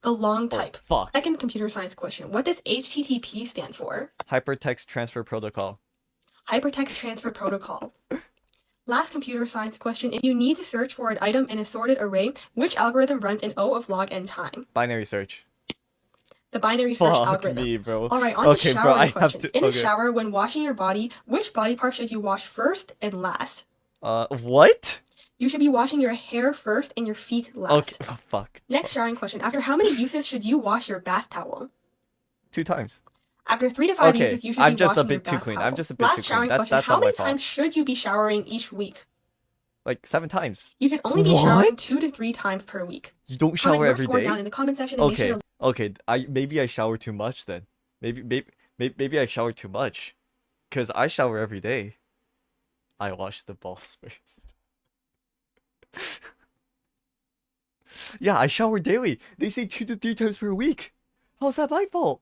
The long type. Fuck. Second computer science question. What does HTTP stand for? Hypertext Transfer Protocol. Hypertext Transfer Protocol. Last computer science question. If you need to search for an item in a sorted array, which algorithm runs in O of log n time? Binary search. The binary search Fuck algorithm. me, bro. Alright, on Okay, to bro, showering I have questions. to- In a okay. shower, when washing your body, which body part should you wash first and last? What? You should be washing your hair first and your feet last. Okay. Oh, fuck. Next showering question. After how many uses should you wash your bath towel? 2 times. After 3 to 5 Okay, uses, you should I'm be just a washing your bit too bath clean. towel. I'm just a bit Last too clean. showering That's- question. that's How not my many fault. times should you be showering each week? Like 7 times. You should only be showering What? 2 to 3 times per week. You don't Comment shower your every score day? down in the comment section and make sure Okay. to Okay. Maybe I shower too much then. Maybe I shower too much. Cause I shower every day. I wash the balls first. Yeah, I shower daily. They say 2 to 3 times per week. How's that my fault?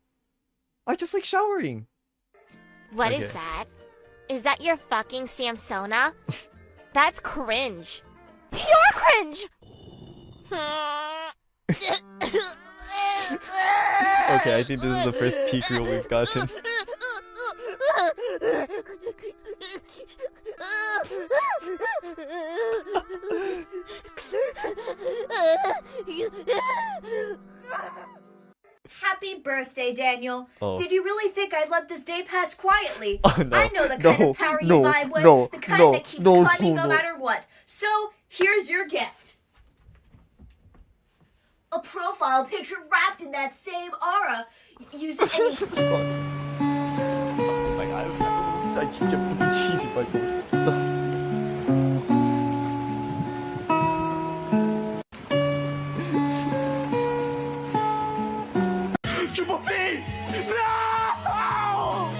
I just like showering. What is Okay. that? Is that your fucking Samsona? That's cringe. You're cringe! Okay, I think this is the first peak reel we've gotten. Happy birthday, Daniel. Oh. Did you really think I'd let this day pass quietly? Oh, no. I know the kind No, of power no, you vibe with, no, the kind no, that keeps no, climbing no, no no. matter what. So, here's your gift. A profile picture wrapped in that same aura. Use it any... Oh my god. I keep getting fucking cheesy, Michael. Triple T! No!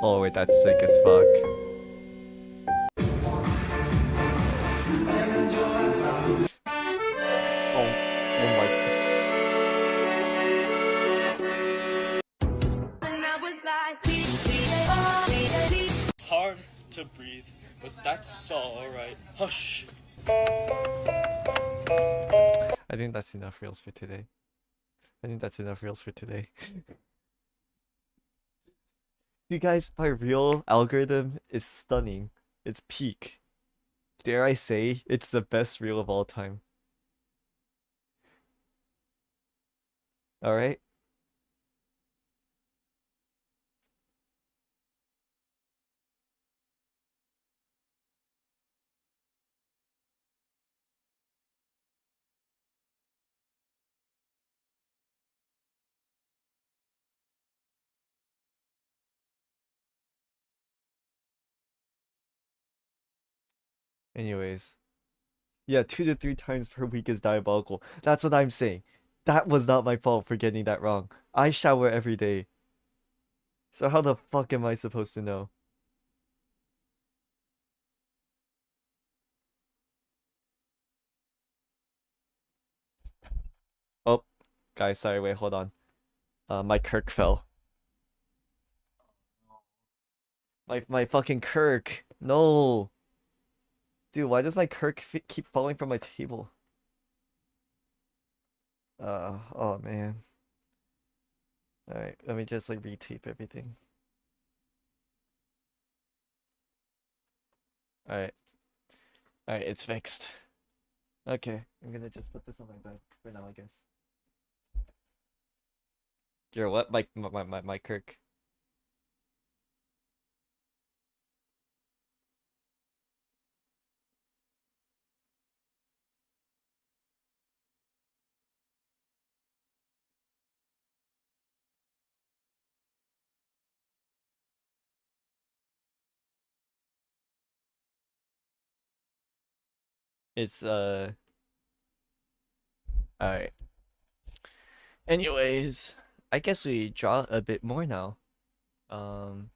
Oh wait, that's sick as fuck. Oh my. It's hard to breathe, but that's alright. Hush. I think that's enough reels for today. You guys, my reel algorithm is stunning. It's peak. Dare I say, it's the best reel of all time. Alright? Anyways. Yeah, 2 to 3 times per week is diabolical. That's what I'm saying. That was not my fault for getting that wrong. I shower every day. So how the fuck am I supposed to know? Guys, sorry, wait, hold on. My Kirk fell. My fucking Kirk. No. Dude, why does my Kirk keep falling from my table? Oh man. Alright, let me just like retape everything. Alright. Alright, it's fixed. Okay, I'm gonna just put this on my bed for now, I guess. You're what? My Kirk. It's alright. Anyways, I guess we draw a bit more now. Um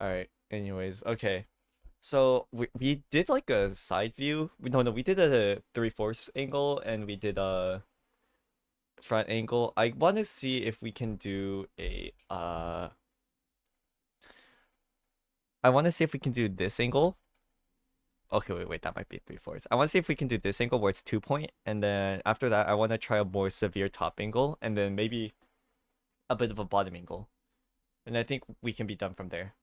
Alright, anyways, okay. So we did like a side view. No, we did a 3/4 angle and we did a front angle. I want to see if we can do a I want to see if we can do this angle. Okay, wait, that might be 3/4. I want to see if we can do this angle where it's 2 point, and then after that, I want to try a more severe top angle, and then maybe a bit of a bottom angle. And I think we can be done from there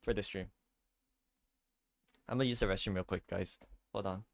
for the stream. I'm gonna use the restroom real quick, guys. Hold on.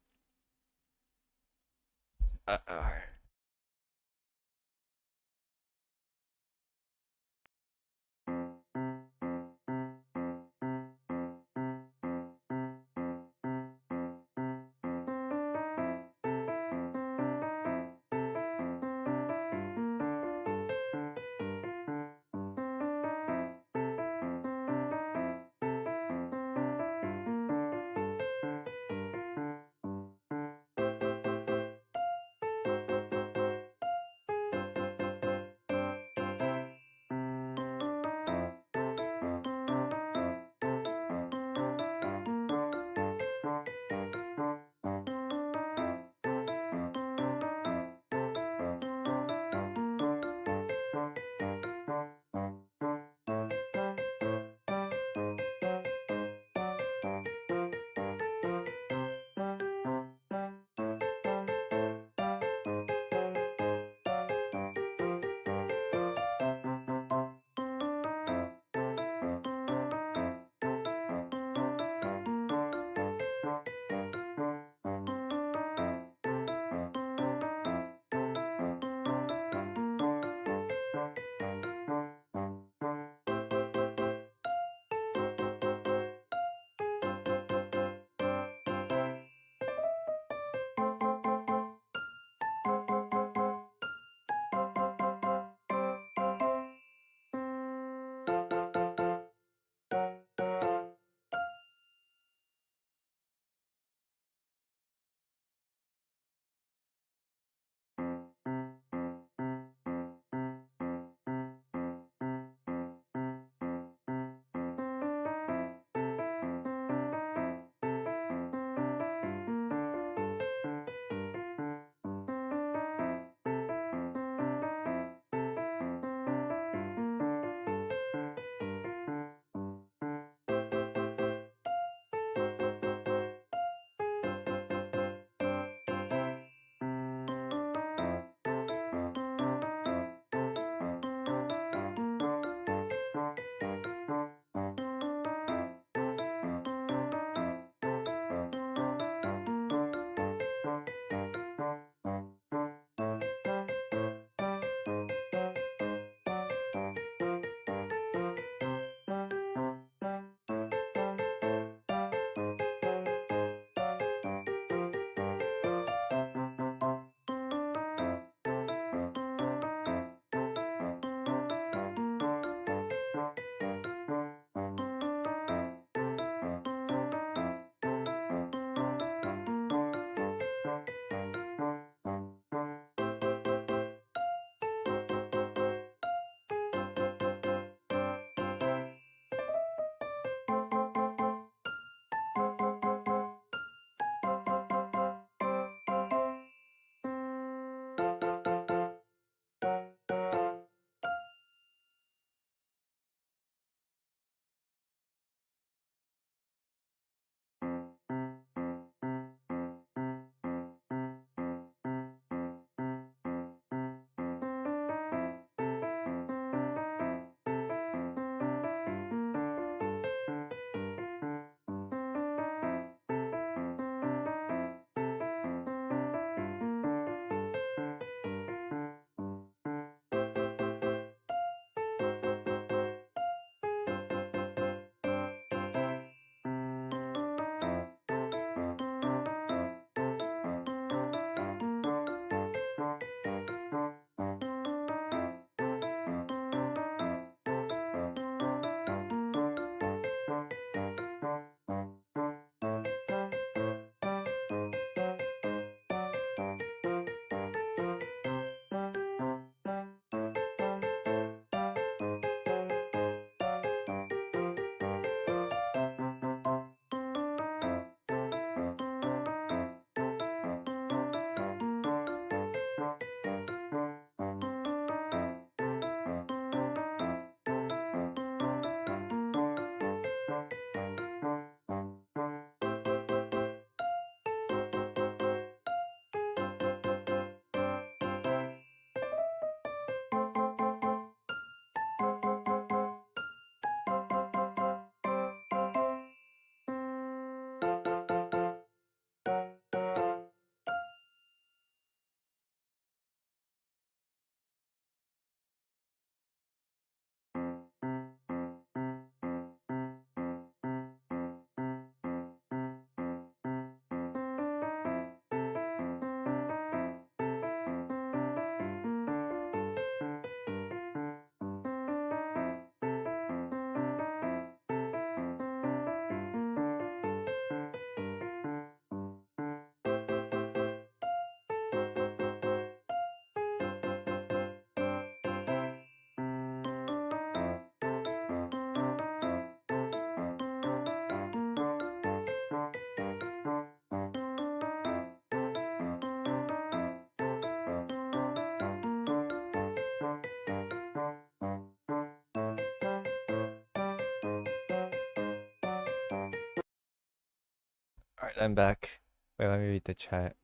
Alright, I'm back. Wait, let me read the chat.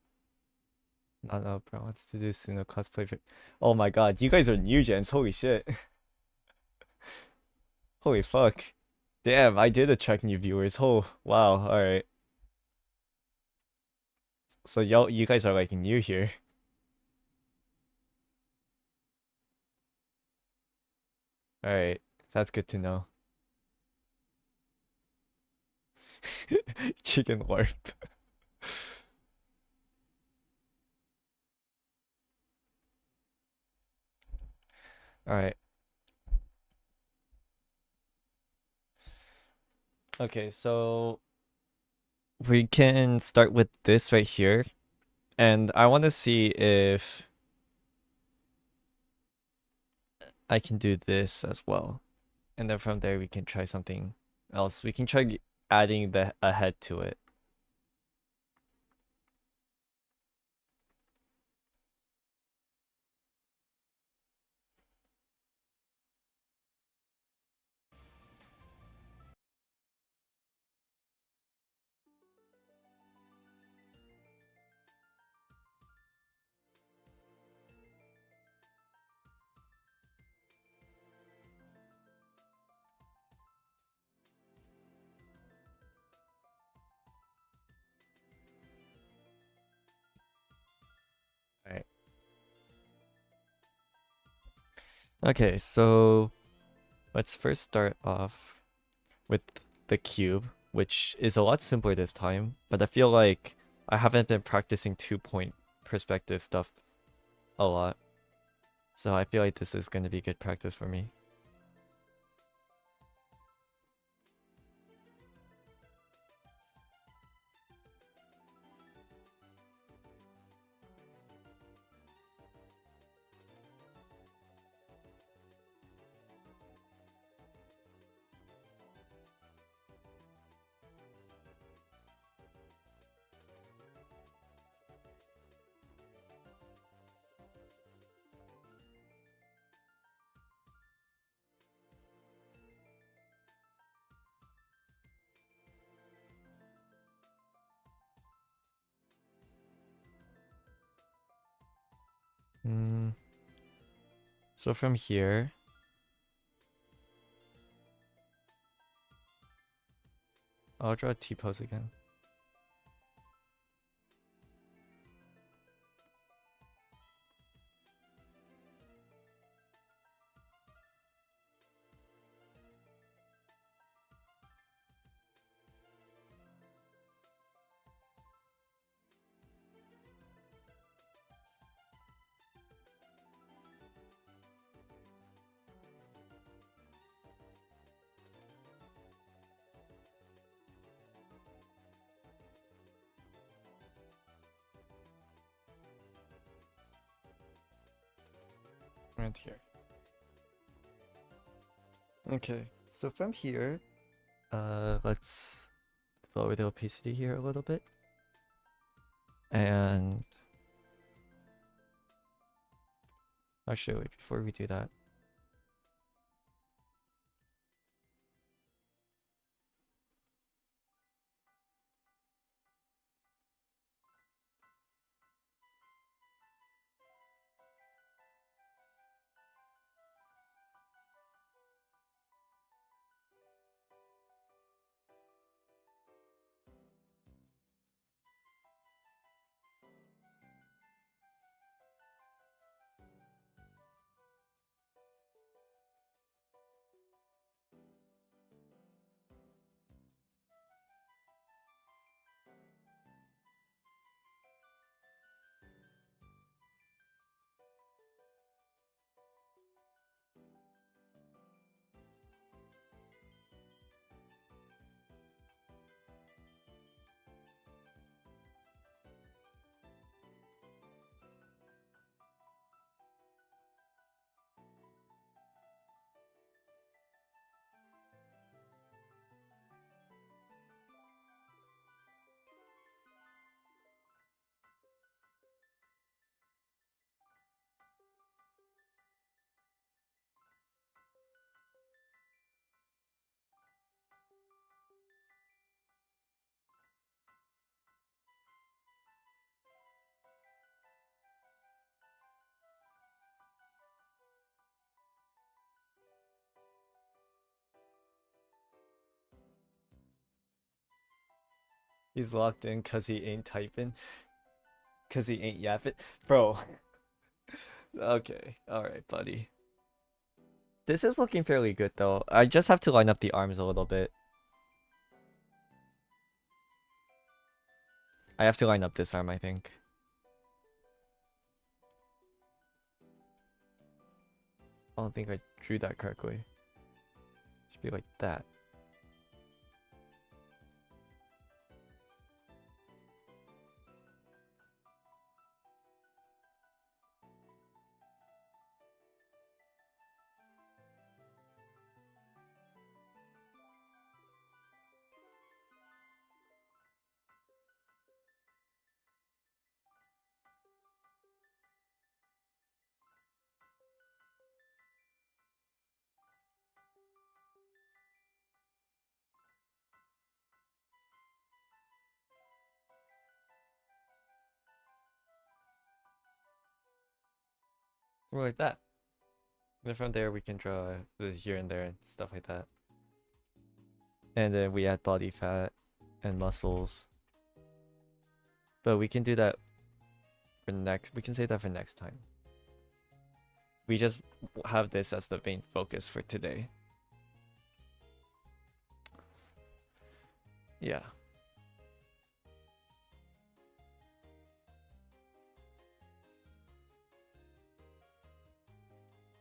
No, bro wants to do Suno cosplay for... Oh my god, you guys are new gens, holy shit. Holy fuck. Damn, I did attract new viewers. Oh, wow, alright. So you guys are like new here. Alright, that's good to know. Chicken warp. Alright. Okay, so we can start with this right here. And I want to see if I can do this as well. And then from there we can try something else. We can try adding a head to it. Alright. Okay, so let's first start off with the cube, which is a lot simpler this time, but I feel like I haven't been practicing 2-point perspective stuff a lot. So I feel like this is going to be good practice for me. So from here, I'll draw a T-pose again. Right here. Okay, so from here, let's lower the opacity here a little bit. And actually, wait, before we do that, He's locked in cause he ain't typing. Cause he ain't yapping. Bro. Okay. Alright, buddy. This is looking fairly good though. I just have to line up the arms a little bit. I have to line up this arm, I think. I don't think I drew that correctly. Should be like that. Or like that. And from there we can draw the here and there and stuff like that. And then we add body fat and muscles. But we can do that for we can save that for next time. We just have this as the main focus for today. Yeah.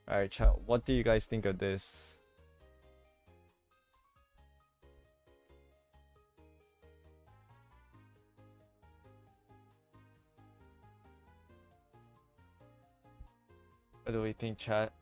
Alright, chat, what do you guys think of this? What do we think, chat?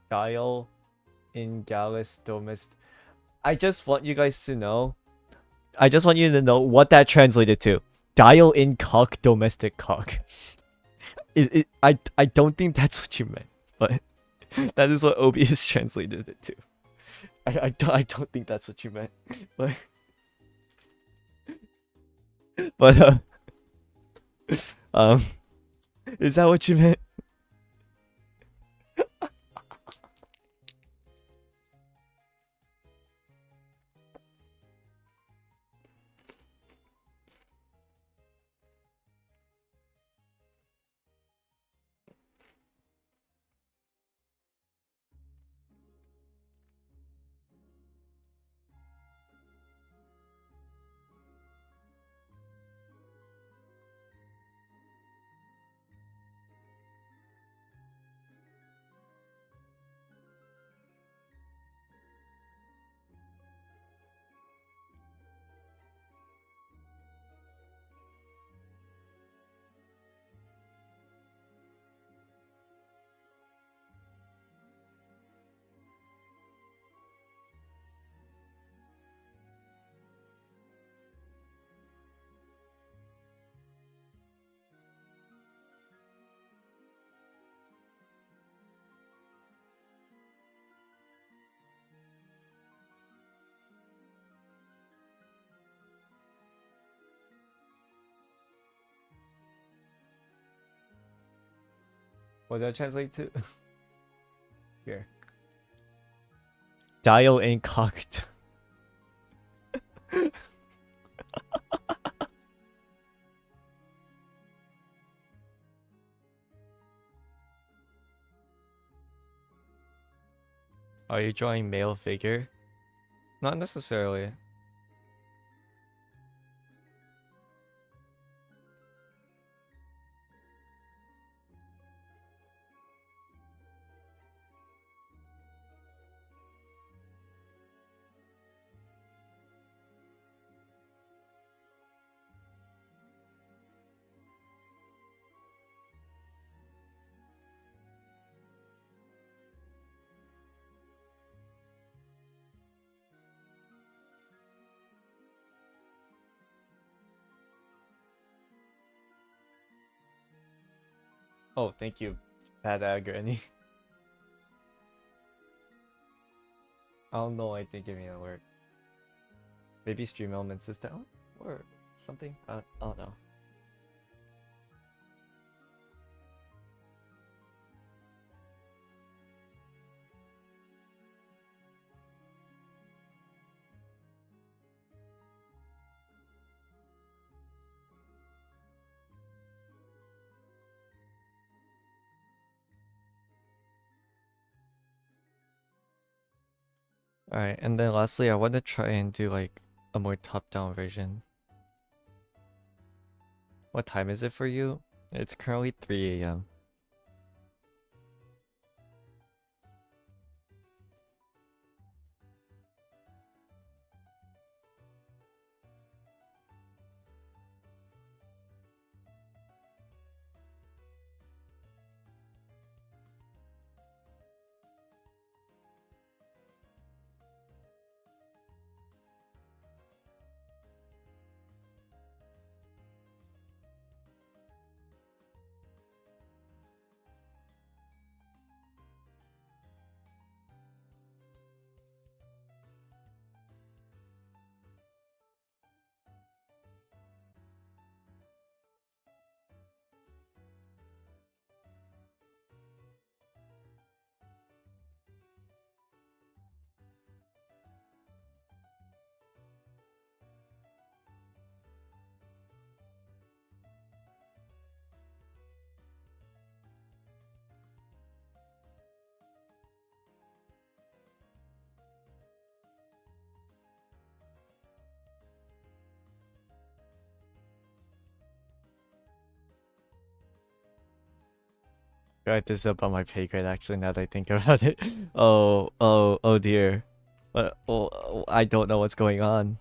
Dial in Gallus Domist. I just want you guys to know. I just want you to know what that translated to. Dial in cock, domestic cock. I don't think that's what you meant, but that is what OBS translated it to. I don't think that's what you meant, but but is that what you meant? What did I translate to? Here. Dial in cocked. Are you drawing male figure? Not necessarily. Oh, thank you, Bad Granny. I don't know. I think give me a word. Maybe stream elements is down or something. I don't know. Alright, and then lastly, I want to try and do like a more top-down version. What time is it for you? It's currently 3 a.m. Right, this is above my pay grade actually now that I think about it. Oh dear. But I don't know what's going on.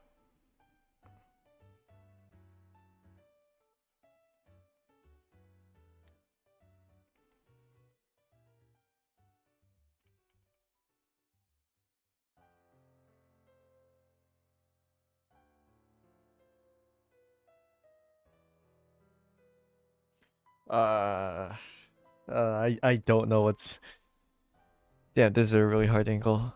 Uh, I don't know what's. Yeah, this is a really hard angle.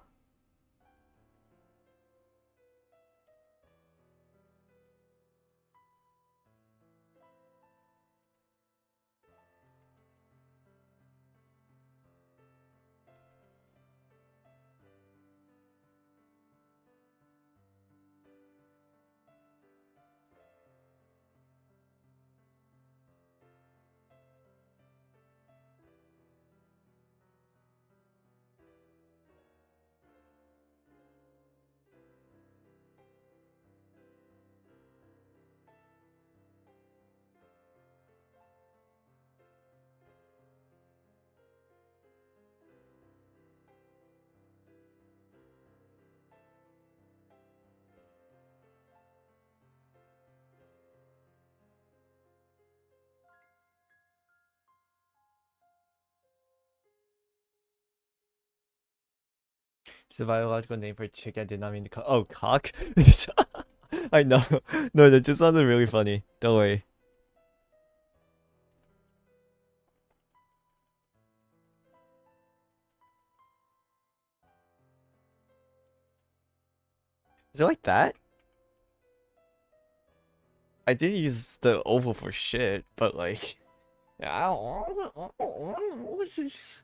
It's a biological name for chick. I did not mean to call. Oh, cock. I know. No, that just sounded really funny. Don't worry. Is it like that? I did use the oval for shit, but like, I don't. What's this?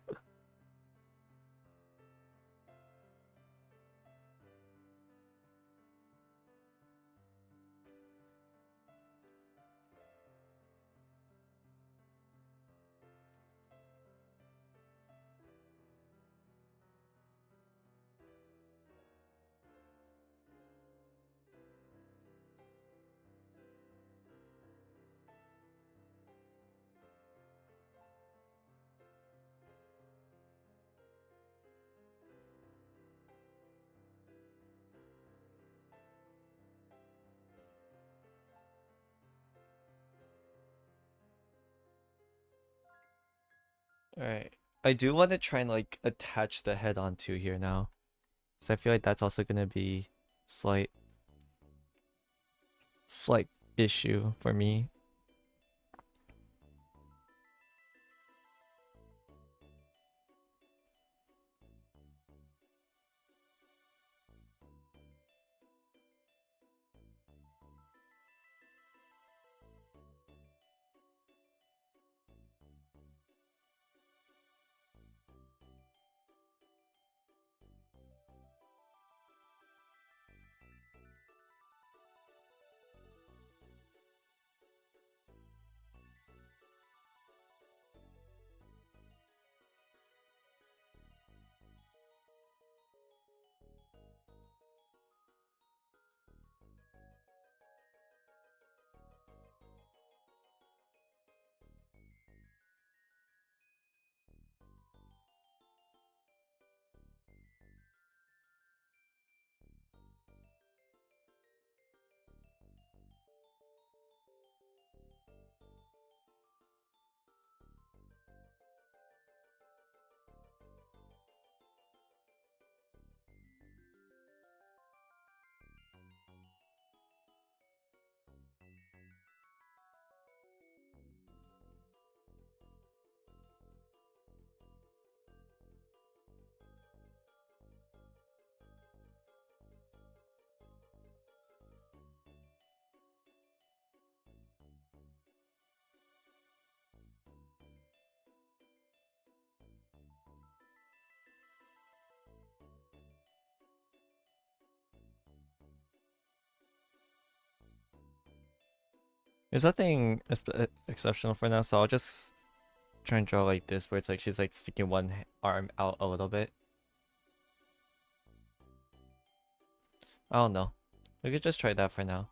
Alright. I do want to try and like attach the head onto here now. So I feel like that's also gonna be slight issue for me. There's nothing exceptional for now, so I'll just try and draw like this, where it's like she's like sticking one arm out a little bit. I don't know. We could just try that for now.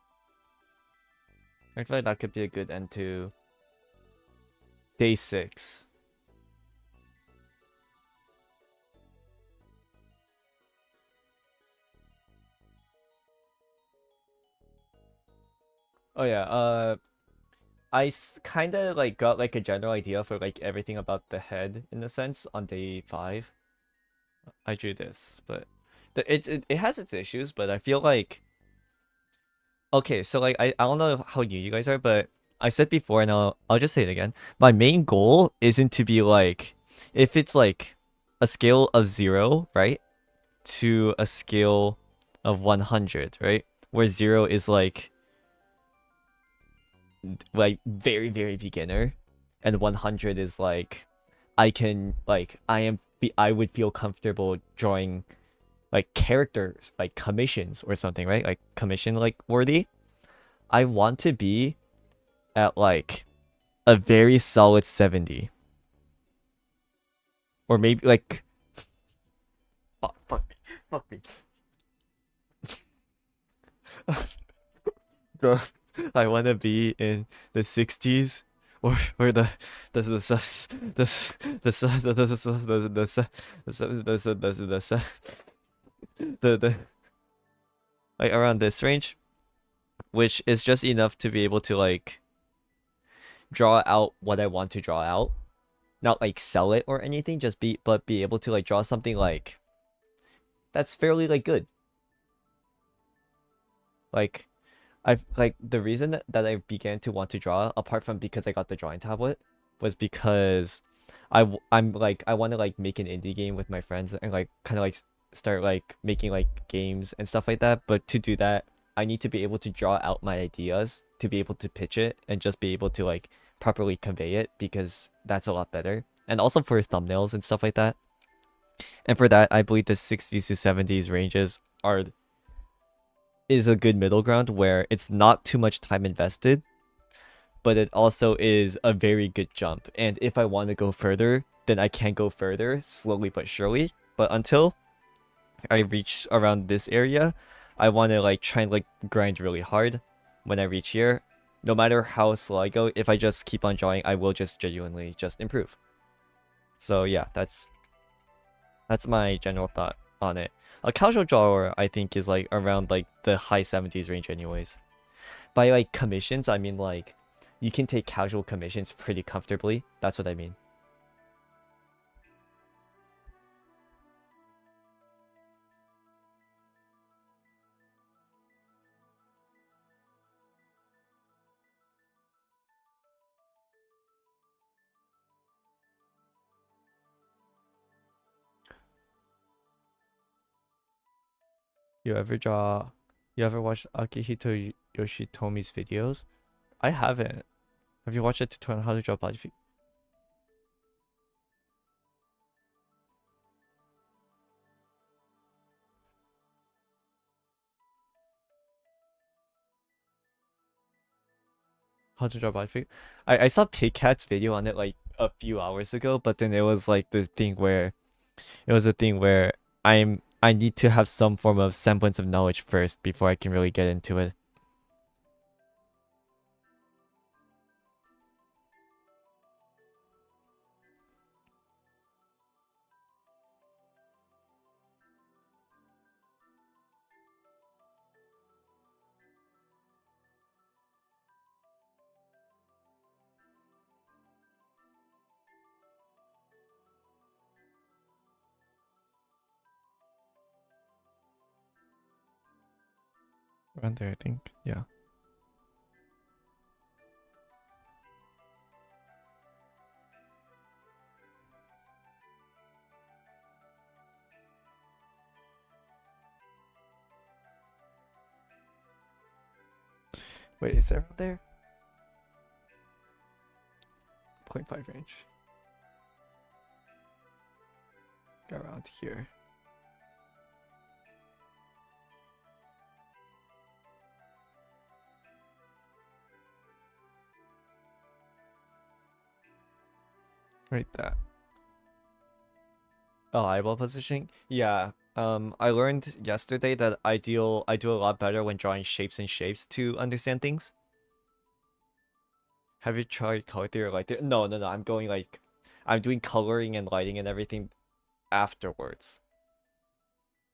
I feel like that could be a good end to day 6. Oh yeah, I kind of like got like a general idea for like everything about the head in a sense on day 5. I drew this, but it has its issues, but I feel like okay, so like I don't know how new you guys are, but I said before and I'll just say it again. My main goal isn't to be like if it's like a scale of 0, right? To a scale of 100, right? Where 0 is like very very beginner and 100 is like I can like I would feel comfortable drawing like characters like commissions or something, right? Like commission like worthy. I want to be at like a very solid 70 or maybe like oh, fuck me Bro, I want to be in the 60s or the the the like around this range, which is just enough to be able to like draw out what I want to draw out, not like sell it or anything, just be able to like draw something like that's fairly like good. Like I've like the reason that I began to want to draw, apart from because I got the drawing tablet, was because I'm like I want to like make an indie game with my friends and like kind of like start like making like games and stuff like that. But to do that, I need to be able to draw out my ideas to be able to pitch it and just be able to like properly convey it, because that's a lot better. And also for thumbnails and stuff like that. And for that, I believe the 60s to 70s ranges is a good middle ground where it's not too much time invested, but it also is a very good jump. And if I want to go further, then I can go further slowly but surely. But until I reach around this area, I want to like try and like grind really hard when I reach here. No matter how slow I go, if I just keep on drawing, I will just genuinely just improve. So yeah, that's my general thought on it. A casual drawer, I think, is like around like the high 70s range anyways. By like commissions, I mean like you can take casual commissions pretty comfortably. That's what I mean. You ever watch Akihito Yoshitomi's videos? I haven't. Have you watched a tutorial on how to draw body figure? How to draw body figure? I saw Pig Cat's video on it like a few hours ago, but then it was like the thing where I need to have some form of semblance of knowledge first before I can really get into it. Around there, I think. Yeah. Wait, is it around there? 0.5 range. Go around here. Right that. Oh, eyeball positioning? Yeah. I learned yesterday that I do a lot better when drawing shapes and shapes to understand things. Have you tried color theory or light theory? No. I'm going like I'm doing coloring and lighting and everything afterwards.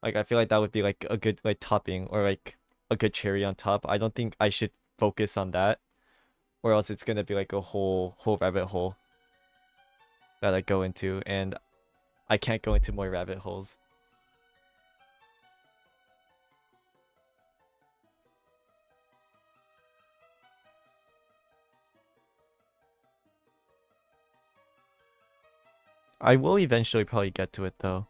Like I feel like that would be like a good like topping or like a good cherry on top. I don't think I should focus on that, or else it's gonna be like a whole rabbit hole that I go into, and I can't go into more rabbit holes. I will eventually probably get to it though.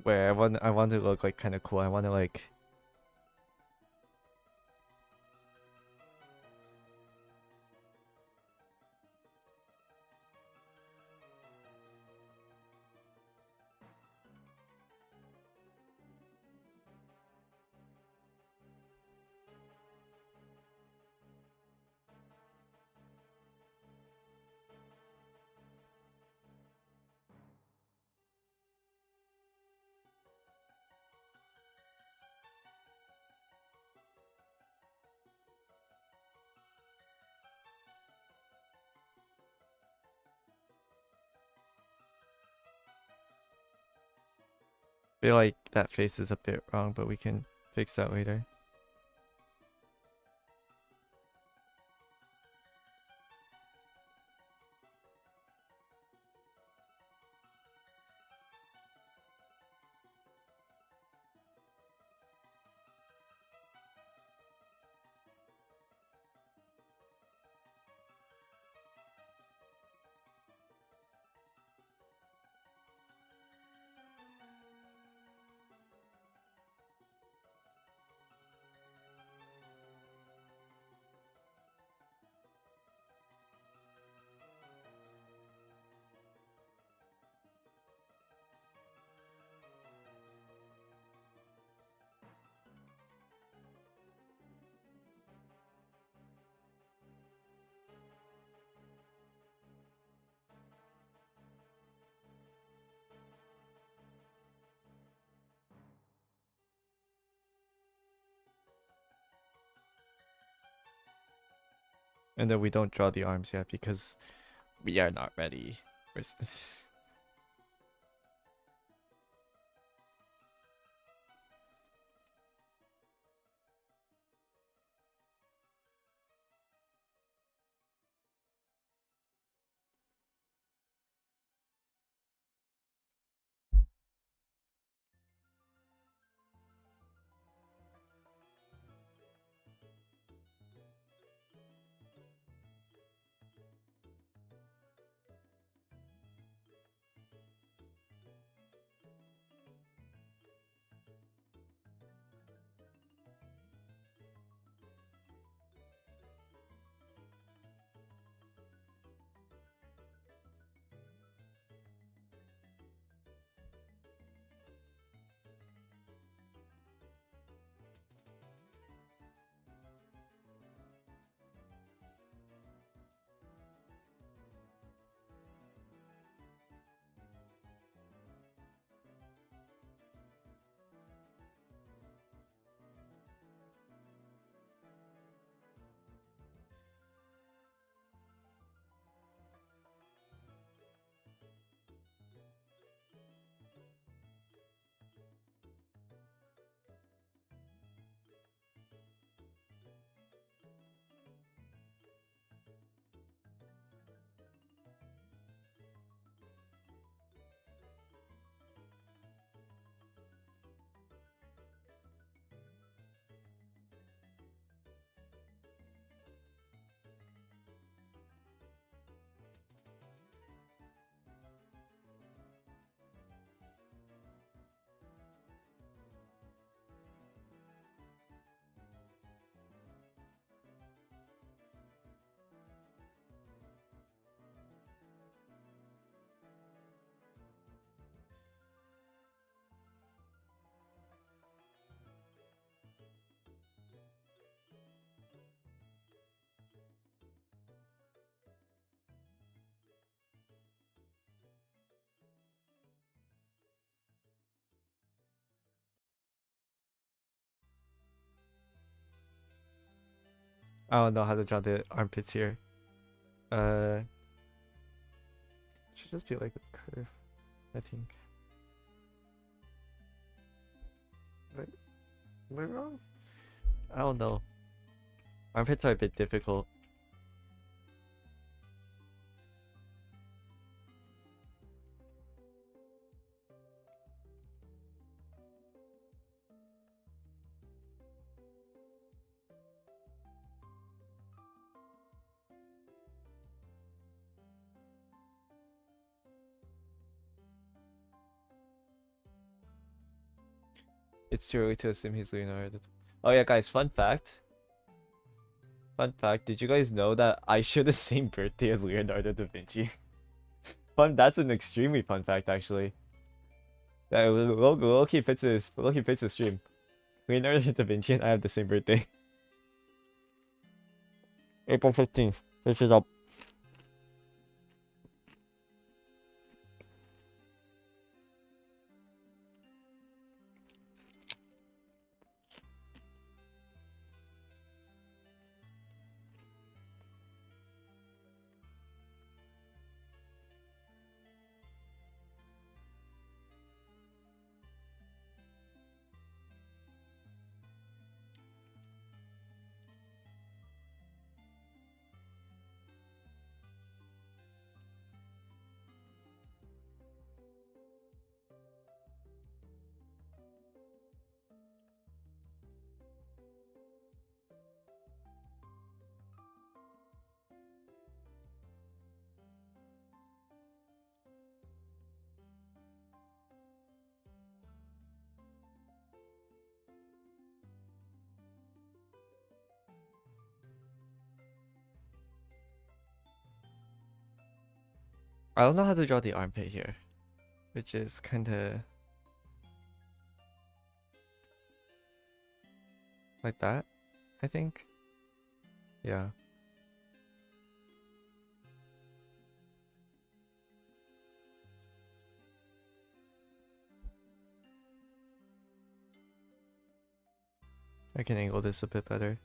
Where I want to look like kind of cool. I want to like feel like that face is a bit wrong, but we can fix that later. And then we don't draw the arms yet because we are not ready. I don't know how to draw the armpits here. Should just be like a curve, I think. Right? Am I wrong? I don't know. Armpits are a bit difficult. It's too early to assume he's Leonardo. Oh yeah, guys, fun fact. Fun fact, did you guys know that I share the same birthday as Leonardo da Vinci? That's an extremely fun fact, actually. That Loki fits his stream. Leonardo da Vinci and I have the same birthday. April 15th. This is up. I don't know how to draw the armpit here, which is kind of like that, I think. Yeah. I can angle this a bit better.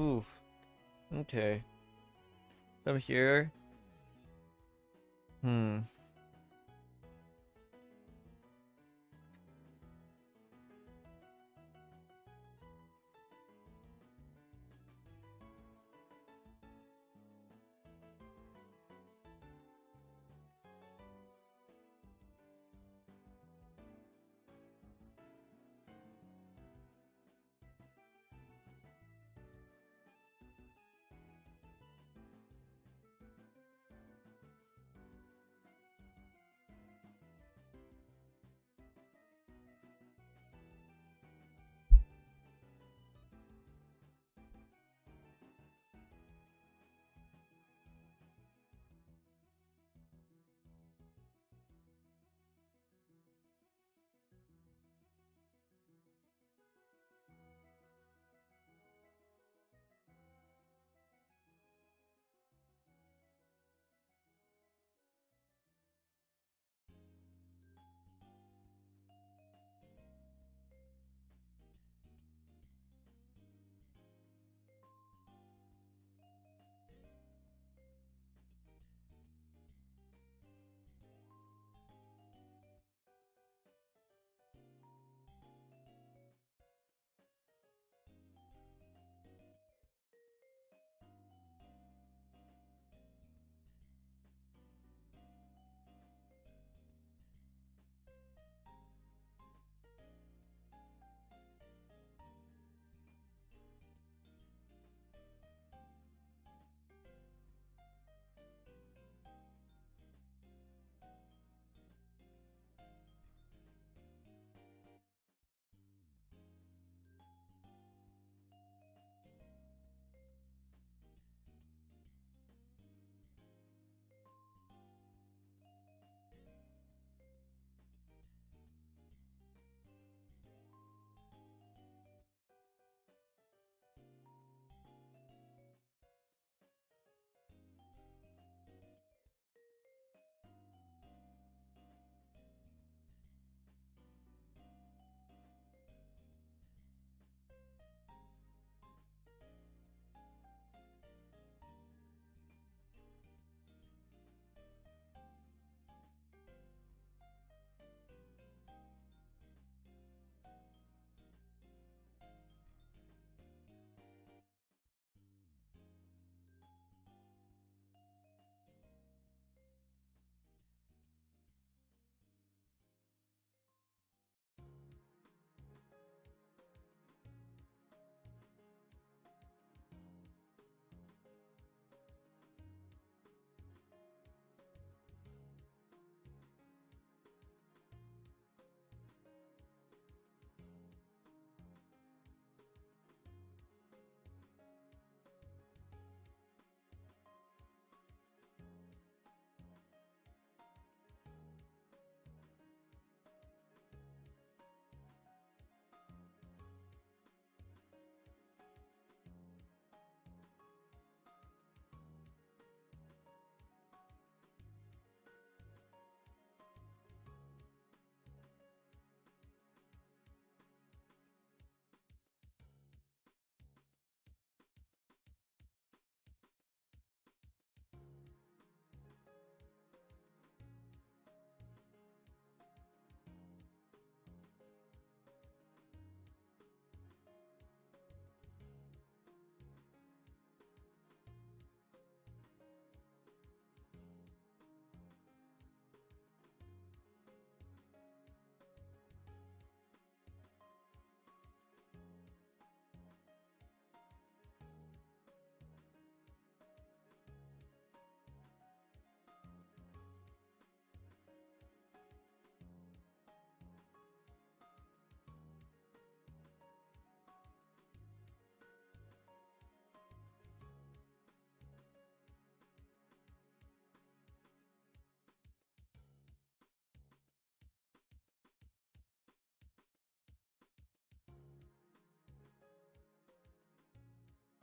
Ooh. Okay. From here. Hmm.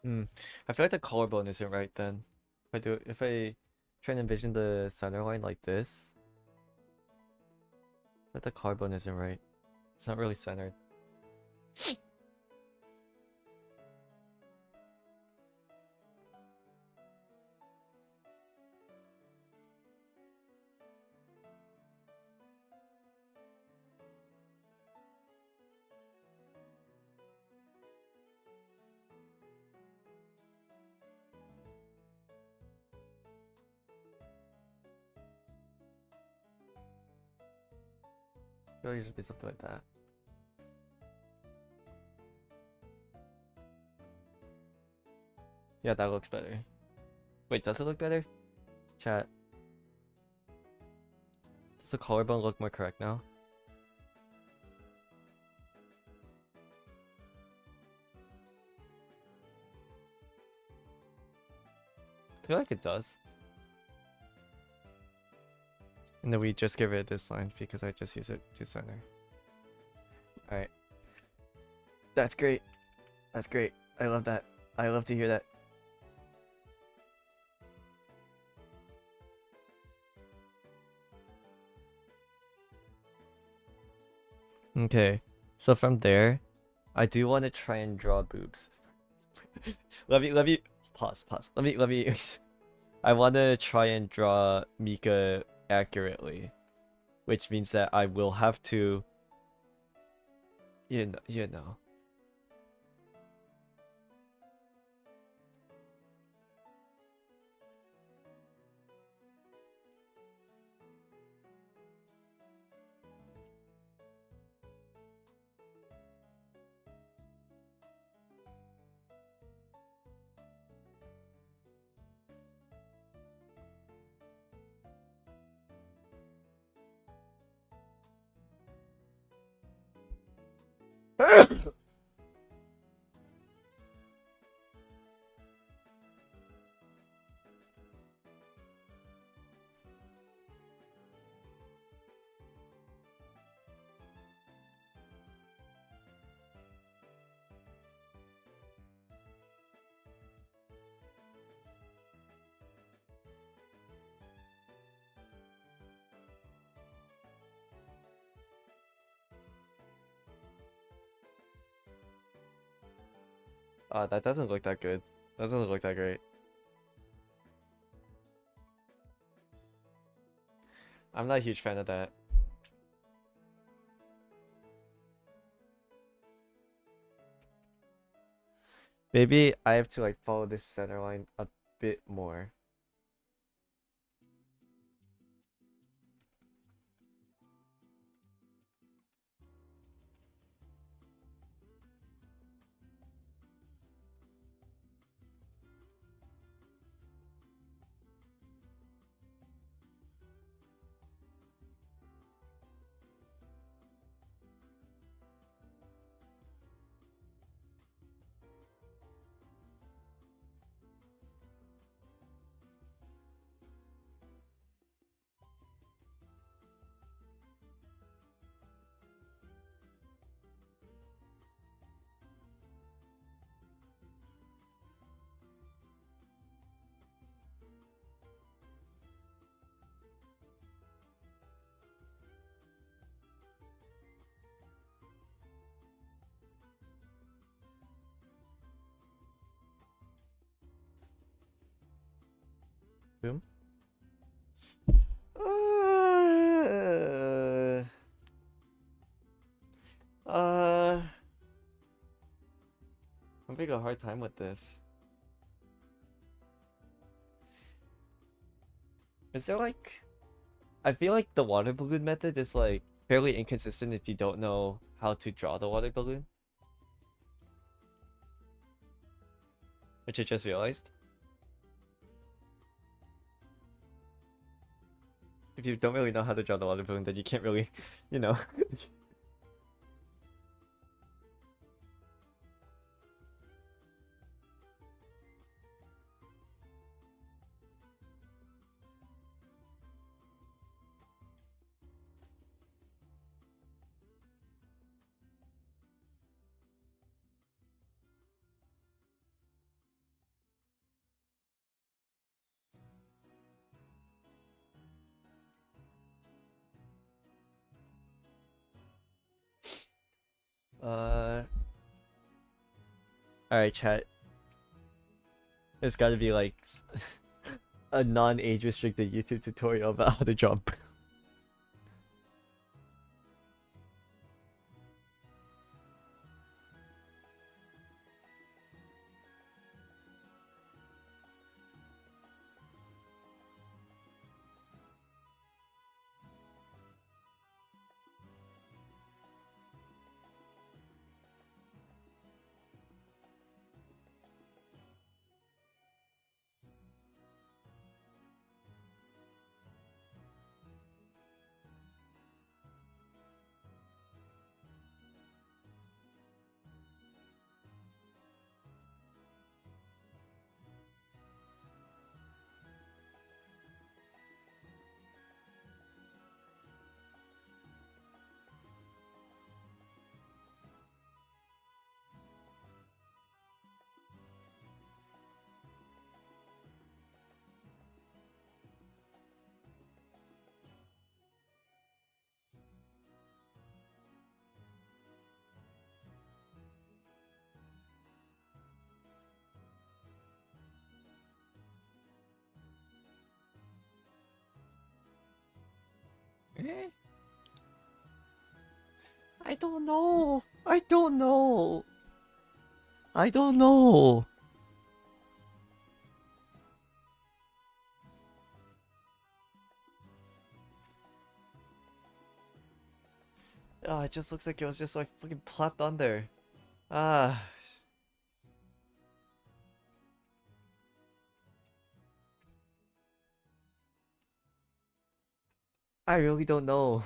Hmm. I feel like the collarbone isn't right then. If I try and envision the center line like this, but the collarbone isn't right. It's not really centered. feel like it should be something like that. Yeah, that looks better. Wait, does it look better? Chat. Does the collarbone look more correct now? I feel like it does. And then we just get rid of this line because I just use it to center. Alright. That's great. That's great. I love that. I love to hear that. Okay. So from there, I do want to try and draw boobs. let me pause. Let me I want to try and draw Mika accurately, which means that I will have to you know. That doesn't look that good. That doesn't look that great. I'm not a huge fan of that. Maybe I have to like follow this center line a bit more. Boom. I'm having a hard time with this. Is there like... I feel like the water balloon method is like fairly inconsistent if you don't know how to draw the water balloon. Which I just realized. If you don't really know how to draw the water balloon, then you can't really, you know. Alright, chat. It's gotta be like a non-age restricted YouTube tutorial about how to jump. Eh? I don't know. I don't know. I don't know. Oh, it just looks like it was just like fucking plopped on there. Ah. I really don't know.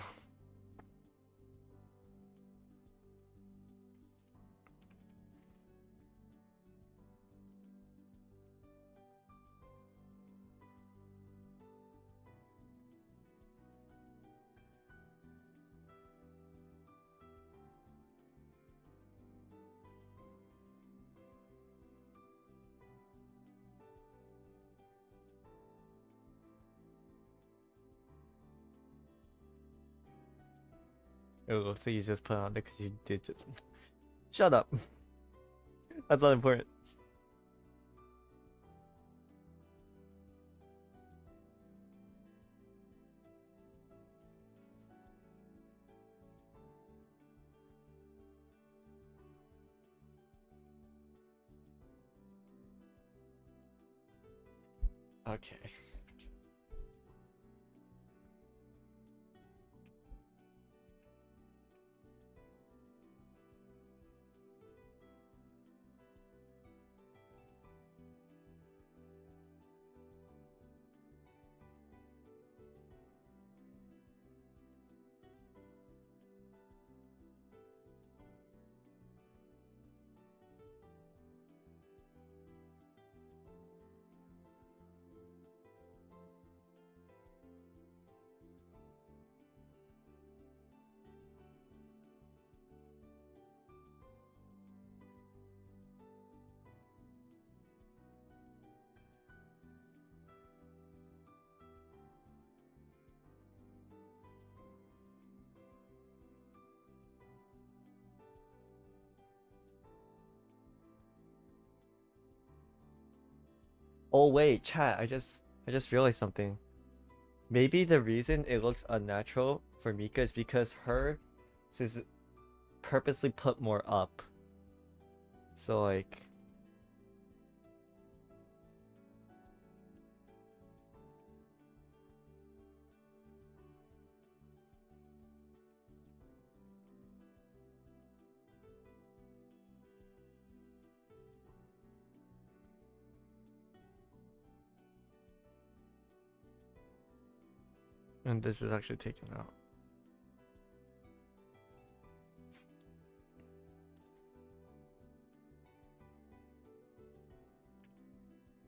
It looks like you just put it on there because you did just. Shut up. That's not important. Okay. Oh wait, chat, I just realized something. Maybe the reason it looks unnatural for Mika is because her is purposely put more up. So like and this is actually taken out.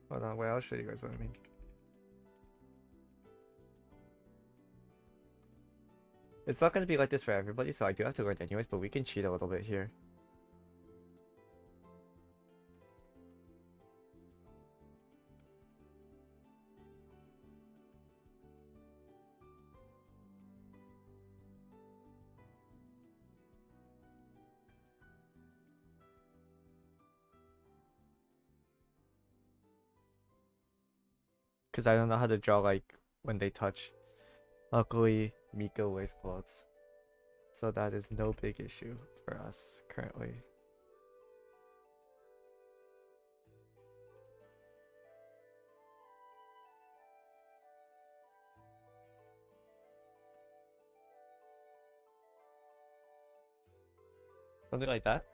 Hold on, wait, I'll show you guys what I mean. It's not gonna be like this for everybody, so I do have to learn anyways, but we can cheat a little bit here. Because I don't know how to draw like when they touch. Luckily, Mika wears clothes. So that is no big issue for us currently. Something like that.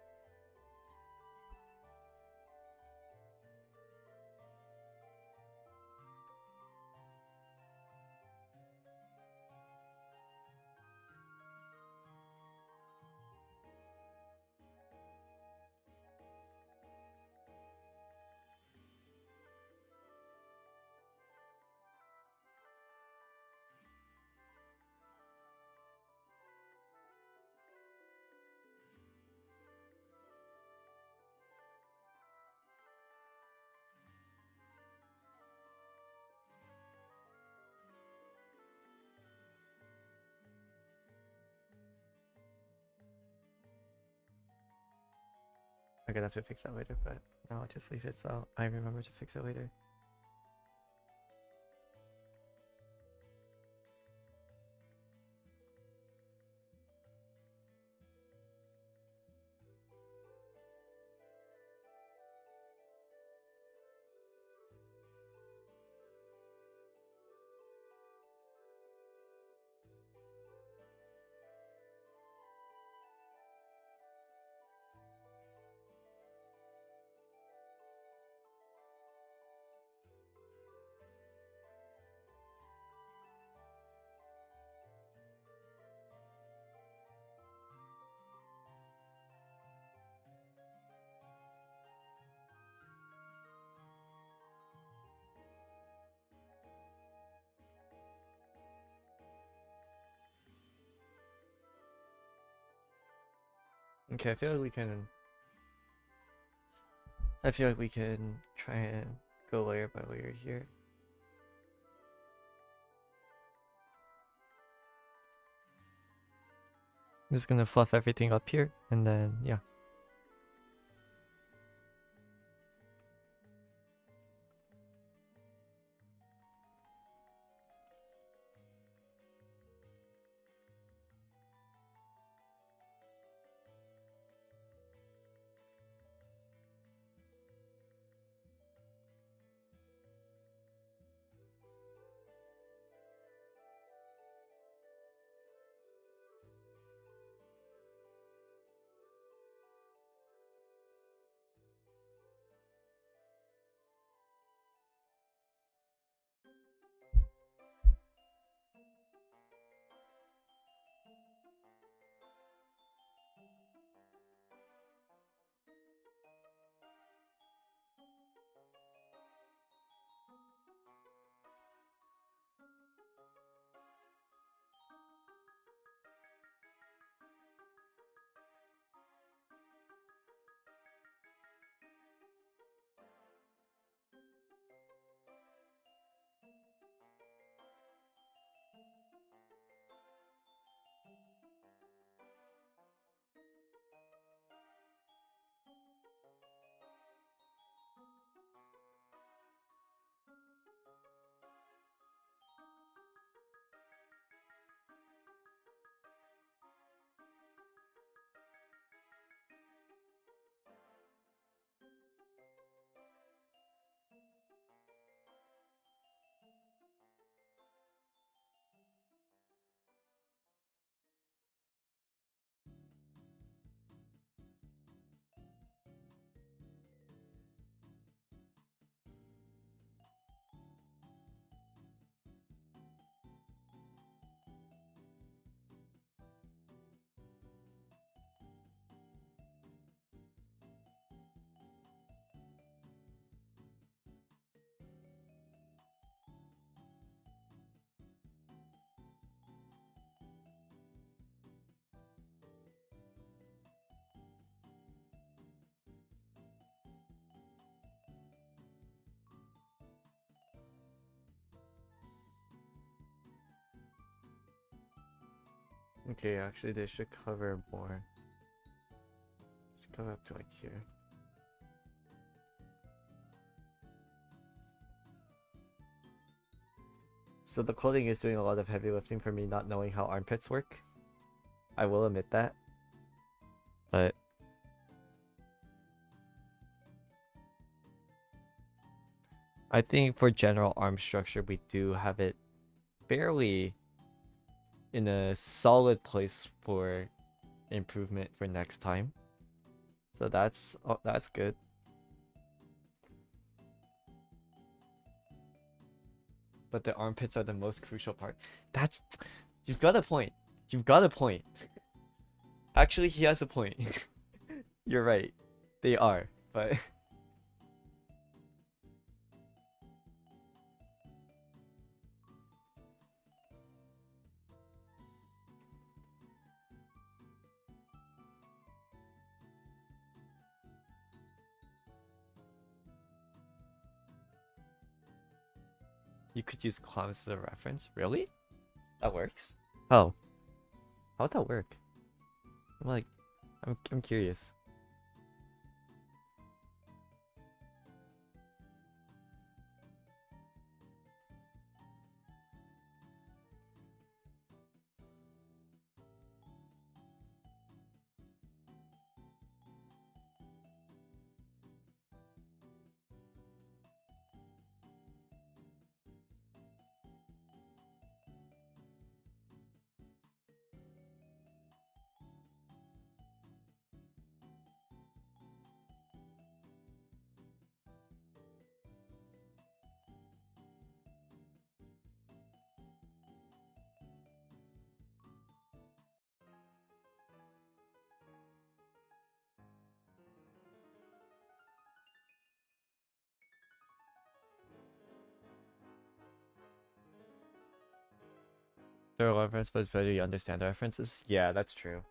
I'm gonna have to fix that later, but no, I'll just leave it so I remember to fix it later. Okay, I feel like we can. I feel like we can try and go layer by layer here. I'm just gonna fluff everything up here, and then yeah. Okay, actually they should cover more. Should cover up to like here. So the clothing is doing a lot of heavy lifting for me not knowing how armpits work. I will admit that. But I think for general arm structure we do have it fairly in a solid place for improvement for next time. So that's good. But the armpits are the most crucial part. You've got a point. You've got a point. Actually, he has a point. You're right. They are, but you could use clowns as a reference. Really? That works? Oh. How would that work? I'm curious. There are references, but it's better you understand the references. Yeah, that's true.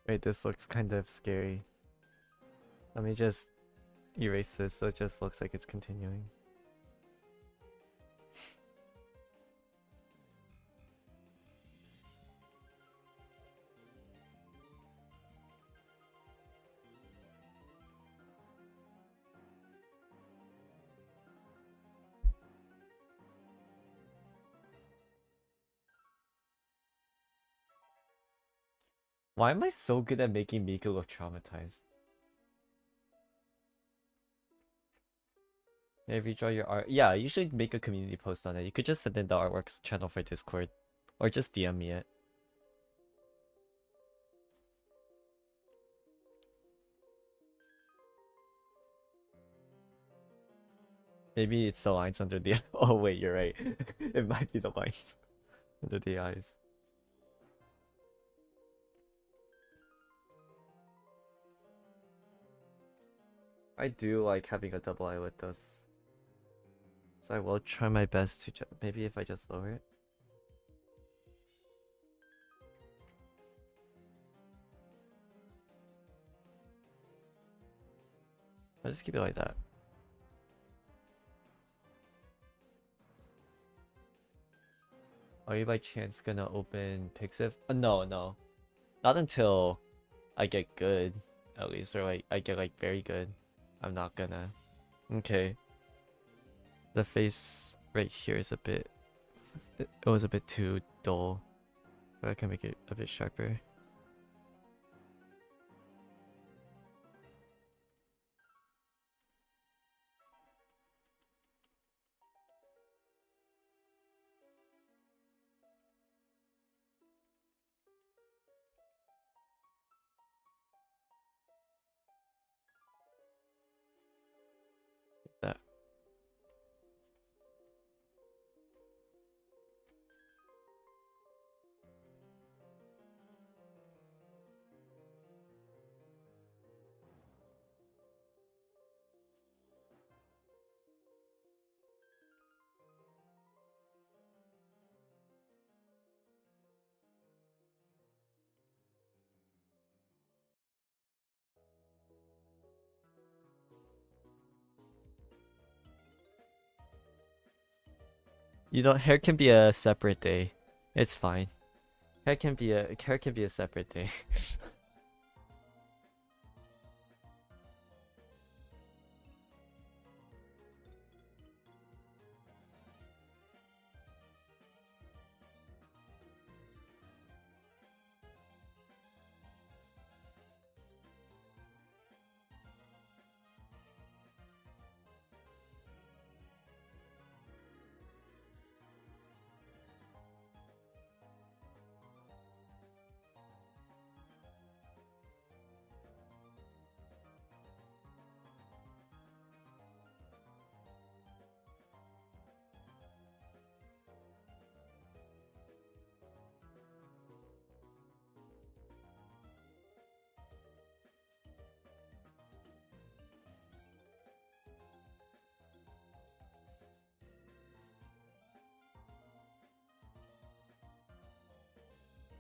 Wait, this looks kind of scary. Let me just erase this so it just looks like it's continuing. Why am I so good at making Mika look traumatized? If you draw your art, yeah, you should make a community post on it. You could just send in the artworks channel for Discord, or just DM me it. Maybe it's the lines under the. Oh wait, you're right. It might be the lines under the eyes. I do like having a double eyelid though. So I will try my best to maybe if I just lower it. I'll just keep it like that. Are you by chance gonna open Pixiv? No, no. Not until I get good, at least, or like I get like very good. I'm not gonna. Okay. The face right here is a bit. It was a bit too dull. So I can make it a bit sharper. That. You know, hair can be a separate day. It's fine. Hair can be a separate day.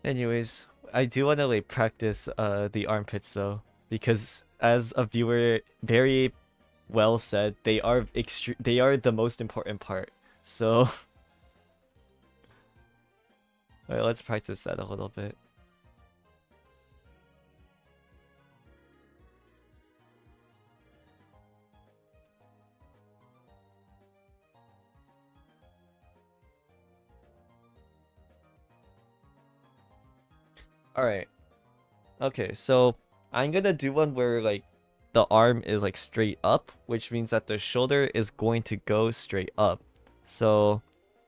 Anyways, I do want to like practice the armpits though, because as a viewer very well said, they are the most important part. So alright, let's practice that a little bit. Alright. Okay, so I'm gonna do one where like the arm is like straight up, which means that the shoulder is going to go straight up. So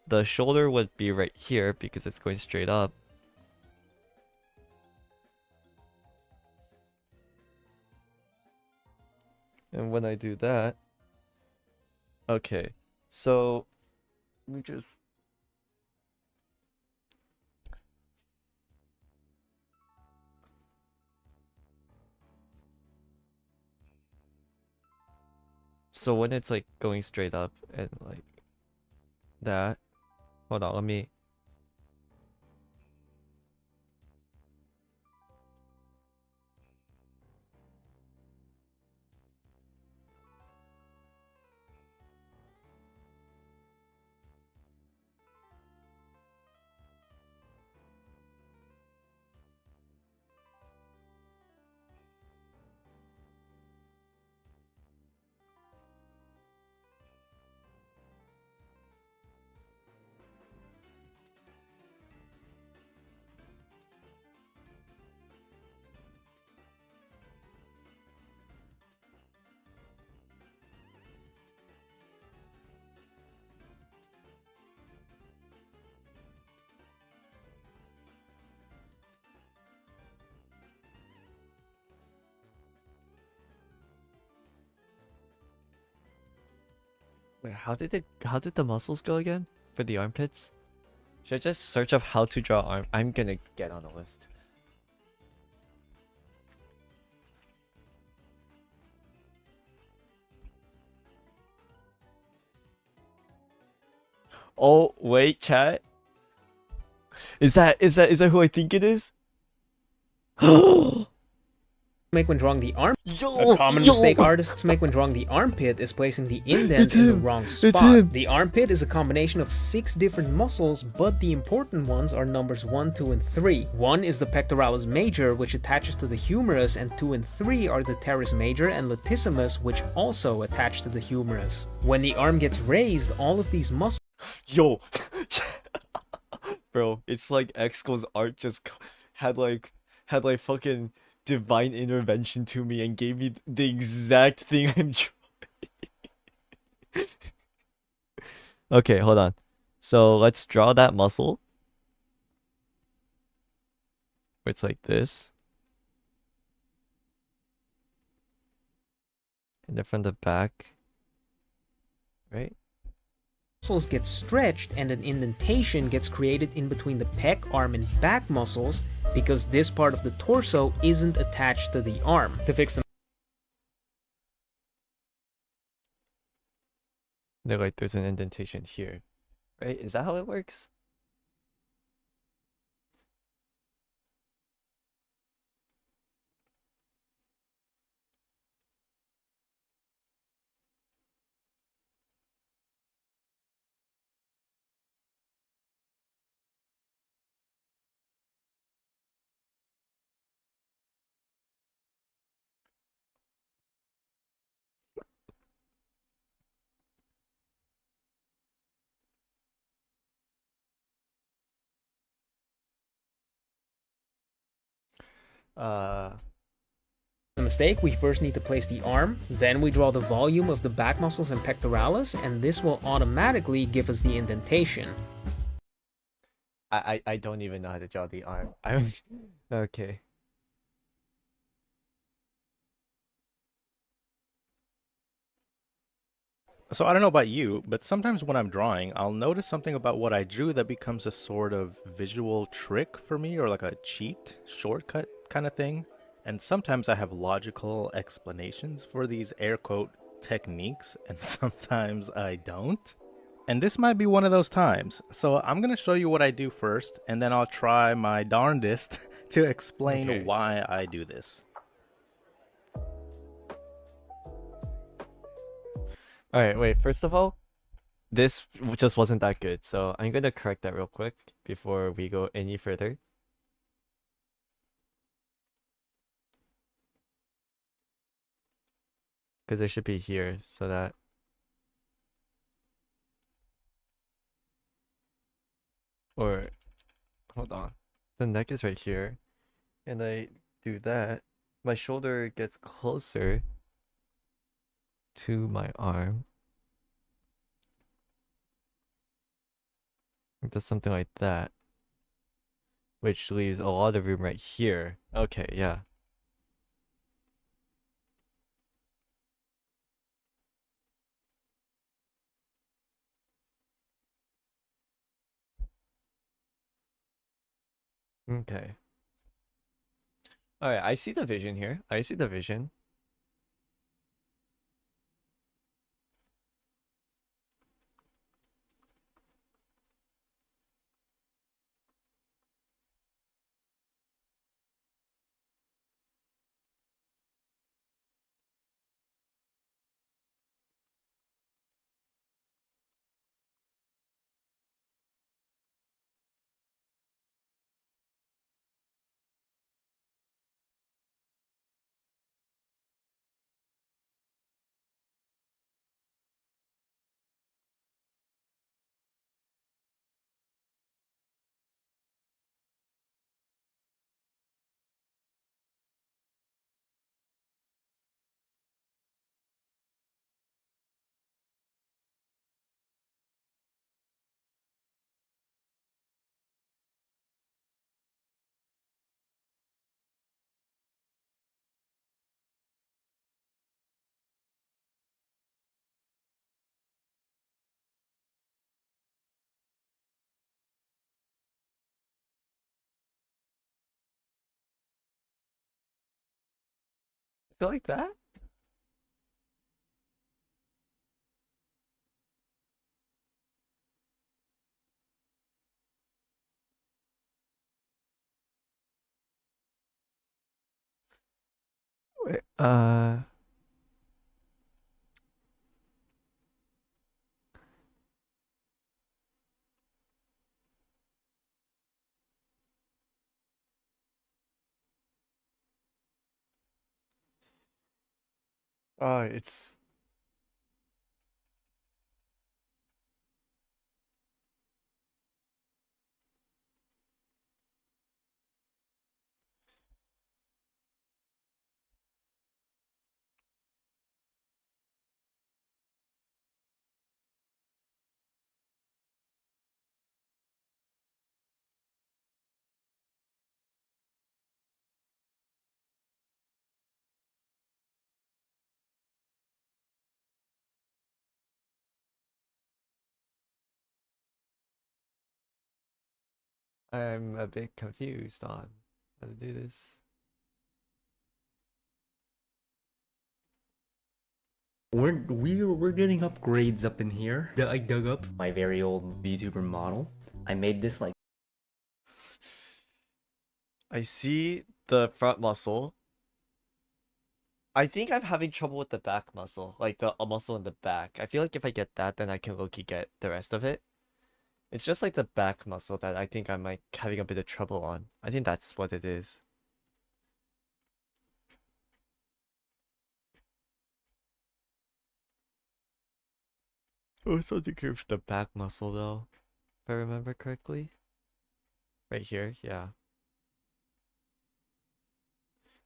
the shoulder would be right here because it's going straight up. And when I do that, okay, so we just so when it's like going straight up and like that, hold on, let me. Wait, how did the muscles go again for the armpits? Should I just search up how to draw arm? I'm gonna get on a list. Oh wait, chat. Is that who I think it is? Make when drawing the arm. Yo, A common mistake artists make when drawing the armpit is placing the indent in the wrong spot. him. The armpit is a combination of 6 different muscles, but the important ones are numbers 1, 2, and 3. 1 is the pectoralis major, which attaches to the humerus, and 2 and 3 are the teres major and latissimus, which also attach to the humerus. When the arm gets raised, all of these muscles Yo, bro, it's like Exco's art just had like fucking divine intervention to me and gave me the exact thing I'm trying. Okay, hold on. So let's draw that muscle. It's like this. And then from the back. Right? muscles get stretched and an indentation gets created in between the pec, arm, and back muscles because this part of the torso isn't attached to the arm. To fix the They're like there's an indentation here. Right? Is that how it works? mistake, we first need to place the arm, then we draw the volume of the back muscles and pectoralis, and this will automatically give us the indentation. I don't even know how to draw the arm. I'm okay. So I don't know about you, but sometimes when I'm drawing, I'll notice something about what I drew that becomes a sort of visual trick for me, or like a cheat, shortcut kind of thing. And sometimes I have logical explanations for these air quote techniques, and sometimes I don't. And this might be one of those times. So I'm going to show you what I do first, and then I'll try my darndest to explain why I do this. Alright, wait, first of all, this just wasn't that good, so I'm gonna correct that real quick before we go any further. Because it should be here, so that... Or, hold on. The neck is right here, and I do that. My shoulder gets closer to my arm. It does something like that. Which leaves a lot of room right here. Okay, yeah. Okay. Alright, I see the vision here. I see the vision. it like that? Wait, it's I'm a bit confused on how to do this. We're getting upgrades up in here. I dug up my very old VTuber model. I made this like I see the front muscle. I think I'm having trouble with the back muscle, like the muscle in the back. I feel like if I get that, then I can low-key get the rest of it. It's just like the back muscle that I think I'm like having a bit of trouble on. I think that's what it is. Oh, something here for the back muscle though, if I remember correctly. Right here, yeah.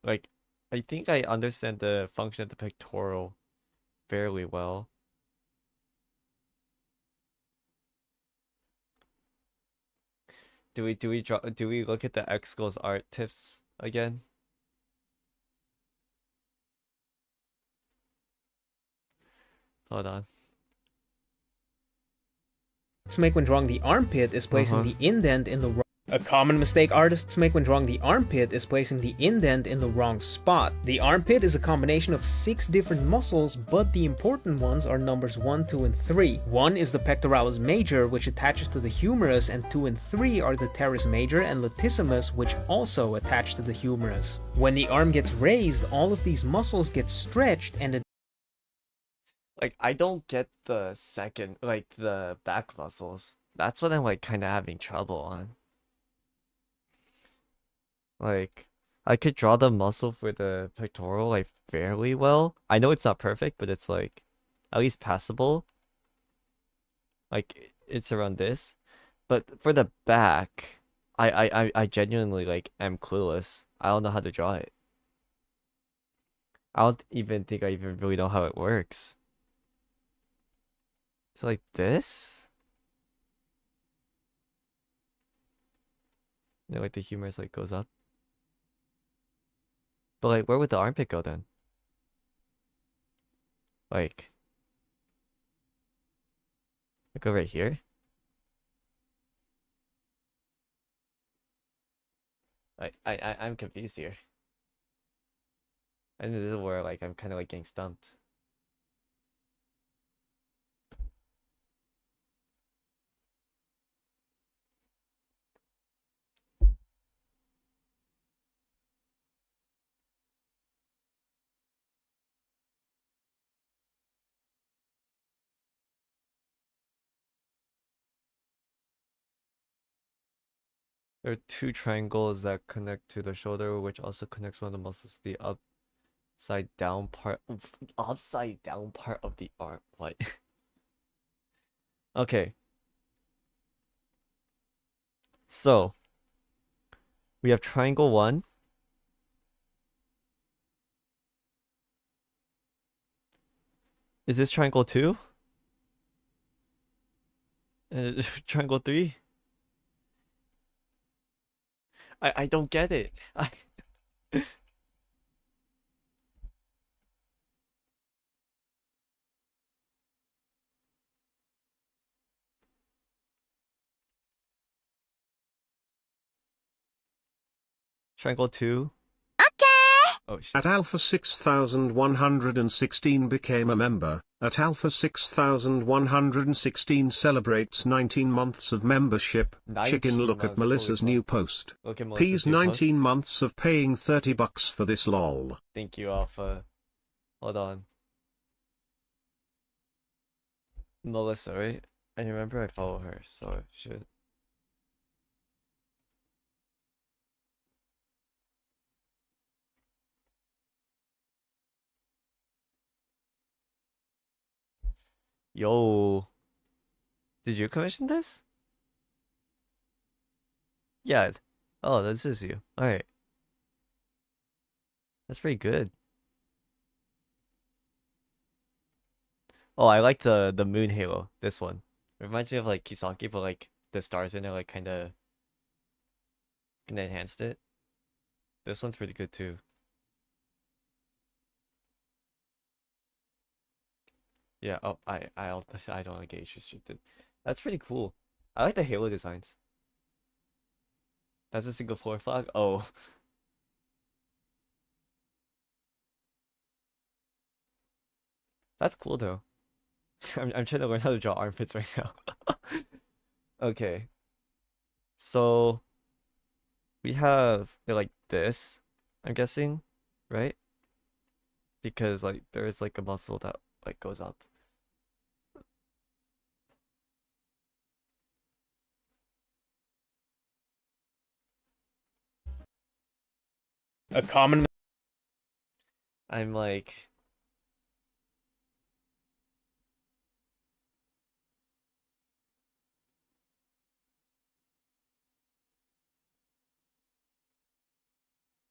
Like, I think I understand the function of the pectoral fairly well. Do we look at the X goes art tips again? Hold on. Make when drawing the armpit is placing the indent in the wrong. A common mistake artists make when drawing the armpit is placing the indent in the wrong spot. The armpit is a combination of 6 different muscles, but the important ones are numbers 1, 2, and 3. 1 is the pectoralis major, which attaches to the humerus, and 2 and 3 are the teres major and latissimus, which also attach to the humerus. When the arm gets raised, all of these muscles get stretched and Like, I don't get the second, like, the back muscles. That's what I'm, like, kind of having trouble on. Like, I could draw the muscle for the pectoral, like, fairly well. I know it's not perfect, but it's, like, at least passable. Like, it's around this. But for the back, I genuinely, like, am clueless. I don't know how to draw it. I don't even think I even really know how it works. So like this? You know, like the humerus like goes up. But like where would the armpit go then? Like go right here? I'm confused here. And this is where like I'm kind of like getting stumped. There are 2 triangles that connect to the shoulder, which also connects one of the muscles to the upside down part of the arm. What? Okay. So we have triangle 1. Is this triangle 2? Triangle 3? I don't get it. Triangle 2? Oh shit. At Alpha 6116 became a member. At Alpha 6116 celebrates 19 months of membership. 19 Chicken, look at months, Melissa's holy new fuck. post. Look at Melissa's P's new 19 post. months of paying $30 for this lol. Thank you, Alpha. Hold on. Melissa, right? I remember I follow her, so I should. Yo. Did you commission this? Yeah. Oh, this is you. Alright. That's pretty good. Oh, I like the moon halo. This one. It reminds me of like Kisaki, but like the stars in it like kinda enhanced it. This one's pretty good too. Yeah, oh I don't like age restricted. That's pretty cool. I like the halo designs. That's a Singapore flag? Oh. That's cool though. I'm trying to learn how to draw armpits right now. Okay. So we have like this, I'm guessing, right? Because like there's like a muscle that like goes up. A common. I'm like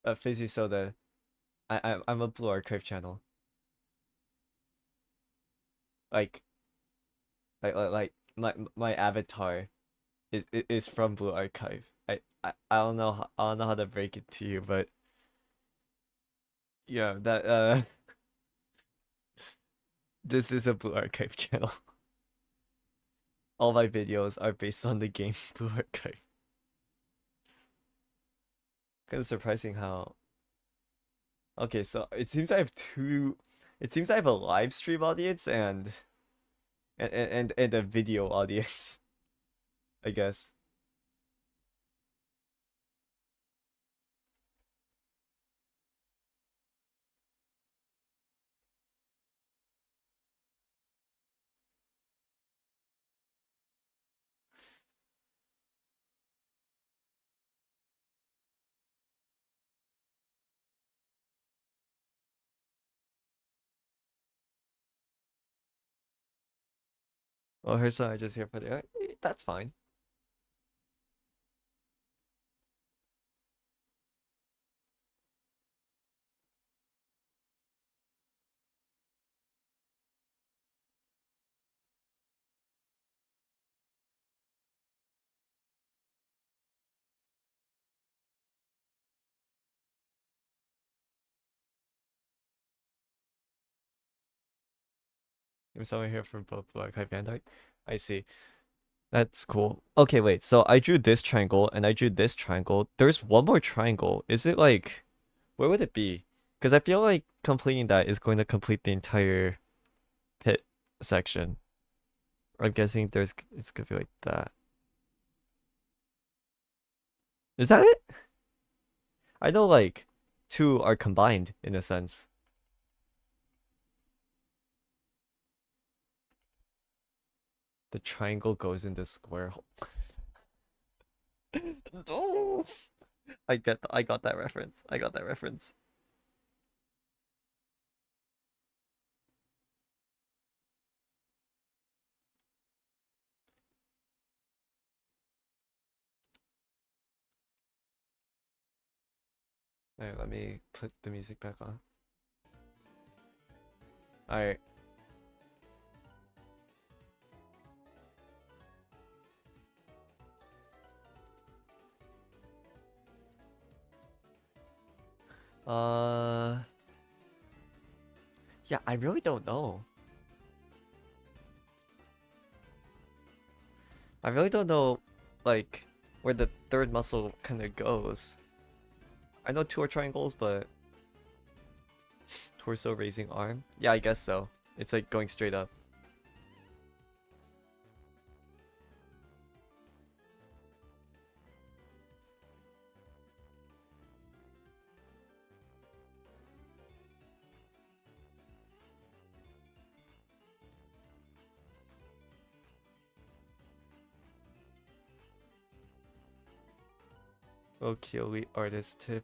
a fizzy soda. I'm a Blue Archive channel. Like like my avatar is from Blue Archive. I don't know I don't know how to break it to you, but yeah, that this is a Blue Archive channel. All my videos are based on the game Blue Archive. Kind of surprising how. Okay, so it seems I have two. It seems I have a live stream audience and a video audience. I guess. Well, her son, I just here for the. That's fine. There's someone here from both Blue Archive and Art. I see. That's cool. Okay, wait. So I drew this triangle and I drew this triangle. There's one more triangle. Is it like, where would it be? Because I feel like completing that is going to complete the entire pit section. I'm guessing it's gonna be like that. Is that it? I know like two are combined in a sense. The triangle goes in the square hole. No. I got that reference. I got that reference. Alright, let me put the music back on. Alright. Yeah, I really don't know. I really don't know, like, where the third muscle kind of goes. I know two are triangles, but torso raising arm. Yeah, I guess so. It's like going straight up. Okay, artist tip.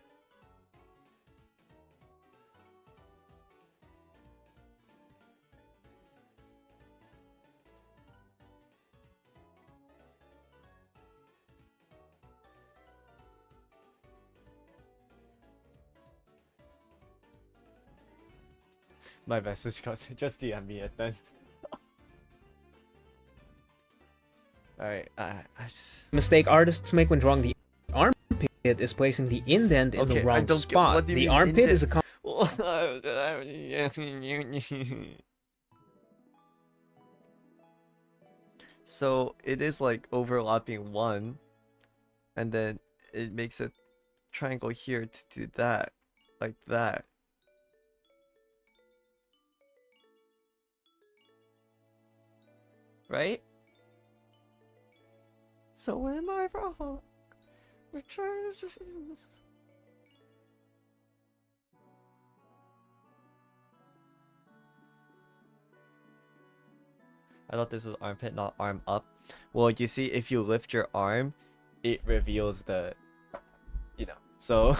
My message got just DM me it then. Alright, Mistake artists make when drawing the armpit is placing the indent in the wrong spot. The armpit is a So it is like overlapping one, and then it makes a triangle here to do that, like that. Right? So am I wrong? I thought this was armpit, not arm up. Well, you see, if you lift your arm, it reveals the, you know, so.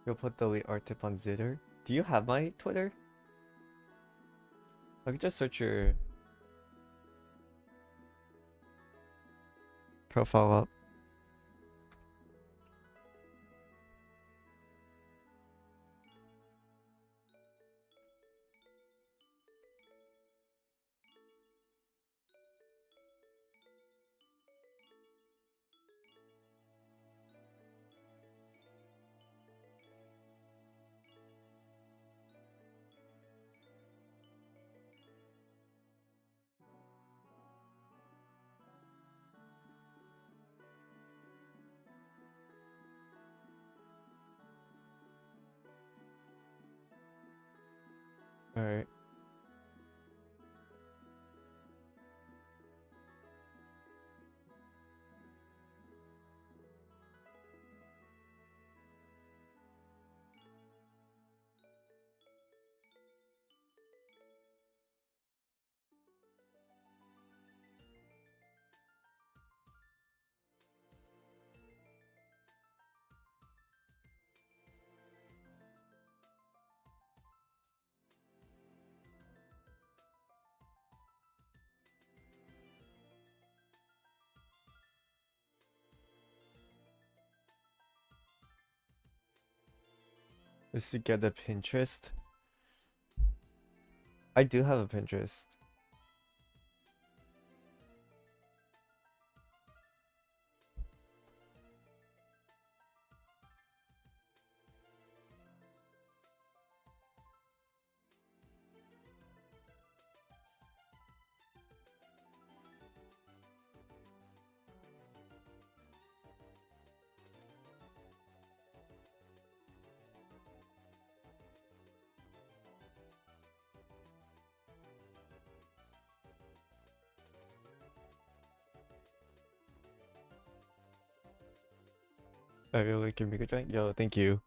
You'll put the late art tip on Zitter. Do you have my Twitter? I could just search your profile up. Alright. Is to get a Pinterest. I do have a Pinterest. I really like your Mika joint. Yo, thank you.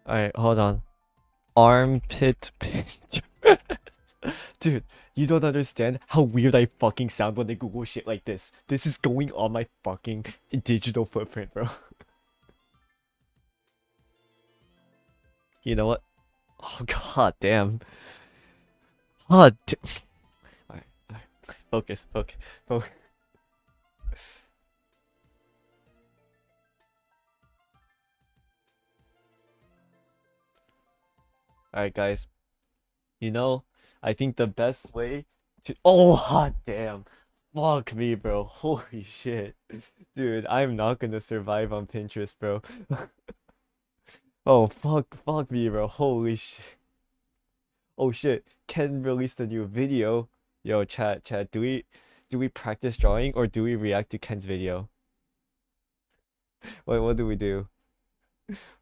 Alright, hold on. Armpit picture. Dude, you don't understand how weird I fucking sound when I Google shit like this. This is going on my fucking digital footprint, bro. You know what? Oh, god damn. God damn. Alright. Focus. Alright, guys. You know, I think the best way to— oh, hot damn. Fuck me, bro. Holy shit. Dude, I'm not gonna survive on Pinterest, bro. Oh, fuck me, bro. Holy shit. Oh shit. Ken released a new video. Yo, chat, do we practice drawing or do we react to Ken's video? What do we do?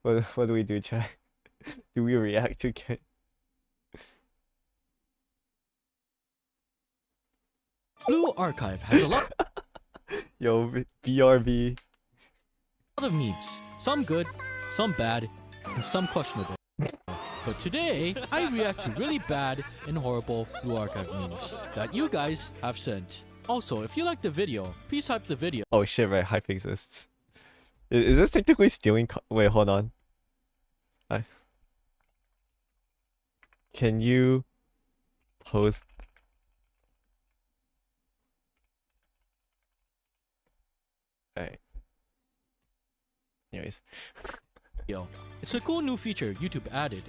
What do we do, chat? Do we react to Ken? Blue Archive has a lot Yo, BRB. of memes. Some good, some bad, and some questionable. But today, I react to really bad and horrible Blue Archive memes that you guys have sent. Also, if you like the video, please hype the video. Oh shit, right, hype exists. Is this technically stealing wait, hold on. Can you post— alright. Anyways. Yo, it's a cool new feature YouTube added.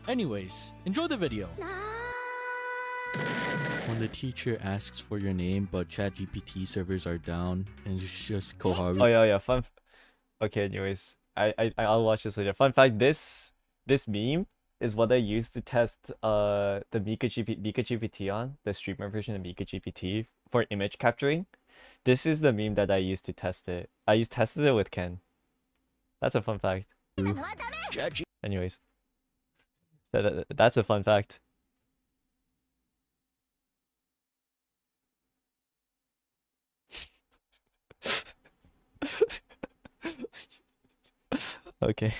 Anyways, enjoy the video. When the teacher asks for your name but ChatGPT servers are down and it's just Koharu. Oh yeah, okay, anyways. I'll watch this later. Fun fact, this meme is what I used to test the Mika GPT on, the streamer version of Mika GPT for image capturing. This is the meme that I used to test it. I tested it with Ken. That's a fun fact. Anyways. That's a fun fact. Okay.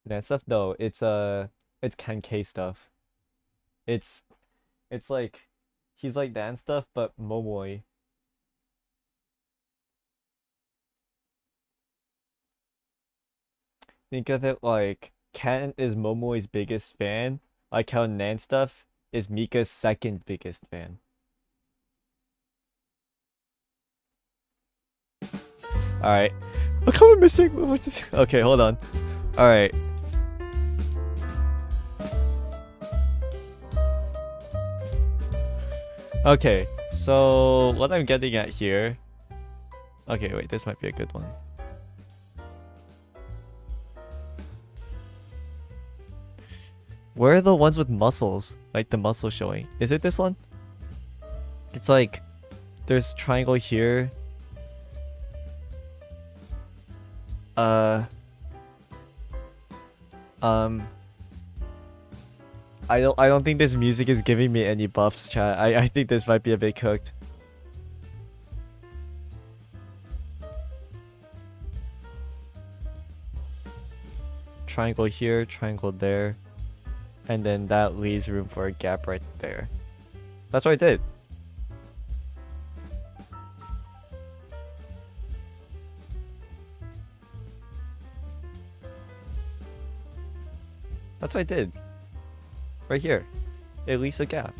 That stuff though, it's Ken K stuff. It's like he's like dance stuff but momoi. Think of it like Ken is Momoi's biggest fan, like how Nan stuff is Mika's second biggest fan. Alright. Look how I'm missing. What's this? Okay, hold on. Alright. Okay, so what I'm getting at here. Okay, wait, this might be a good one. Where are the ones with muscles? Like the muscle showing. Is it this one? It's like there's triangle here. I don't think this music is giving me any buffs, chat. I think this might be a bit cooked. Triangle here, triangle there. And then that leaves room for a gap right there. That's what I did. That's what I did. Right here. It leaves a gap.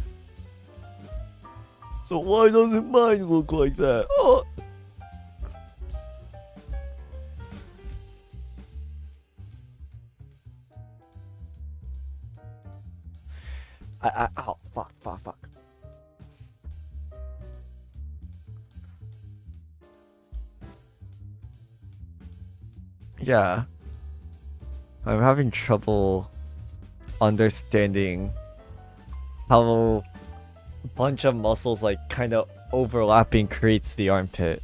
So why doesn't mine look like that? Oh! Ow, fuck. Yeah. I'm having trouble understanding how a bunch of muscles like kind of overlapping creates the armpit.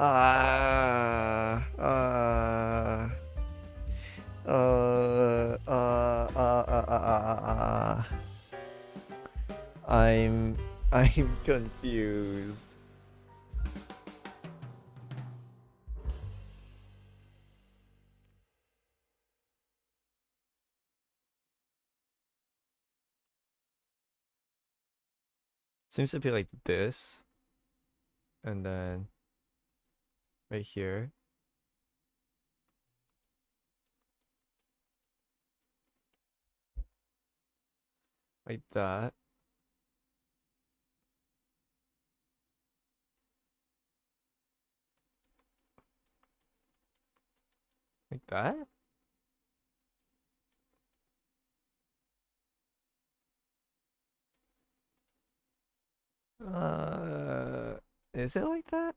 Uh, uh, uh, uh, uh, uh, uh, I'm confused. Seems to be like this, and then right here. Like that. Like that? Is it like that?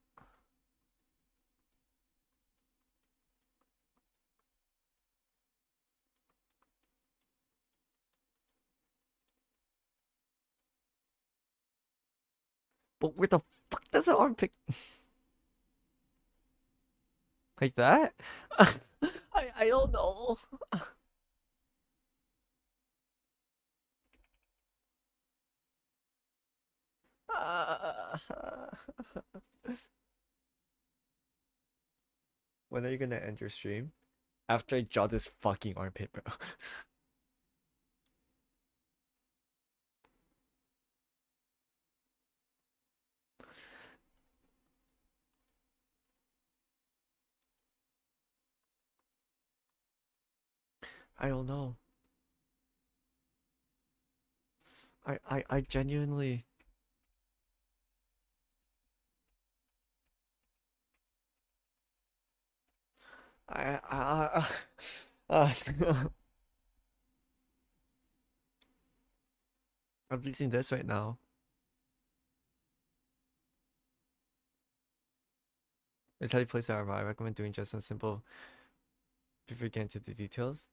But where the fuck does the armpit? Like that? I don't know. When are you gonna end your stream? After I draw this fucking armpit, bro. I don't know. I genuinely. I uh, I'm using this right now. It's how you place the armor. I recommend doing just a simple before you get into the details.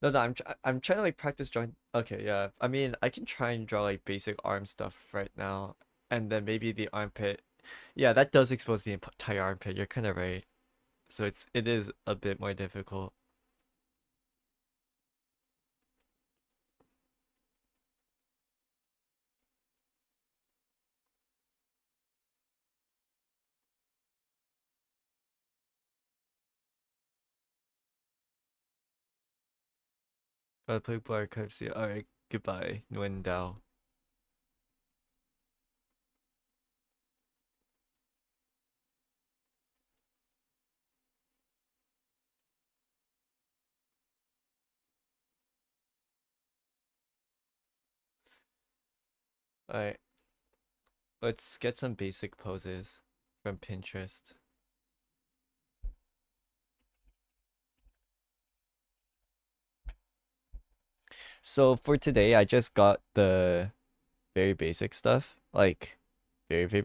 No, no, I'm trying to like practice drawing. Okay, yeah. I mean, I can try and draw like basic arm stuff right now, and then maybe the armpit. Yeah, that does expose the entire armpit. You're kind of right. So it is a bit more difficult. Play archive. See. All right. Goodbye, Nguyen Dao. All right. Let's get some basic poses from Pinterest. So for today, I just got the very basic stuff. Like, very. We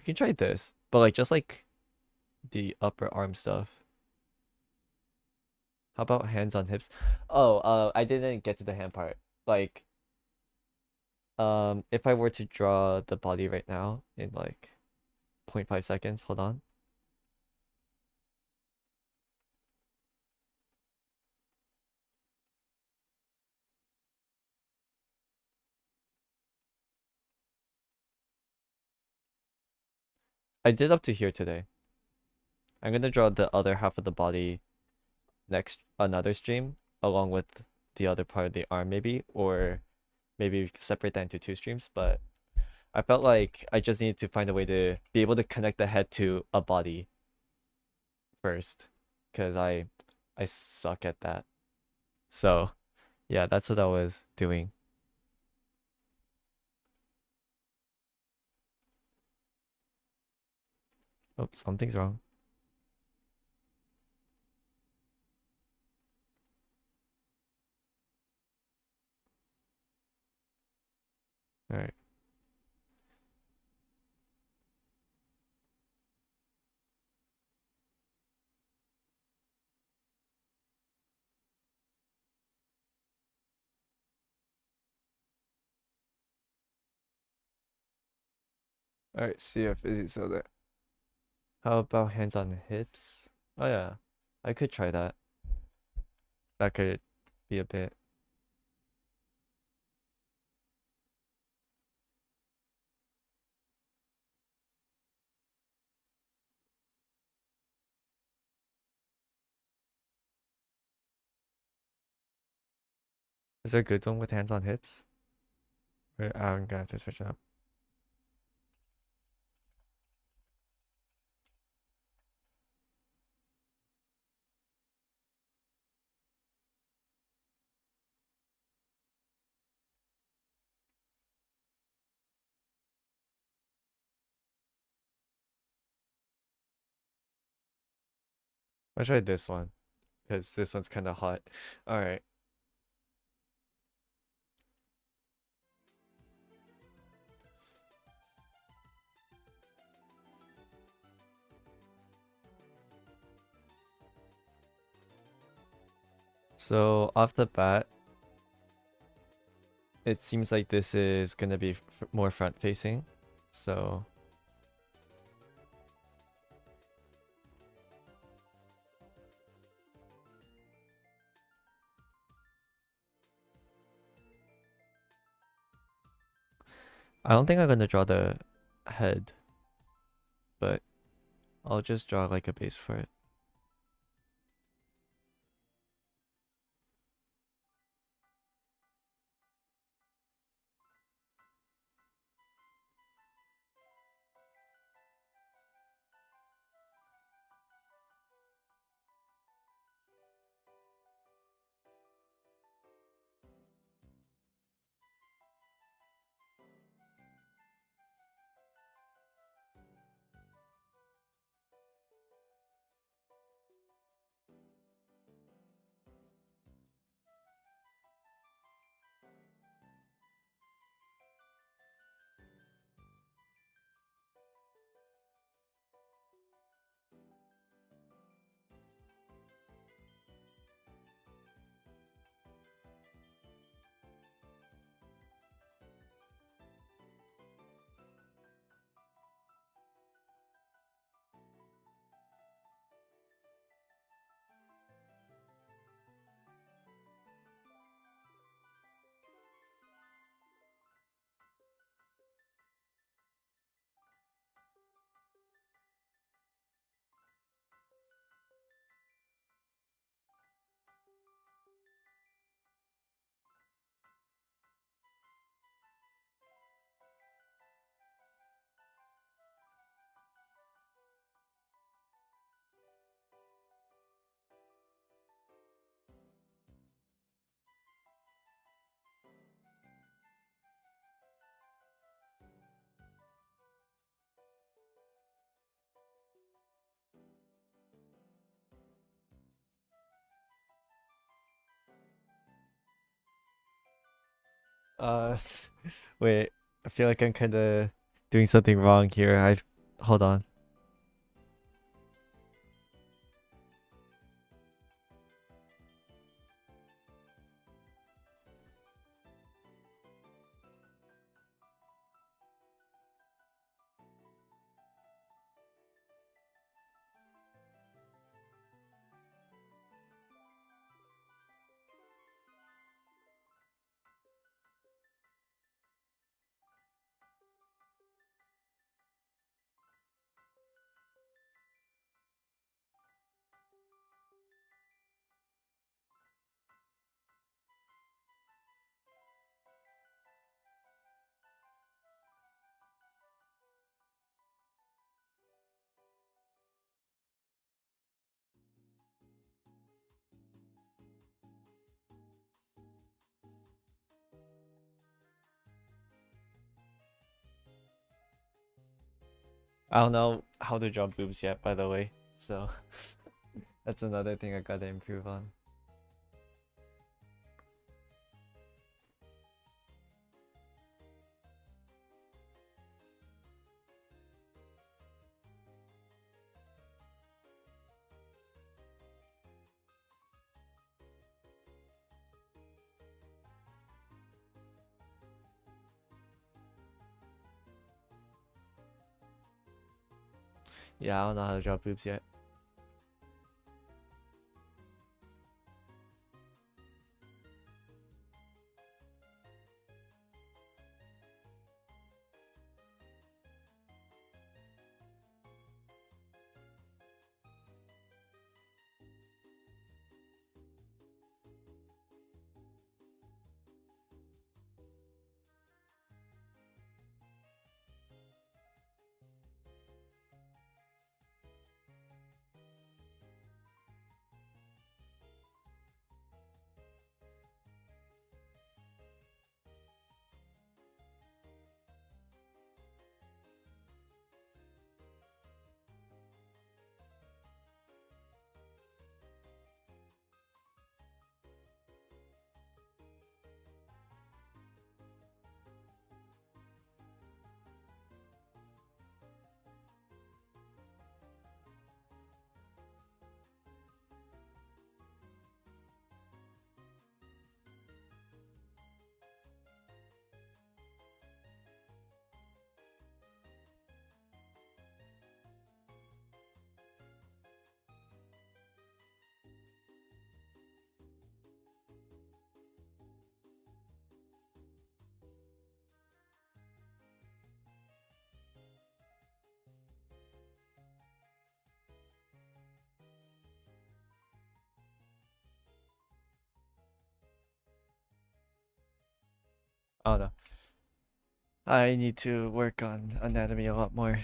can try this, but like just like the upper arm stuff. How about hands on hips? Oh, I didn't get to the hand part. Like, if I were to draw the body right now in like 0.5 seconds, hold on. I did up to here today. I'm gonna draw the other half of the body next another stream along with the other part of the arm maybe, or maybe we could separate that into two streams, but I felt like I just needed to find a way to be able to connect the head to a body first, because I suck at that. So yeah, that's what I was doing. Oh, something's wrong. All right. All right, see if is it so that How about hands on hips? Oh yeah, I could try that. That could be a bit. Is there a good one with hands on hips? Wait, I'm gonna have to search it up. I'll try this one, because this one's kind of hot. Alright. So, off the bat, it seems like this is gonna be more front-facing. So... I don't think I'm gonna draw the head, but I'll just draw like a base for it. Uh, wait, I feel like I'm kind of doing something wrong here. Hold on. I don't know how to draw boobs yet, by the way. So that's another thing I gotta improve on. Yeah, I don't know how to draw boobs yet. I don't know. I need to work on anatomy a lot more.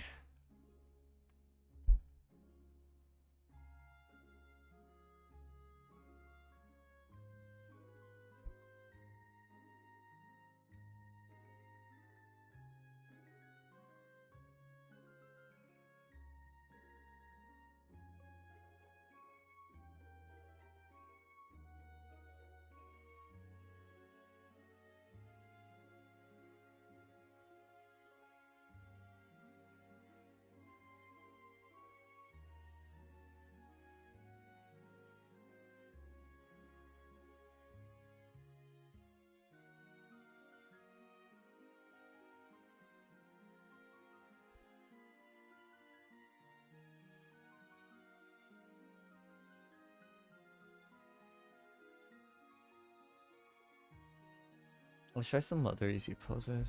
Let's try some other easy poses.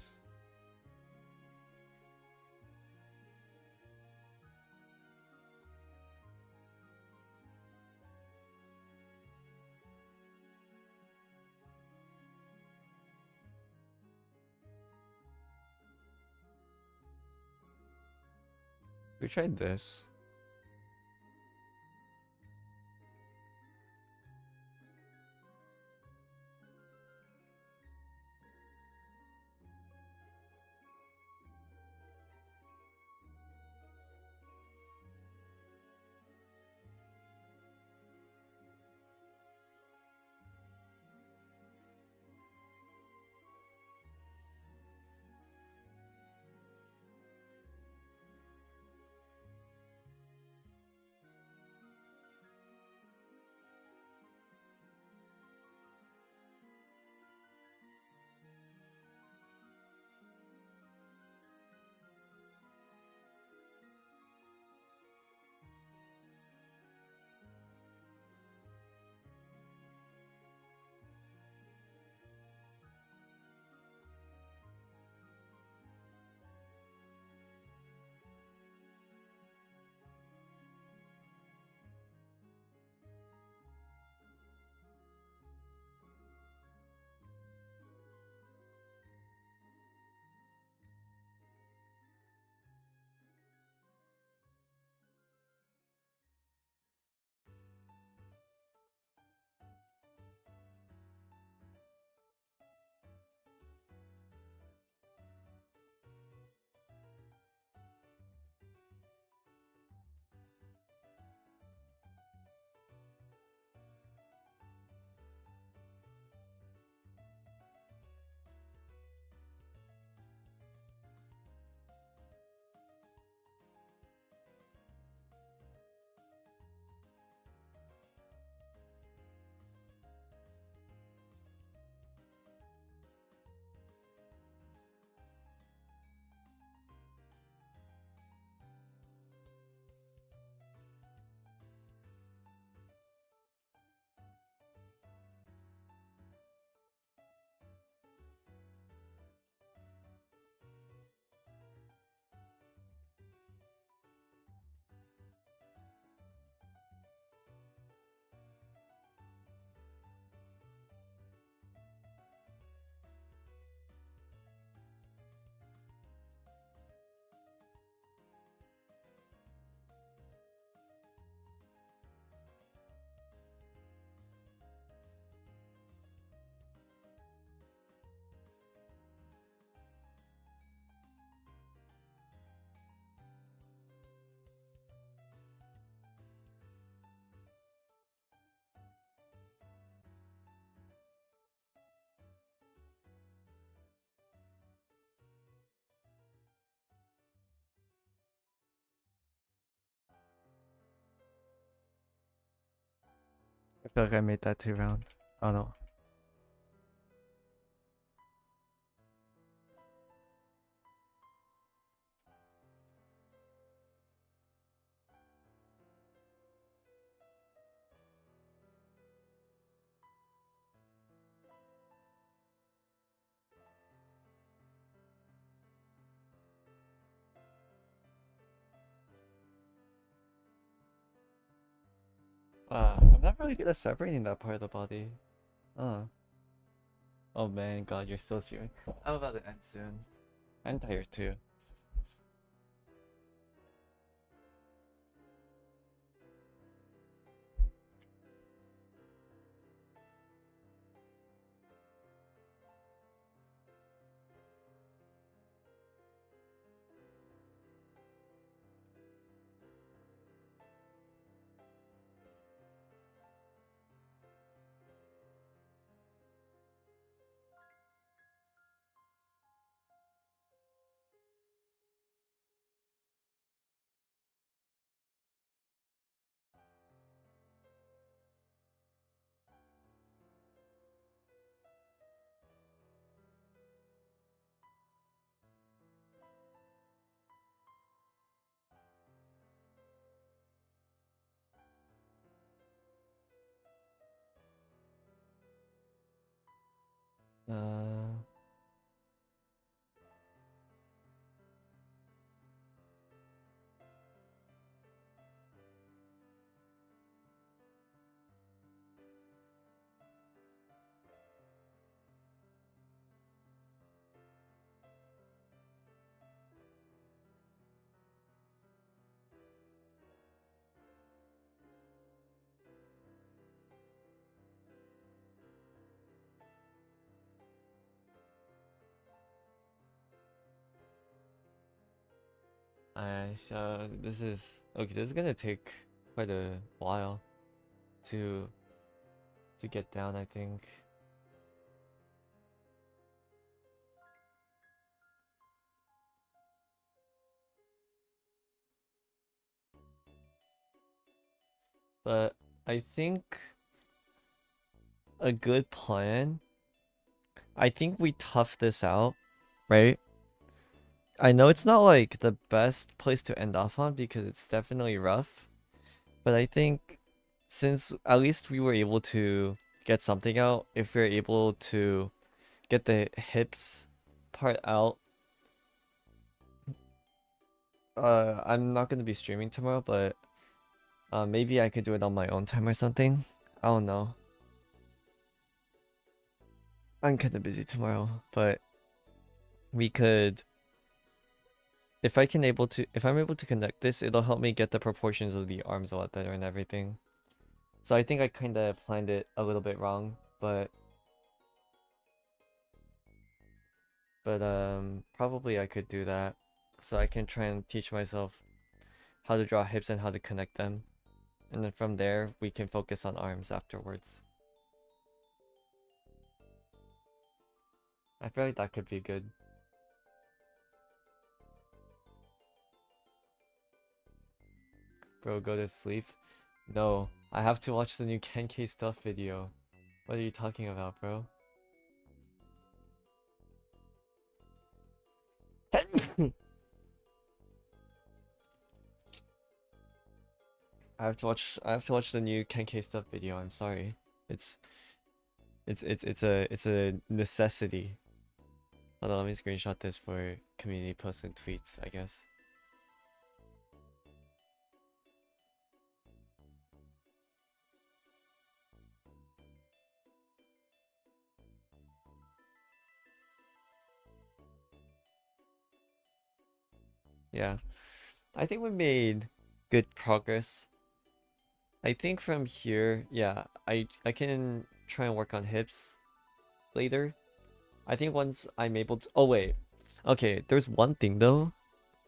We tried this. I feel like I made that too round. I don't know. I'm not really good at separating that part of the body. Oh man, God, you're still streaming. I'm about to end soon. I'm tired too. Uh, so this is okay. This is gonna take quite a while to get down, I think. But I think a good plan. I think we tough this out, right? I know it's not like the best place to end off on because it's definitely rough, but I think since at least we were able to get something out, if we're able to get the hips part out, I'm not gonna be streaming tomorrow, but maybe I could do it on my own time or something. I don't know. I'm kind of busy tomorrow, but we could. If I'm able to connect this, it'll help me get the proportions of the arms a lot better and everything. So I think I kind of planned it a little bit wrong, but probably I could do that. So I can try and teach myself how to draw hips and how to connect them. And then from there, we can focus on arms afterwards. I feel like that could be good. Bro, go to sleep? No, I have to watch the new Ken K stuff video. What are you talking about, bro? I have to watch the new Ken K stuff video. I'm sorry. It's a necessity. Hold on, let me screenshot this for community posts and tweets, I guess. Yeah. I think we made good progress. I think from here, yeah, I can try and work on hips later. I think once I'm able to... Oh, wait. Okay, there's one thing, though.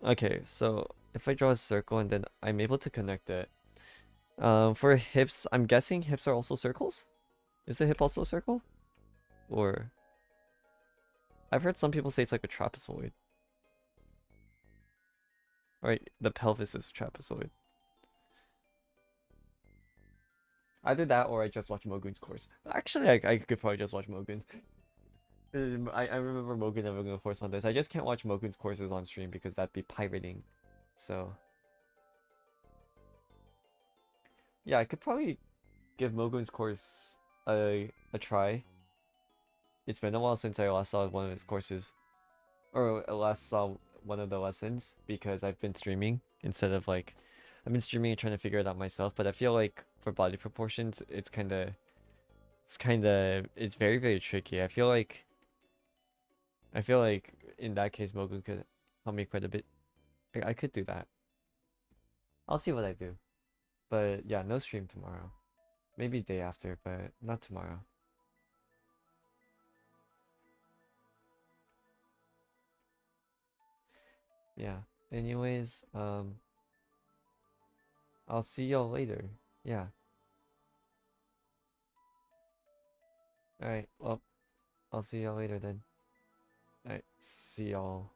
Okay, so if I draw a circle and then I'm able to connect it. For hips, I'm guessing hips are also circles? Is the hip also a circle? Or... I've heard some people say it's like a trapezoid. Right, the pelvis is a trapezoid. Either that or I just watch Mogun's course. Actually, I could probably just watch Mogun. I remember Mogun having a course on this. I just can't watch Mogun's courses on stream because that'd be pirating. So yeah, I could probably give Mogun's course a try. It's been a while since I last saw one of his courses. Or last saw one of the lessons because I've been streaming instead of like I've been streaming and trying to figure it out myself, but I feel like for body proportions it's very, very tricky. I feel like in that case Mogun could help me quite a bit. I could do that. I'll see what I do. But yeah, no stream tomorrow. Maybe day after, but not tomorrow. Yeah. Anyways, I'll see y'all later. Yeah. Alright, well, I'll see y'all later then. Alright, see y'all.